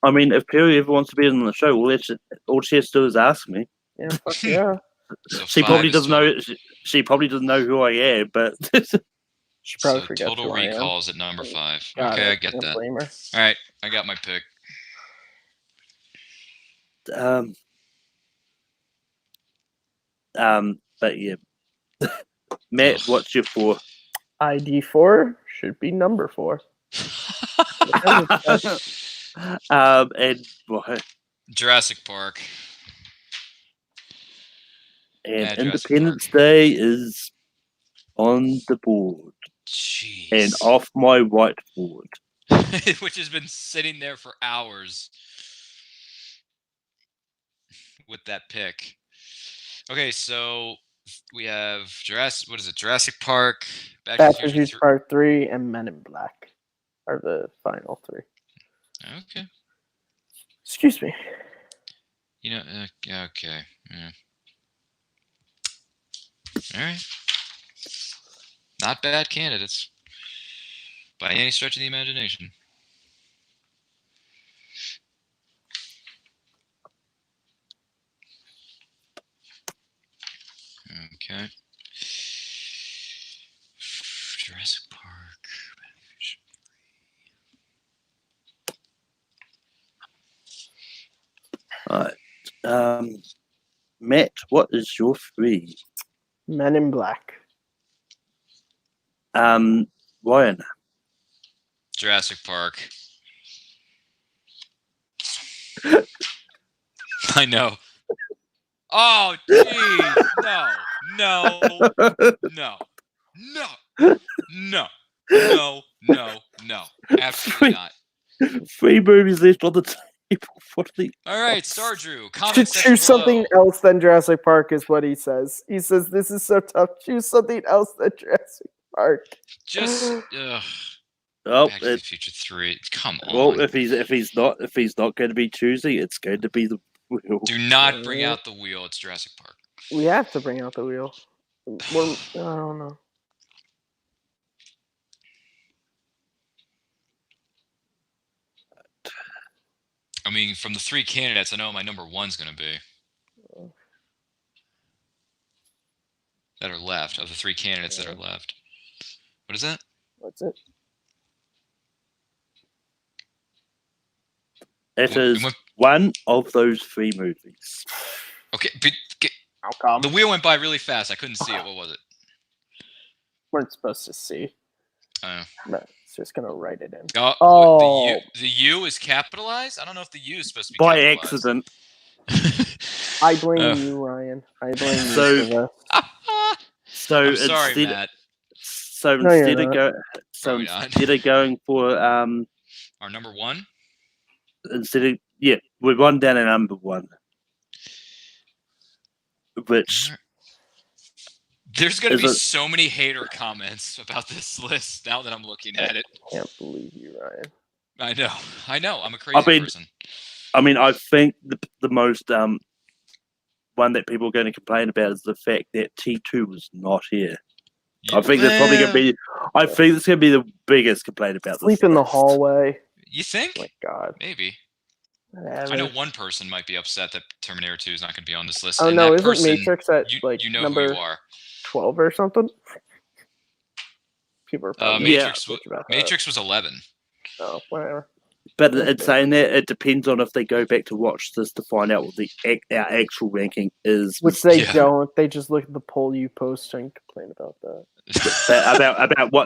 I mean, if Perry ever wants to be on the show, all she has to do is ask me.
Yeah, fuck yeah.
So
she probably doesn't know. She probably doesn't know who I am, but
she probably forgets
Total Recall is at number 5.
Got
okay,
it.
I get that.
Blame her.
All right, I got my pick.
But yeah, Matt, what's your 4?
ID 4 should be number 4.
And what?
Jurassic Park.
And Independence Day is on the board.
Jeez.
And off my whiteboard.
Which has been sitting there for hours with that pick. Okay, so we have Jurassic Park,
Back to the Future Part 3, and Men in Black are the final 3.
Okay.
Excuse me.
You know, okay. Yeah. All right. Not bad candidates by any stretch of the imagination. Okay. Jurassic Park.
All right. Matt, what is your 3?
Men in Black.
Ryan.
Jurassic Park. I know. Oh, jeez. No. Absolutely not.
3 movies left on the table.
All right, Star Drew.
Should choose something else than Jurassic Park is what he says. He says this is so tough. Choose something else than Jurassic Park.
Just
Oh,
Back to the Future 3. Come on.
Well, if he's not going to be choosing, it's going to be the wheel.
Do not bring out the wheel. It's Jurassic Park.
We have to bring out the wheel. I don't know.
I mean, from the 3 candidates, I know what my number 1's going to be. That are left, of the 3 candidates that are left. What is that?
What's it?
It is one of those 3 movies.
Okay, the wheel went by really fast. I couldn't see it. What was it?
Weren't supposed to see.
Oh.
No, it's just gonna write it in.
Oh, the U is capitalized? I don't know if the U is supposed to be
by
capitalized.
accident.
I blame you, Ryan. I blame you for this.
So
I'm sorry, Matt.
So instead of going for
our number 1,
we're one down at number 1, which
there's going to be so many hater comments about this list now that I'm looking at it.
I can't believe you, Ryan.
I know. I'm a crazy person.
I mean, I think the most one that people are going to complain about is the fact that T2 was not here. Yeah. I think that's probably going to be. I think it's going to be the biggest complaint about this.
Sleep in the hallway.
You think?
Oh my God.
Maybe. I know one person might be upset that Terminator 2 is not going to be on this list.
Oh,
and
no,
isn't
Matrix at
number who you are.
12 or something? People are probably
Matrix was 11.
Oh, whatever.
But in saying that, it depends on if they go back to watch this to find out what our actual ranking is.
Which they don't. They just look at the poll you post and complain about that.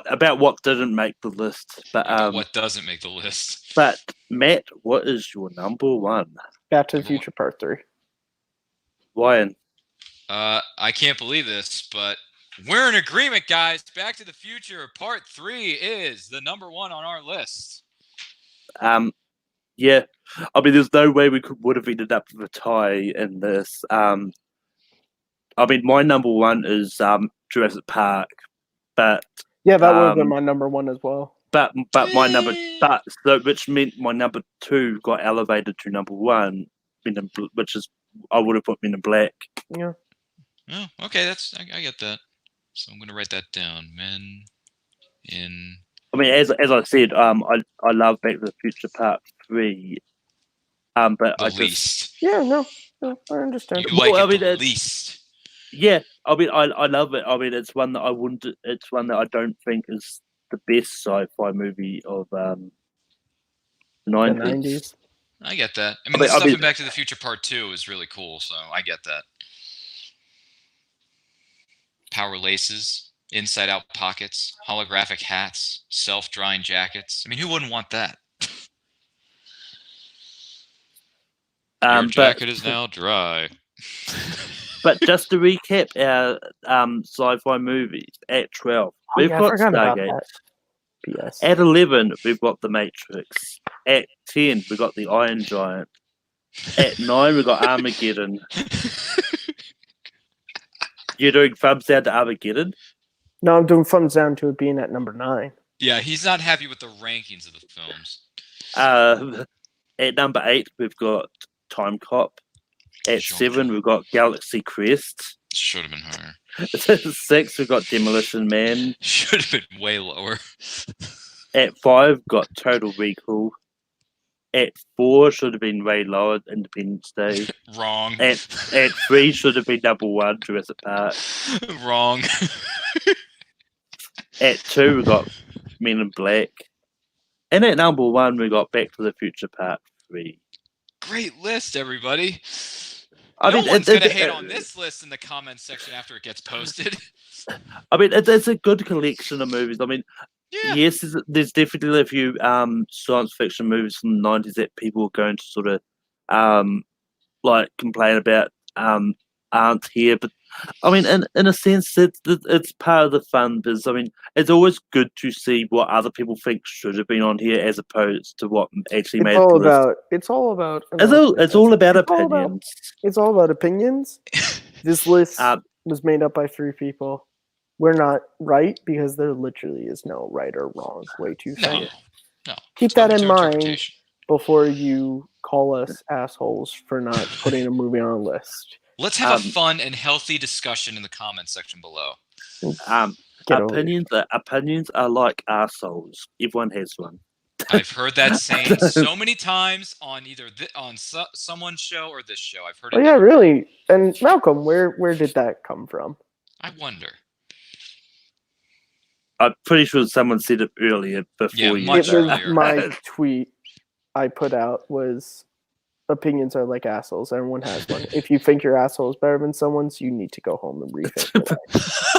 about what didn't make the list. But
what doesn't make the list.
But Matt, what is your number 1?
Back to the Future Part 3.
Ryan.
I can't believe this, but we're in agreement, guys. Back to the Future Part 3 is the number 1 on our list.
Yeah. I mean, there's no way we would have ended up with a tie in this. I mean, my number 1 is Jurassic Park, but
yeah, that would have been my number 1 as well.
But which meant my number 2 got elevated to number 1, which is I would have put Men in Black.
Yeah.
Oh, okay, I get that. So I'm going to write that down. Men in.
I mean, as I said, I love Back to the Future Part 3. But
the least.
Yeah, no, I understand.
You like it the least.
Yeah, I mean, I love it. I mean, it's one that I wouldn't. It's one that I don't think is the best sci-fi movie of the 90s.
I get that. I mean, the stuff in Back to the Future Part 2 is really cool, so I get that. Power laces, inside-out pockets, holographic hats, self-drying jackets. I mean, who wouldn't want that? Your jacket is now dry.
But just to recap our sci-fi movies, at 12, we've got Stargate.
Yes.
At 11, we've got The Matrix. At 10, we've got The Iron Giant. At 9, we've got Armageddon. You're doing thumbs down to Armageddon?
No, I'm doing thumbs down to it being at number 9.
Yeah, he's not happy with the rankings of the films.
At number 8, we've got Time Cop. At 7, we've got Galaxy Quest.
Should have been higher.
At 6, we've got Demolition Man.
Should have been way lower.
At 5, got Total Recall. At 4, should have been way lower, Independence Day.
Wrong.
At 3, should have been number 1, Jurassic Park.
Wrong.
At 2, we got Men in Black. And at number 1, we got Back to the Future Part 3.
Great list, everybody.
No
one's going to hate on this list in the comments section after it gets posted.
I mean, it's a good collection of movies. I mean, yes, there's definitely a few science fiction movies from the 90s that people are going to sort of complain about aren't here. But I mean, in a sense, it's part of the fun because I mean, it's always good to see what other people think should have been on here as opposed to what actually made the list.
It's all about
opinions.
It's all about opinions. This list was made up by 3 people. We're not right because there literally is no right or wrong way to say it.
No.
Keep that in mind before you call us assholes for not putting a movie on a list.
Let's have a fun and healthy discussion in the comments section below.
Opinions are like assholes. Everyone has one.
I've heard that saying so many times on either someone's show or this show. I've heard it.
Oh yeah, really? And Malcolm, where did that come from?
I wonder.
I'm pretty sure someone said it earlier before you.
It was my tweet. I put out was opinions are like assholes. Everyone has one. If you think your asshole is better than someone's, you need to go home and rethink your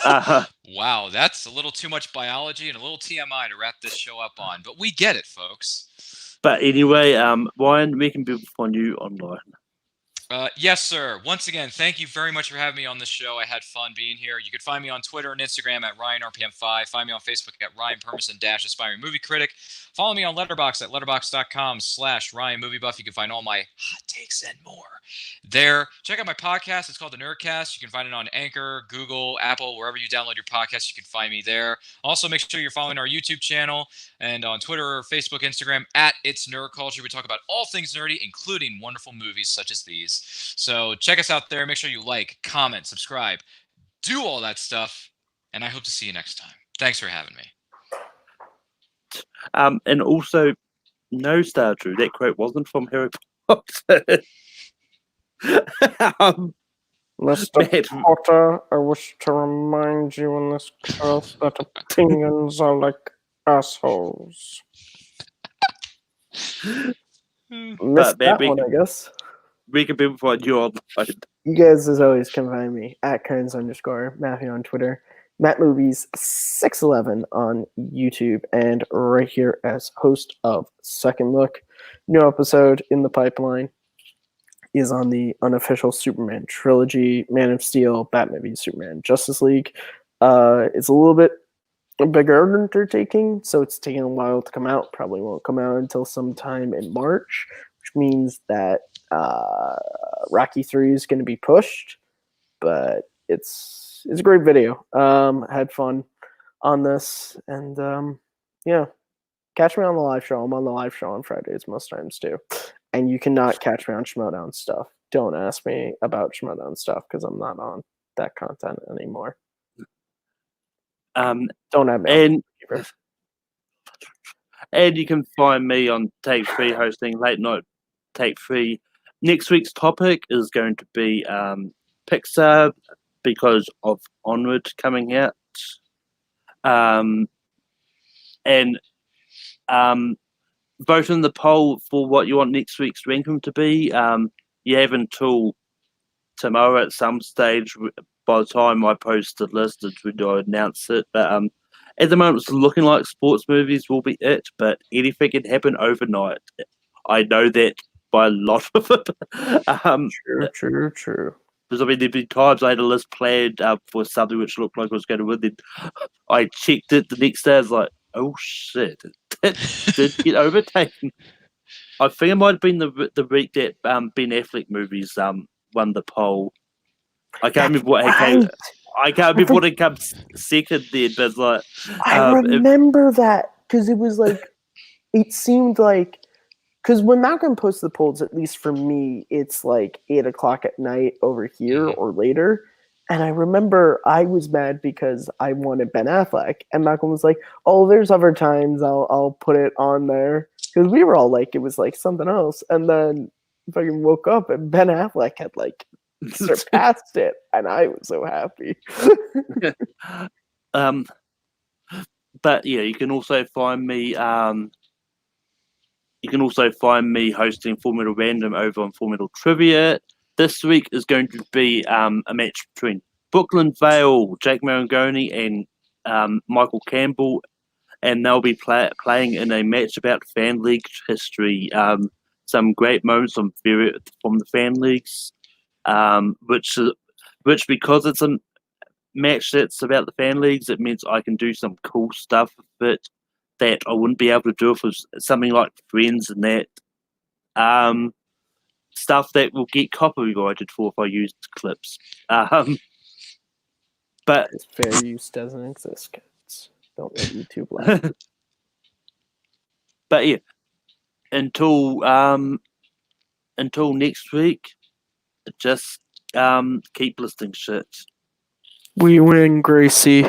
life.
Wow, that's a little too much biology and a little TMI to wrap this show up on, but we get it, folks.
But anyway, Ryan, where can people find you online?
Yes, sir. Once again, thank you very much for having me on the show. I had fun being here. You can find me on Twitter and Instagram at RyanRPM5. Find me on Facebook at Ryan Permison - Aspiring Movie Critic. Follow me on Letterboxd at letterboxd.com/RyanMovieBuff. You can find all my hot takes and more there. Check out my podcast. It's called The Nerdcast. You can find it on Anchor, Google, Apple, wherever you download your podcast. You can find me there. Also, make sure you're following our YouTube channel and on Twitter, Facebook, Instagram at It's Nerd Culture. We talk about all things nerdy, including wonderful movies such as these. So check us out there. Make sure you like, comment, subscribe, do all that stuff, and I hope to see you next time. Thanks for having me.
And also, no, Star Drew, that quote wasn't from Harry Potter.
Mr. Potter, I wish to remind you in this class that opinions are like assholes. Missed that one, I guess.
We can be find you online.
You guys, as always, can find me at Kearns_Matthew on Twitter, MattMovies611 on YouTube, and right here as host of Second Look. New episode in the pipeline is on the unofficial Superman trilogy, Man of Steel, Batman v Superman, Justice League. It's a little bit a bigger undertaking, so it's taking a while to come out. Probably won't come out until sometime in March, which means that Rocky 3 is going to be pushed, but it's a great video. Had fun on this, and yeah, catch me on the live show. I'm on the live show on Fridays most times too, and you cannot catch me on Schmodown stuff. Don't ask me about Schmodown stuff because I'm not on that content anymore. Don't have me.
And you can find me on Take 3 hosting Late Night Take 3. Next week's topic is going to be Pixar because of Onward coming out. And vote in the poll for what you want next week's ranking to be. You have until tomorrow at some stage. By the time I post the list, it's when I announce it. But at the moment, it's looking like sports movies will be it, but anything can happen overnight. I know that by a lot of it.
True.
Because I mean, there'd be times I had a list planned for something which looked like it was going to win. Then I checked it the next day. I was like, oh shit, it did get overtaken. I think it might have been the week that Ben Affleck movies won the poll. I can't remember what came. I can't remember what it comes second there, but it's like
I remember that because it was like it seemed like because when Malcolm posts the polls, at least for me, it's like 8:00 at night over here or later. And I remember I was mad because I wanted Ben Affleck, and Malcolm was like, "Oh, there's other times I'll put it on there," because we were all like it was like something else, and then fucking woke up and Ben Affleck had like surpassed it, and I was so happy.
But yeah, you can also find me. You can also find me hosting Formula Random over on Formula Trivia. This week is going to be a match between Brooklyn Vale, Jake Marangoni, and Michael Campbell, and they'll be playing in a match about fan league history. Some great moments from the fan leagues. Which because it's a match that's about the fan leagues, it means I can do some cool stuff with it that I wouldn't be able to do if it was something like Friends and that stuff that will get copyrighted for if I use clips. But
fair use doesn't exist, kids. Don't let YouTube laugh.
But yeah, until next week. Just keep listing shit.
We win, Gracie.